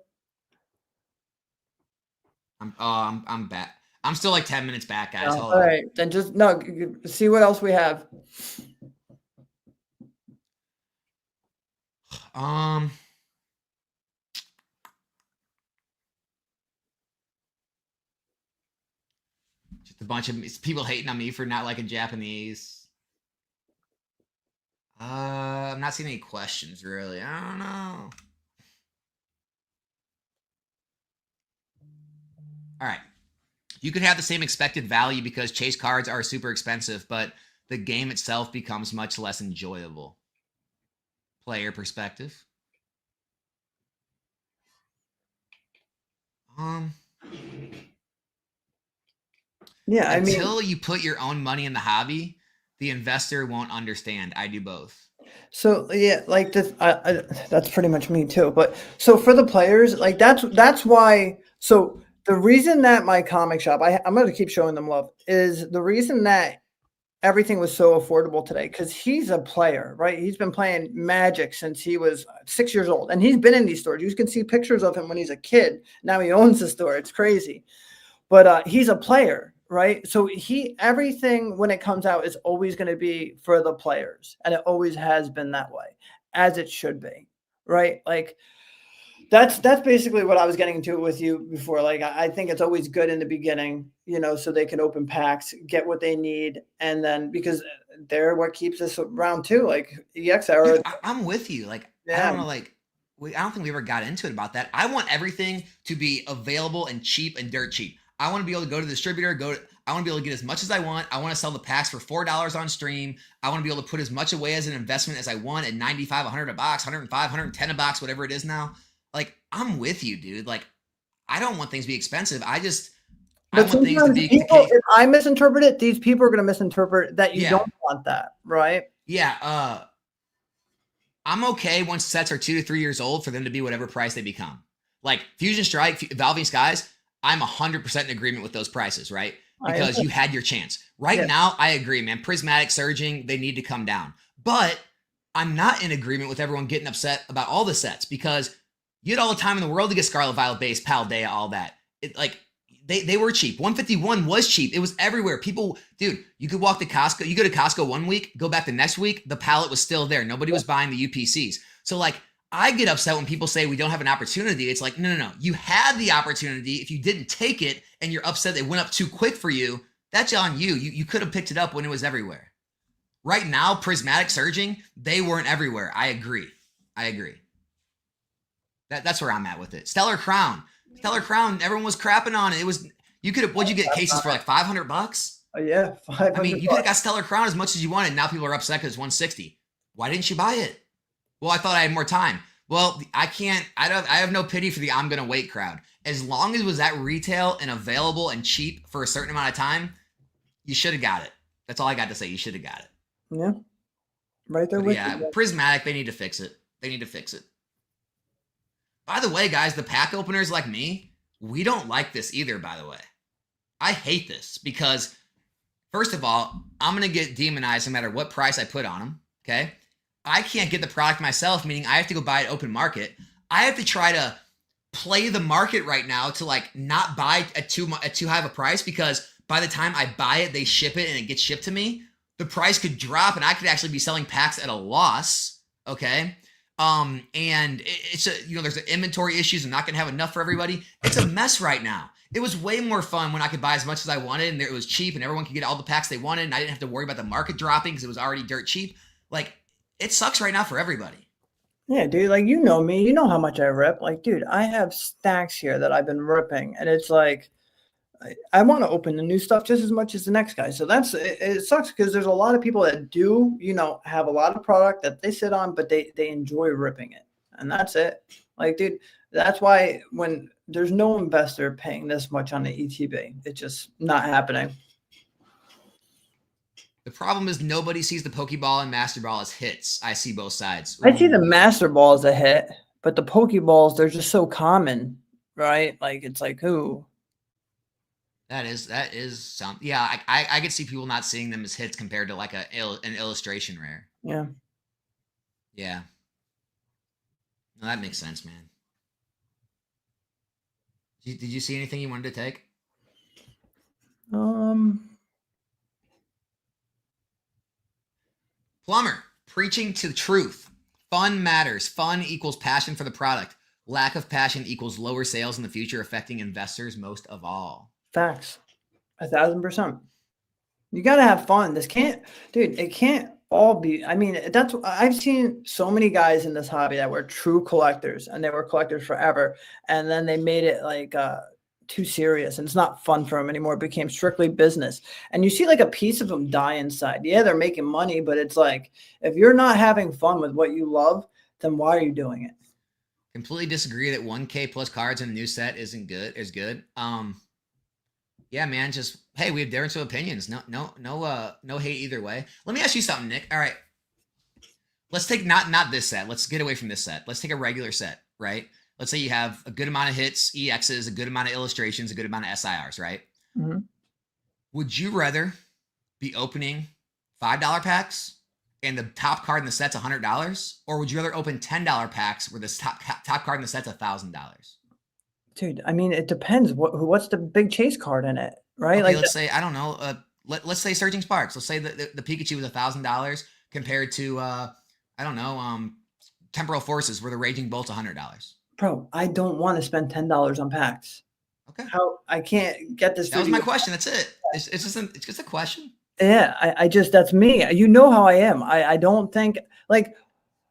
I'm back. I'm still like 10 minutes back, guys. All right, then just see what else we have. Just a bunch of people hating on me for not liking Japanese. I'm not seeing any questions really. I don't know. All right. You could have the same expected value because chase cards are super expensive, but the game itself becomes much less enjoyable. Player perspective. Yeah, until you put your own money in the hobby, the investor won't understand. I do both. So yeah, like this, that's pretty much me too. But so for the players, like that's why. So the reason that my comic shop, I'm going to keep showing them love, is the reason that everything was so affordable today, because he's a player, right? He's been playing Magic since he was 6 years old, and he's been in these stores. You can see pictures of him when he's a kid. Now he owns the store. It's crazy, but he's a player, right? So everything when it comes out is always going to be for the players, and it always has been that way, as it should be, right? Like that's basically what I was getting into with you before. Like I think it's always good in the beginning, so they can open packs, get what they need, and then because they're what keeps us around too. Like EX era. Dude, I'm with you. Like yeah. I don't know, like I don't think we ever got into it about that. I want everything to be available and cheap and dirt cheap. I want to be able to go to the distributor, I want to be able to get as much as I want. I want to sell the packs for $4 on stream. I want to be able to put as much away as an investment as I want at 95, 100 a box, 105, 110 a box, whatever it is now. Like, I'm with you, dude. Like, I don't want things to be expensive. I want things to be. If I misinterpret it, these people are going to misinterpret that you don't want that, right? Yeah. I'm okay once sets are 2 to 3 years old for them to be whatever price they become. Like Fusion Strike, Evolving Skies, I'm 100% in agreement with those prices, right? Because you had your chance. Right now, I agree, man. Prismatic surging, they need to come down. But I'm not in agreement with everyone getting upset about all the sets because you had all the time in the world to get Scarlet Violet base, Paldea, all that. They were cheap. 151 was cheap. It was everywhere. People, dude, you could walk to Costco. You go to Costco one week, go back the next week, the palette was still there. Nobody was buying the UPCs. So like, I get upset when people say we don't have an opportunity. It's like, no. You had the opportunity. If you didn't take it and you're upset it went up too quick for you, that's on you. You could have picked it up when it was everywhere. Right now, Prismatic surging, they weren't everywhere. I agree. That's where I'm at with it. Stellar Crown, everyone was crapping on it. It was, what'd you get cases for like $500? Yeah, 500. I mean, you could have got Stellar Crown as much as you wanted. Now people are upset because it's 160. Why didn't you buy it? Well, I thought I had more time. Well, I have no pity for the I'm going to wait crowd. As long as it was at retail and available and cheap for a certain amount of time, you should have got it. That's all I got to say. You should have got it. Yeah. Right there with you. Prismatic, they need to fix it. By the way, guys, the pack openers like me, we don't like this either, by the way. I hate this because, first of all, I'm going to get demonized no matter what price I put on them, okay? I can't get the product myself, meaning I have to go buy it open market. I have to try to play the market right now to like not buy at too high of a price, because by the time I buy it, they ship it and it gets shipped to me. The price could drop and I could actually be selling packs at a loss. Okay. And it's there's inventory issues. I'm not going to have enough for everybody. It's a mess right now. It was way more fun when I could buy as much as I wanted and it was cheap and everyone could get all the packs they wanted and I didn't have to worry about the market dropping because it was already dirt cheap. Like, it sucks right now for everybody. Yeah, dude, like, you know me, you know how much I rip. Like, dude, I have stacks here that I've been ripping, and it's like, I want to open the new stuff just as much as the next guy. So it sucks because there's a lot of people that do, have a lot of product that they sit on, but they enjoy ripping it. And that's it. Like, dude, that's why when there's no investor paying this much on the ETB, it's just not happening. The problem is nobody sees the Pokeball and Master Ball as hits. I see both sides. I see the Master Ball as a hit, but the Pokeballs, they're just so common, right? Like, it's like, ooh. That is some. Yeah, I could see people not seeing them as hits compared to like an illustration rare. Yeah. Yeah. No, that makes sense, man. Did you see anything you wanted to take? Plumber, preaching to the truth. Fun matters. Fun equals passion for the product. Lack of passion equals lower sales in the future, affecting investors most of all. Facts. 1,000%. You got to have fun. It can't all be. I mean, I've seen so many guys in this hobby that were true collectors and they were collectors forever. And then they made it like too serious and it's not fun for them anymore. It became strictly business. And you see like a piece of them die inside. Yeah, they're making money, but it's like, if you're not having fun with what you love, then why are you doing it? Completely disagree that 1K plus cards in a new set is good. Yeah, man, just, hey, we have difference of opinions. No hate either way. Let me ask you something, Nick. All right. Let's take not this set. Let's get away from this set. Let's take a regular set, right? Let's say you have a good amount of hits, EXs, a good amount of illustrations, a good amount of SIRs, right? Mm-hmm. Would you rather be opening $5 packs and the top card in the set's $100, or would you rather open $10 packs where the top card in the set's $1,000? Dude, I mean, it depends. What's the big chase card in it, right? Okay, let's say, I don't know. Let's say Surging Sparks. Let's say the Pikachu was $1,000 compared to I don't know, Temporal Forces where the Raging Bolt's $100. Bro, I don't want to spend $10 on packs. Okay. I can't get this. That was my question. That's it. It's just a question. Yeah, that's me. You know how I am. I don't think like.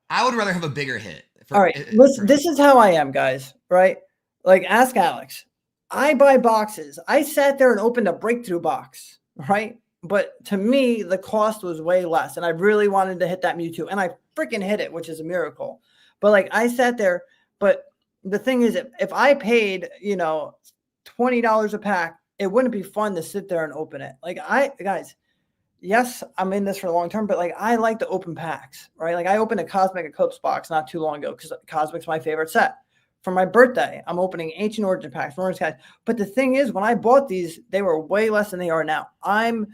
I would rather have a bigger hit. All right, this is how I am, guys. Right? Like, ask Alex. I buy boxes. I sat there and opened a breakthrough box, right? But to me, the cost was way less, and I really wanted to hit that Mewtwo, and I freaking hit it, which is a miracle. But like, I sat there. But the thing is, if I paid, $20 a pack, it wouldn't be fun to sit there and open it. Like, guys, yes, I'm in this for the long term, but like, I like to open packs, right? Like, I opened a Cosmic Eclipse box not too long ago because Cosmic's my favorite set. For my birthday, I'm opening Ancient Origin packs, guys. But the thing is, when I bought these, they were way less than they are now. I'm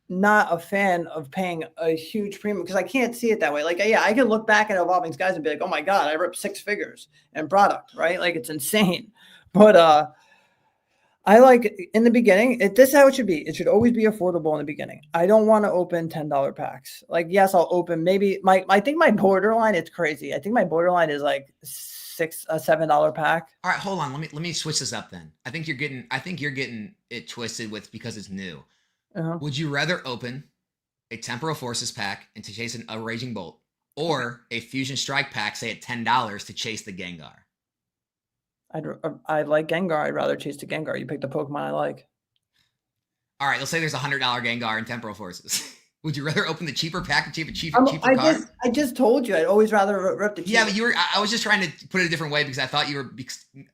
not a fan of paying a huge premium because I can't see it that way. Like, yeah, I can look back at Evolving Skies and be like, oh my God, I ripped 6 figures in product, right? Like, it's insane. But I like, in the beginning, this is how it should be. It should always be affordable in the beginning. I don't want to open $10 packs. Like, yes, I'll open maybe I think my borderline, it's crazy. I think my borderline is like $7 pack. All right, hold on. Let me switch this up then. I think you're getting it twisted because it's new. Uh-huh. Would you rather open a Temporal Forces pack and to chase a Raging Bolt, or a Fusion Strike pack, say at $10 to chase the Gengar? I like Gengar. I'd rather chase the Gengar. You pick the Pokemon I like. All right, let's say there's a $100 Gengar in Temporal Forces. Would you rather open the cheaper pack and cheaper card? I just told you I'd always rather rip the cheaper. Yeah, but I was just trying to put it a different way because I thought you were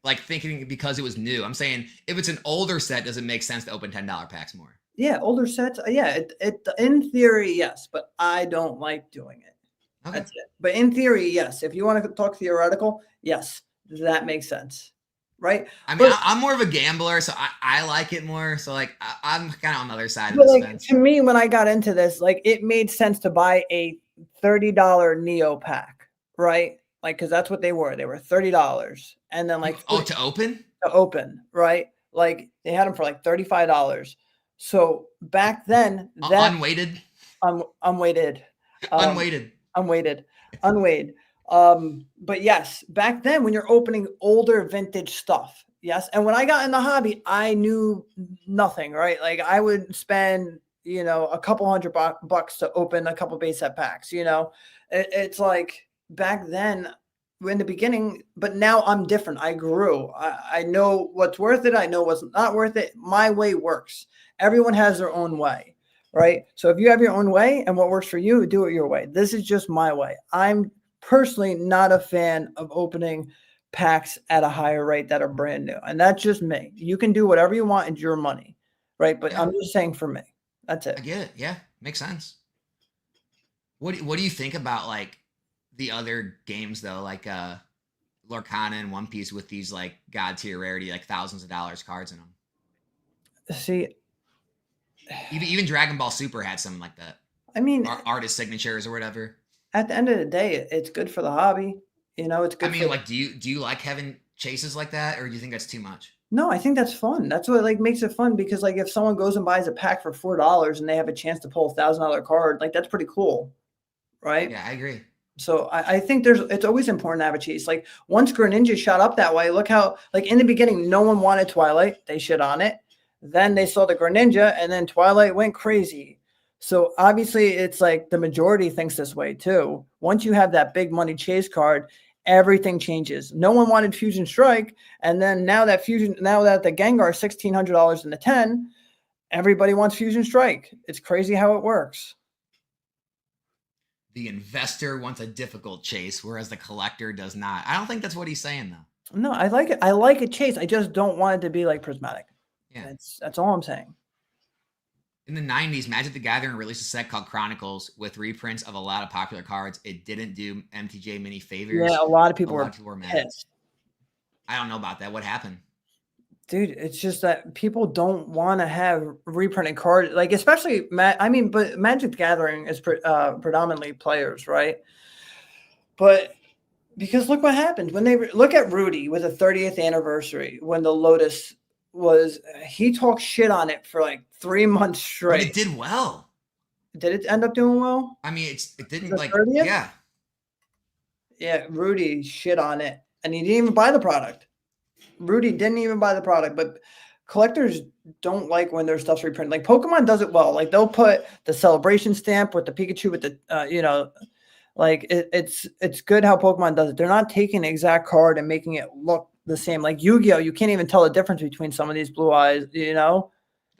like thinking because it was new. I'm saying if it's an older set, does it make sense to open $10 packs more? Yeah, older sets. Yeah, it in theory, yes, but I don't like doing it. Okay. That's it. But in theory, yes. If you want to talk theoretical, yes, that makes sense. Right? I mean, I'm more of a gambler, so I like it more. So like, I'm kind of on the other side of the fence. To me, when I got into this, like, it made sense to buy a $30 Neo pack, right? like, because that's what they were. They were $30, and then like To open? to open, right? Like they had them for like $35. So back then, that Unweighted? unweighted, um, Unweighted. unweighted, unweighed. But yes, back then when you're opening older vintage stuff, yes. And when I got in the hobby, I knew nothing, right? Like I would spend, a couple hundred bucks to open a couple base set packs. It's like back then in the beginning, but now I'm different. I grew. I know what's worth it. I know what's not worth it. My way works. Everyone has their own way, right? So if you have your own way and what works for you, do it your way. This is just my way. I'm personally not a fan of opening packs at a higher rate that are brand new. And that's just me. You can do whatever you want. It's your money, right? But Yeah. I'm just saying for me. That's it. I get it. Yeah, makes sense. What do you think about like the other games though, like Lorcana and One Piece with these like god tier rarity, like thousands of dollars cards in them? See, Even Dragon Ball Super had something like that. I mean, Artist signatures or whatever. at the end of the day, it's good for the hobby. It's good. I mean, like, do you like having chases like that, or do you think that's too much? No, I think that's fun. That's what like makes it fun because like if someone goes and buys a pack for $4 and they have a chance to pull $1,000 card, like that's pretty cool, right? Yeah, I agree. So I think it's always important to have a chase. Like once Greninja shot up that way, look how like in the beginning no one wanted Twilight, they shit on it. Then they saw the Greninja, and then Twilight went crazy. So obviously it's like the majority thinks this way too. Once you have that big money chase card, everything changes. No one wanted Fusion Strike, and then now that the Gengar is $1,600 in the 10, everybody wants Fusion Strike. It's crazy how it works. The investor wants a difficult chase, whereas the collector does not. I don't think that's what he's saying though. No, I like it. I like a chase. I just don't want it to be like Prismatic. Yeah. That's all I'm saying. In the 90s, Magic the Gathering released a set called Chronicles with reprints of a lot of popular cards. It didn't do MTJ many favors. Yeah, a lot of people were mad. pissed. I don't know about that. What happened? Dude, it's just that people don't want to have reprinted cards, like especially but Magic the Gathering is predominantly players, right? But because look what happened when they look at Rudy with a 30th anniversary when the Lotus he talked shit on it for like 3 months straight. But it did well. Did it end up doing well? I mean, it didn't The like 30th? yeah. Yeah, Rudy shit on it, and he didn't even buy the product. Rudy didn't even buy the product, but collectors don't like when their stuff's reprinted. Like Pokemon does it well. Like they'll put the celebration stamp with the Pikachu with the like it's good how Pokemon does it. They're not taking the exact card and making it look the same. Like Yu-Gi-Oh, you can't even tell the difference between some of these blue eyes, Oh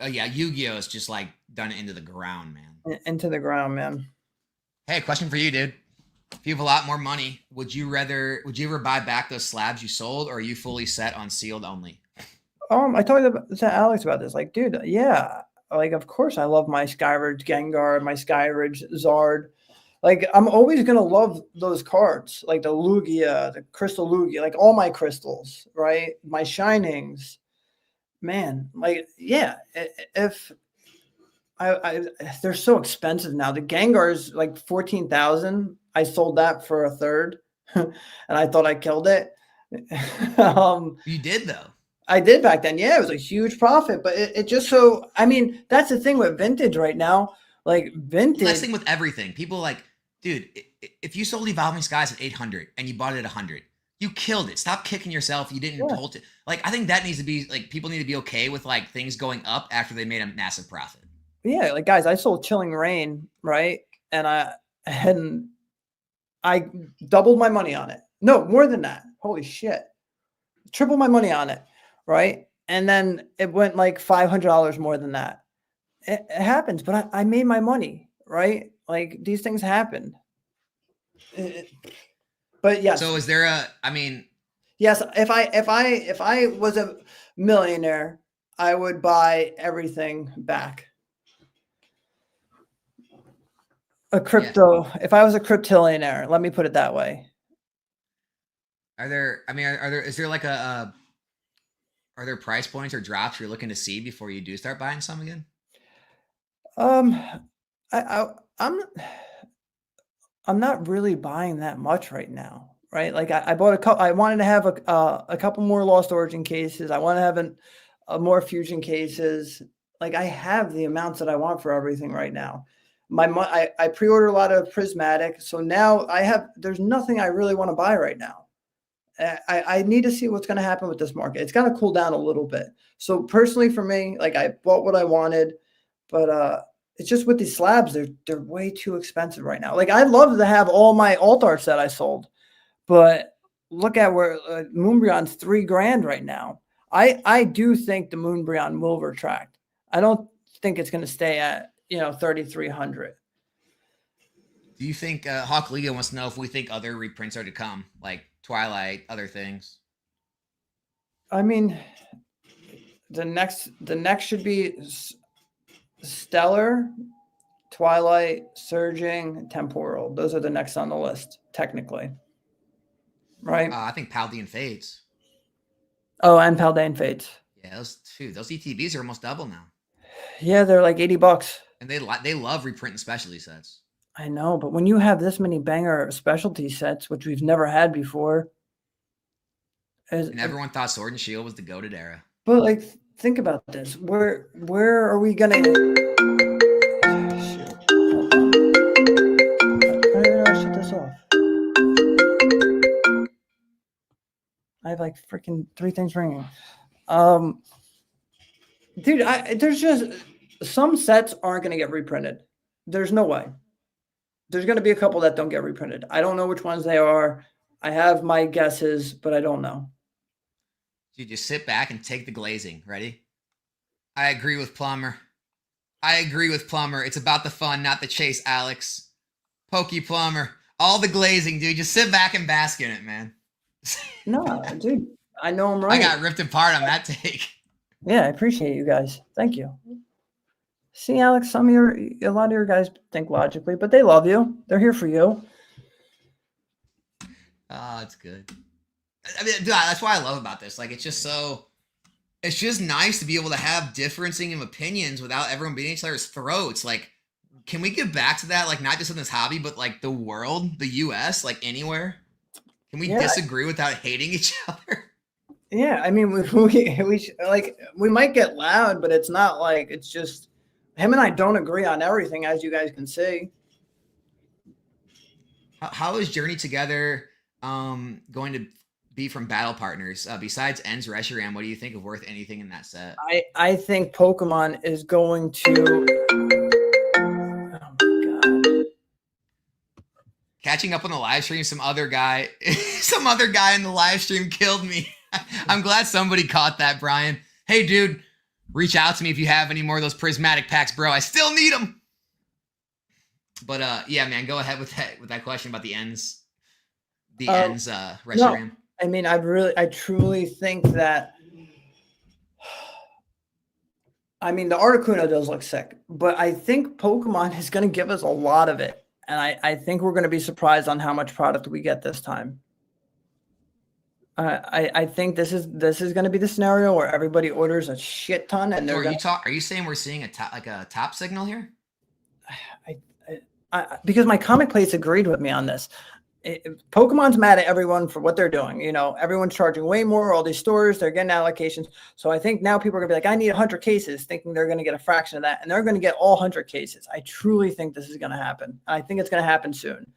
yeah, Yu-Gi-Oh is just like done it into the ground, man. Into the ground, man. Hey, question for you, dude. If you have a lot more money, would you ever buy back those slabs you sold, or are you fully set on sealed only? I talked to Alex about this. Like, dude, yeah. Like, of course I love my Skyridge Gengar, my Skyridge Zard. Like, I'm always going to love those cards. Like the Lugia, the Crystal Lugia, like all my crystals, right? My Shinings. Man, like, yeah. If they're so expensive now. The Gengar is like 14,000. I sold that for a third, and I thought I killed it. You did though. I did back then. Yeah, it was a huge profit, but it just so. I mean, that's the thing with vintage right now. Like vintage. That's the thing with everything. People like, dude, if you sold Evolving Skies at 800 and you bought it at 100, you killed it. Stop kicking yourself. You didn't hold it. Like I think that needs to be like people need to be okay with like things going up after they made a massive profit. Yeah, like guys, I sold Chilling Reign, right? And I doubled my money on it. No, more than that. Holy shit. Triple my money on it, right? And then it went like $500 more than that. It happens, but I made my money, right? Like these things happen. But yes. So is there yes, if I was a millionaire, I would buy everything back. If I was a cryptillionaire, let me put it that way. Are there price points or drops you're looking to see before you do start buying some again? I'm not really buying that much right now, right? Like I bought a couple. I wanted to have a couple more Lost Origin cases. I want to have a more Fusion cases. Like I have the amounts that I want for everything right now. I pre-order a lot of Prismatic, so now there's nothing I really want to buy right now. I need to see what's going to happen with this market. It's going to cool down a little bit. So personally for me, like I bought what I wanted, but it's just with these slabs, they're way too expensive right now. Like I'd love to have all my alt arts that I sold, but look at where Moonbrion's $3,000 right now. I do think the Moonbrion will retract. I don't think it's going to stay at 3,300. Do you think Hawk Liga wants to know if we think other reprints are to come, like Twilight, other things? I mean, the next should be Stellar, Twilight, Surging, Temporal. Those are the next on the list, technically. Right? I think Paldean Fates. Oh, and Paldean Fates. Yeah, those ETBs are almost double now. Yeah, they're like $80. And they love reprinting specialty sets. I know, but when you have this many banger specialty sets, which we've never had before. And everyone thought Sword and Shield was the goated era. But like, think about this. Where are we gonna? Shit. How did I shut this off? I have like freaking 3 things ringing. Dude, there's just some sets aren't gonna get reprinted. There's no way. There's gonna be a couple that don't get reprinted. I don't know which ones they are. I have my guesses, but I don't know. You just sit back and take the glazing. Ready? I agree with Plumber. It's about the fun, not the chase, Alex. Pokey Plumber. All the glazing, dude. Just sit back and bask in it, man. No, dude. I know I'm right. I got ripped apart on that take. Yeah, I appreciate you guys. Thank you. See, Alex, a lot of your guys think logically, but they love you. They're here for you. Oh, it's good. I mean, dude, that's what I love about this. Like, it's just nice to be able to have differencing of opinions without everyone beating each other's throats. Like, can we get back to that? Like, not just in this hobby, but like the world, the US, like anywhere. Can we disagree without hating each other? Yeah, I mean, we might get loud, but it's not like it's just him and I don't agree on everything, as you guys can see. How is Journey Together going to be from battle partners? Besides Ends Reshiram, what do you think of worth anything in that set? I think Pokemon is going to. Catching up on the live stream, some other guy in the live stream killed me. I'm glad somebody caught that, Brian. Hey, dude, reach out to me if you have any more of those prismatic packs, bro. I still need them. But yeah, man, go ahead with that question about the ends. The ends Reshiram. No, I mean, I truly think that. I mean, the Articuno does look sick, but I think Pokemon is going to give us a lot of it. And I think we're going to be surprised on how much product we get this time. I think this is going to be the scenario where everybody orders a shit ton, and are you saying we're seeing a top signal here? Because my comic plates agreed with me on this. Pokemon's mad at everyone for what they're doing. Everyone's charging way more. All these stores, they're getting allocations. So I think now people are gonna be like, I need 100 cases, thinking they're gonna get a fraction of that, and they're gonna get all 100 cases. I truly think this is gonna happen. I think it's gonna happen soon,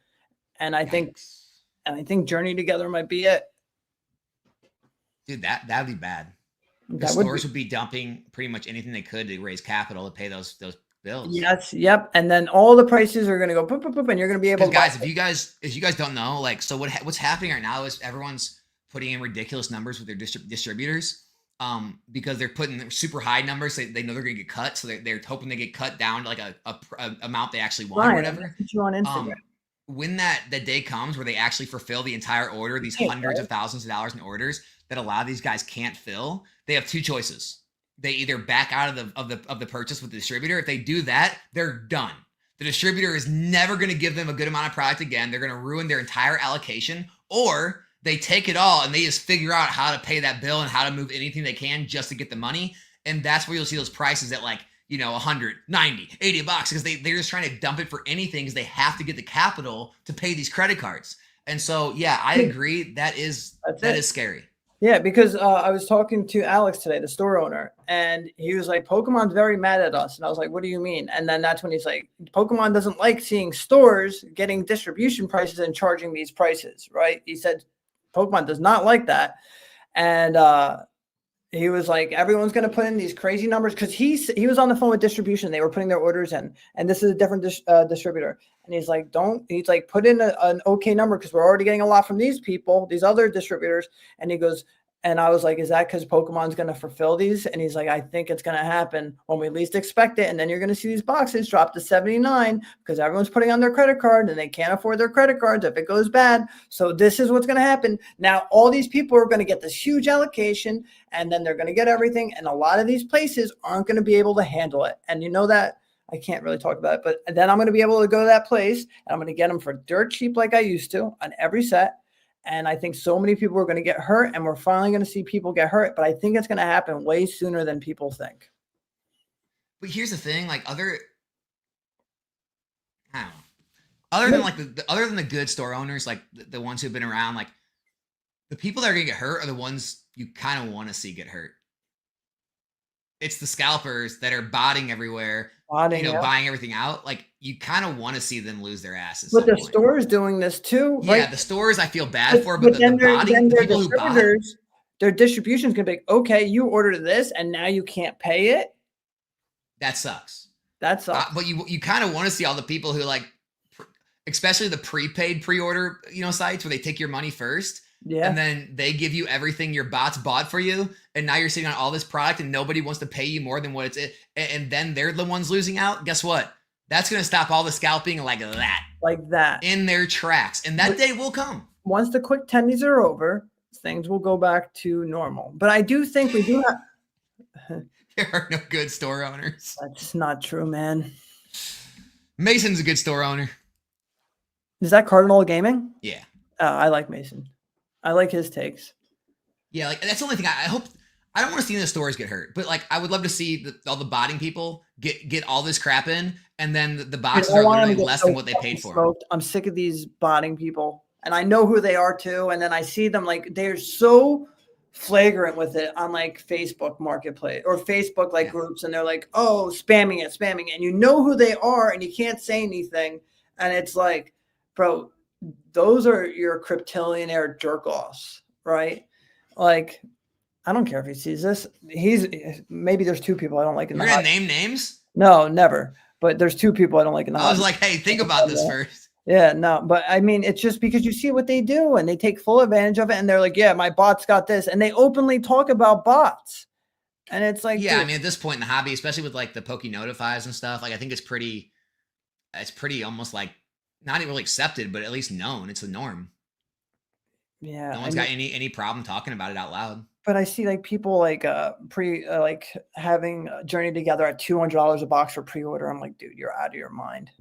and I think Journey Together might be it. Dude, that'd be bad. The stores would be dumping pretty much anything they could to raise capital to pay those bills. Yes, yep. And then all the prices are going to go boop, boop, boop, and you're going to be able to guys, if you guys don't know, like, so what's happening right now is everyone's putting in ridiculous numbers with their distributors because they're putting super high numbers. They know they're going to get cut, so they're hoping they get cut down to like a amount they actually want or whatever. Put you on Instagram. When that day comes where they actually fulfill the entire order, these hundreds of thousands of dollars in orders that a lot of these guys can't fill, they have two choices. They either back out of the purchase with the distributor. If they do that, they're done. The distributor is never going to give them a good amount of product again. They're going to ruin their entire allocation, or they take it all and they just figure out how to pay that bill and how to move anything they can just to get the money. And that's where you'll see those prices at like, $100, $90, $80 because they're just trying to dump it for anything because they have to get the capital to pay these credit cards. And so, yeah, I agree. That is scary. Yeah, because I was talking to Alex today, the store owner, and he was like, Pokemon's very mad at us. And I was like, what do you mean? And then that's when he's like, Pokemon doesn't like seeing stores getting distribution prices and charging these prices, right? He said Pokemon does not like that. And he was like, everyone's going to put in these crazy numbers because he was on the phone with distribution. They were putting their orders in, and this is a different distributor. And he's like, put in an okay number because we're already getting a lot from these people, these other distributors. And he goes, and I was like, is that because Pokemon's going to fulfill these? And he's like, I think it's going to happen when we least expect it. And then you're going to see these boxes drop to 79 because everyone's putting on their credit card and they can't afford their credit cards if it goes bad. So this is what's going to happen. Now, all these people are going to get this huge allocation and then they're going to get everything. And a lot of these places aren't going to be able to handle it. And you know that I can't really talk about it, but then I'm going to be able to go to that place and I'm going to get them for dirt cheap like I used to on every set. And I think so many people are going to get hurt, and we're finally going to see people get hurt. But I think it's going to happen way sooner than people think. But here's the thing: like I don't know. Other than like other than the good store owners, like the ones who've been around, like the people that are going to get hurt are the ones you kind of want to see get hurt. It's the scalpers that are botting everywhere, buying everything out. Like you kind of want to see them lose their asses. But the stores doing this too. Yeah, right? The stores I feel bad for, but the people who bought their distribution is going to be okay. You ordered this and now you can't pay it. That sucks. That sucks. But you kind of want to see all the people who like, especially the prepaid pre-order, sites where they take your money first. Yeah. And then they give you everything your bots bought for you. And now you're sitting on all this product and nobody wants to pay you more than what it's. And then they're the ones losing out. Guess what? That's going to stop all the scalping like that. Like that. In their tracks. And that day will come. Once the quick tendies are over, things will go back to normal. But I do think we do have. There are no good store owners. That's not true, man. Mason's a good store owner. Is that Cardinal Gaming? Yeah. I like Mason. I like his takes. Yeah, like that's the only thing I hope. I don't want to see the stores get hurt, but like I would love to see all the botting people get all this crap in, and then the boxes are literally less than what they paid for. I'm sick of these botting people, and I know who they are too. And then I see them like they're so flagrant with it on like Facebook Marketplace or Facebook groups, and they're like, oh, spamming it, and you know who they are, and you can't say anything, and it's like, bro. Those are your cryptillionaire jerk-offs, right? Like, I don't care if he sees this. Maybe there's two people I don't like in the You're going to name names? No, never. But there's two people I don't like in the I was like, hey, think about this first. Yeah, no. But I mean, it's just because you see what they do and they take full advantage of it. And they're like, yeah, my bot's got this. And they openly talk about bots. And it's like, yeah, dude. I mean, at this point in the hobby, especially with like the Poke Notifies and stuff, like I think it's pretty almost like, not even really accepted, but at least known. It's a norm. Yeah. No one's got any problem talking about it out loud. But I see like people like having Journey Together at $200 a box for pre-order. I'm like, dude, you're out of your mind.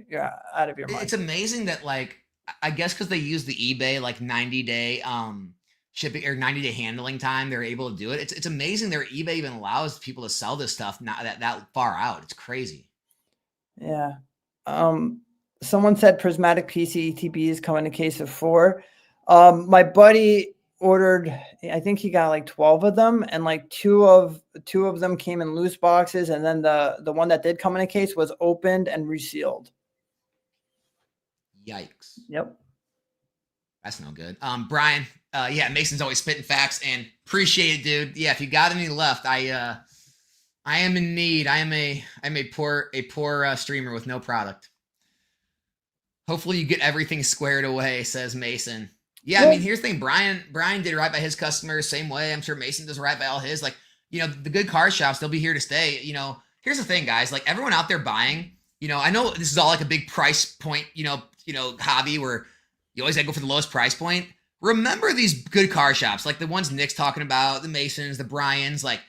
You're out of your mind. It's amazing that like, I guess because they use the eBay like 90-day shipping or 90-day handling time, they're able to do it. It's amazing their eBay even allows people to sell this stuff not that far out. It's crazy. Yeah. Someone said Prismatic PCETB is coming in a case of 4. My buddy ordered, I think he got like 12 of them, and like two of them came in loose boxes, and then the one that did come in a case was opened and resealed. Yikes. Yep. That's no good. Brian, yeah, Mason's always spitting facts, and appreciate it, dude. Yeah, if you got any left, I am in need. I'm a poor streamer with no product. Hopefully you get everything squared away, says Mason. Yeah, I mean, here's the thing. Brian did right by his customers, same way. I'm sure Mason does right by all his. Like, the good card shops, they'll be here to stay. Here's the thing, guys. Like, everyone out there buying, I know this is all like a big price point, hobby where you always gotta go for the lowest price point. Remember these good card shops, like the ones Nick's talking about, the Masons, the Bryans. Like,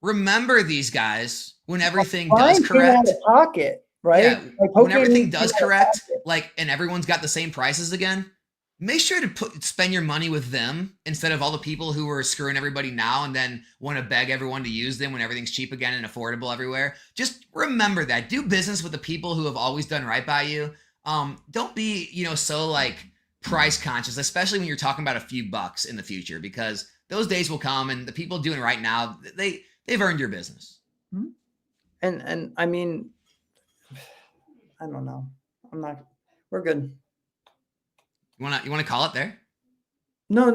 remember these guys when everything does correct. Out of pocket. Right? Yeah, when everything does correct, like, and everyone's got the same prices again, make sure to spend your money with them instead of all the people who are screwing everybody now and then want to beg everyone to use them when everything's cheap again and affordable everywhere. Just remember that. Do business with the people who have always done right by you. Don't be, so like price conscious, especially when you're talking about a few bucks in the future, because those days will come, and the people doing right now, they've earned your business. And I mean, I don't know. We're good. You wanna call it there? No.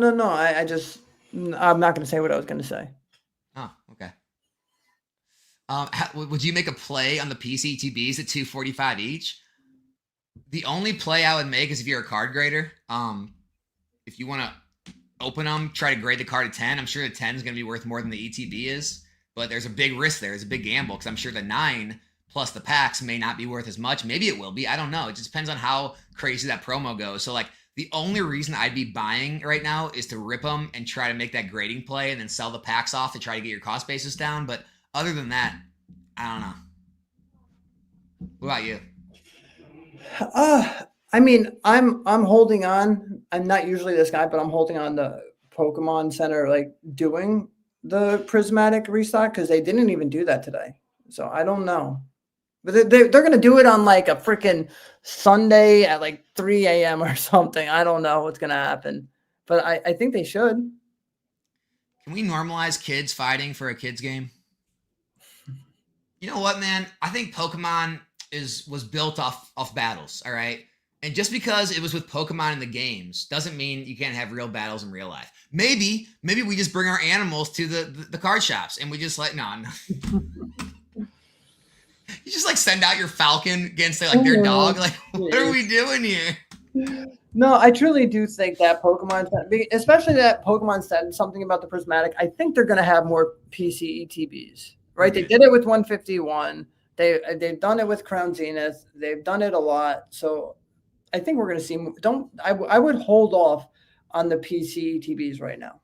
I'm not going to say what I was going to say. Oh, okay. Would you make a play on the PCTBs at 245 each? The only play I would make is if you're a card grader. If you want to open them, try to grade the card at 10. I'm sure the 10 is going to be worth more than the ETB is, but there's a big risk there. There's a big gamble because I'm sure the 9 plus the packs may not be worth as much. Maybe it will be. I don't know. It just depends on how crazy that promo goes. So, like, the only reason I'd be buying right now is to rip them and try to make that grading play and then sell the packs off to try to get your cost basis down. But other than that, I don't know. What about you? I mean, I'm holding on. I'm not usually this guy, but I'm holding on to Pokemon Center, like doing the prismatic restock, because they didn't even do that today. So I don't know. But they're going to do it on like a freaking Sunday at like 3 a.m. or something. I don't know what's going to happen. But I think they should. Can we normalize kids fighting for a kids game? You know what, man? I think Pokemon was built off battles, all right? And just because it was with Pokemon in the games doesn't mean you can't have real battles in real life. Maybe we just bring our animals to the card shops and we just like, no. You just like send out your falcon against like their dog. Like, what are we doing here? No, I truly do think that Pokemon, especially that Pokemon said something about the prismatic. I think they're going to have more PC ETBs, right? They did it with 151. They've done it with Crown Zenith. They've done it a lot. So I think we're going to see. I would hold off on the PC ETBs right now.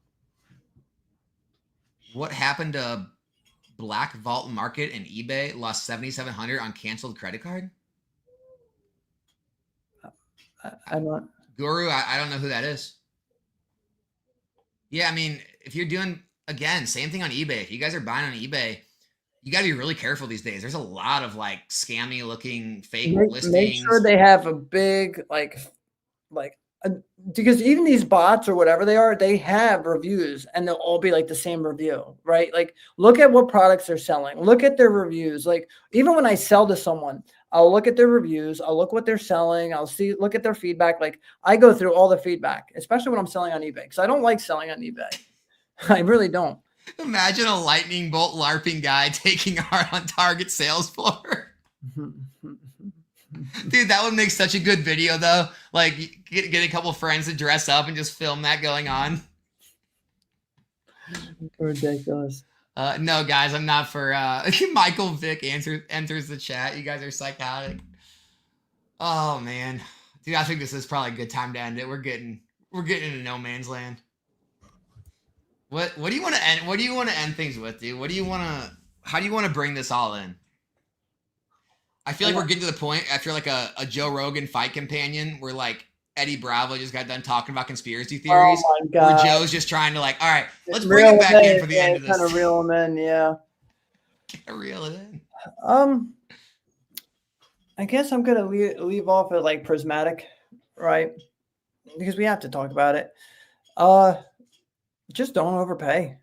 What happened to Black Vault Market and eBay? Lost 7,700 on canceled credit card. I'm not. Guru, I don't know who that is. Yeah, I mean, if you're doing, again, same thing on eBay. If you guys are buying on eBay, you got to be really careful these days. There's a lot of like scammy looking fake listings. Make sure they have a big because even these bots or whatever they are, they have reviews and they'll all be like the same review, right? Like, look at what products they're selling. Look at their reviews. Like, even when I sell to someone, I'll look at their reviews. I'll look what they're selling. Look at their feedback. Like, I go through all the feedback, especially when I'm selling on eBay, because I don't like selling on eBay. I really don't. Imagine a lightning bolt LARPing guy taking art on Target sales floor. Dude, that would make such a good video, though. Like, get a couple friends to dress up and just film that going on. Ridiculous. No, guys, I'm not for Michael Vick enters the chat. You guys are psychotic. Oh man. Dude, I think this is probably a good time to end it. We're getting into no man's land. What do you want to end? What do you want to end things with, dude? How do you want to bring this all in? I feel like we're getting to the point after like a Joe Rogan fight companion where like Eddie Bravo just got done talking about conspiracy theories. Oh my God. Where Joe's just trying to like, all right, let's bring him back in for the end of this. Kind of reel him in, yeah. Gotta reel it in. I guess I'm gonna leave off at like prismatic, right? Because we have to talk about it. Just don't overpay.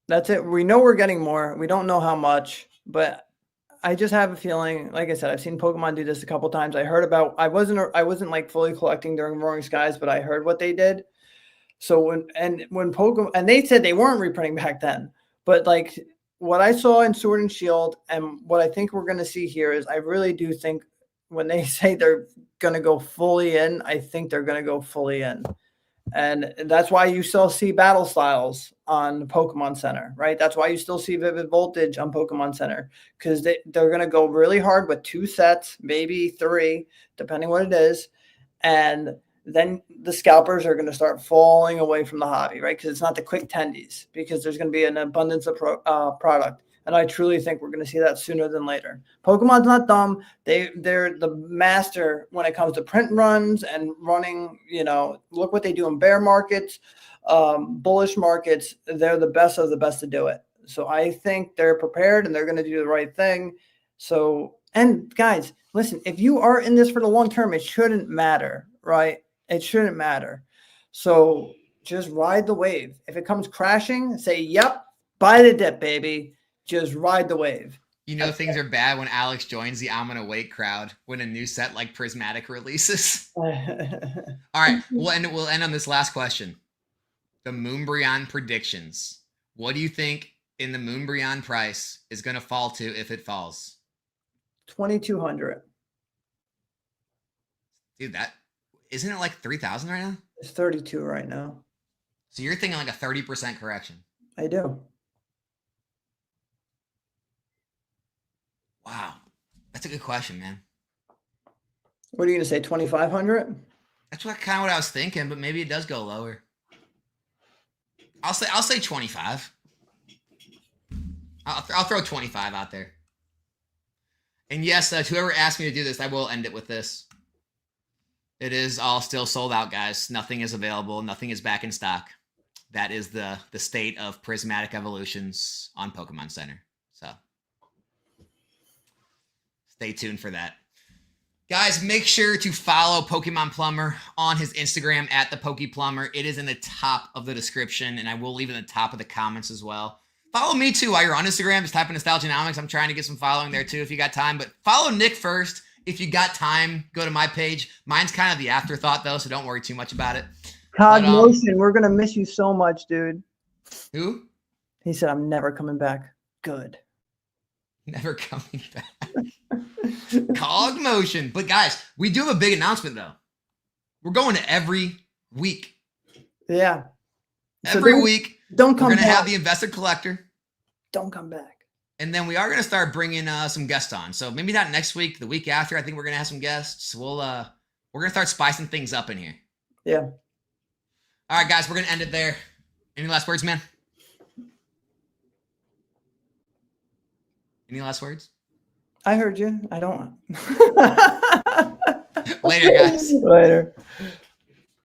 That's it. We know we're getting more. We don't know how much, but I just have a feeling, like I said, I've seen Pokemon do this a couple times. I wasn't like fully collecting during Roaring Skies, but I heard what they did. So when Pokemon, and they said they weren't reprinting back then, but like what I saw in Sword and Shield and what I think we're going to see here is I really do think when they say they're going to go fully in, I think they're going to go fully in. And that's why you still see battle styles on Pokemon Center, right? That's why you still see Vivid Voltage on Pokemon Center, because they're going to go really hard with 2 sets, maybe 3, depending what it is. And then the scalpers are going to start falling away from the hobby, right? Because it's not the quick tendies, because there's going to be an abundance of product. And I truly think we're going to see that sooner than later. Pokemon's not dumb. They're the master when it comes to print runs and running, look what they do in bear markets, bullish markets. They're the best of the best to do it. So I think they're prepared and they're going to do the right thing. So, and guys, listen, if you are in this for the long term, it shouldn't matter, right? It shouldn't matter. So just ride the wave. If it comes crashing, say, yep, buy the dip, baby. Just ride the wave. You know things are bad when Alex joins the I'm gonna wait crowd when a new set like Prismatic releases. All right, we'll end on this last question. The Moonbryon predictions. What do you think in the Moonbryon price is gonna fall to if it falls? 2,200. Dude, that isn't it like 3,000 right now? It's 32 right now. So you're thinking like a 30% correction. I do. Wow. That's a good question, man. What are you going to say, 2,500? That's kind of what I was thinking, but maybe it does go lower. I'll say 25. I'll throw 25 out there. And yes, whoever asked me to do this, I will end it with this. It is all still sold out, guys. Nothing is available. Nothing is back in stock. That is the state of Prismatic Evolutions on Pokemon Center. So stay tuned for that. Guys, make sure to follow Pokemon Plumber on his Instagram at the PokePlumber. It is in the top of the description, and I will leave it in the top of the comments as well. Follow me too while you're on Instagram. Just type in Nostalgianomics. I'm trying to get some following there too if you got time. But follow Nick first. If you got time, go to my page. Mine's kind of the afterthought though, so don't worry too much about it. Cogmotion, we're going to miss you so much, dude. Who? He said, I'm never coming back. Good. Never coming back. Cogmotion. But guys, we do have a big announcement though. We're going to every week. Yeah. Every week. Don't come We're going to back. have the Investor Collector. Don't come back. And then we are going to start bringing some guests on. So maybe not next week, the week after. I think we're going to have some guests. We're going to start spicing things up in here. Yeah. All right, guys, we're going to end it there. Any last words, man? Any last words? I heard you. I don't. Later, guys. Later.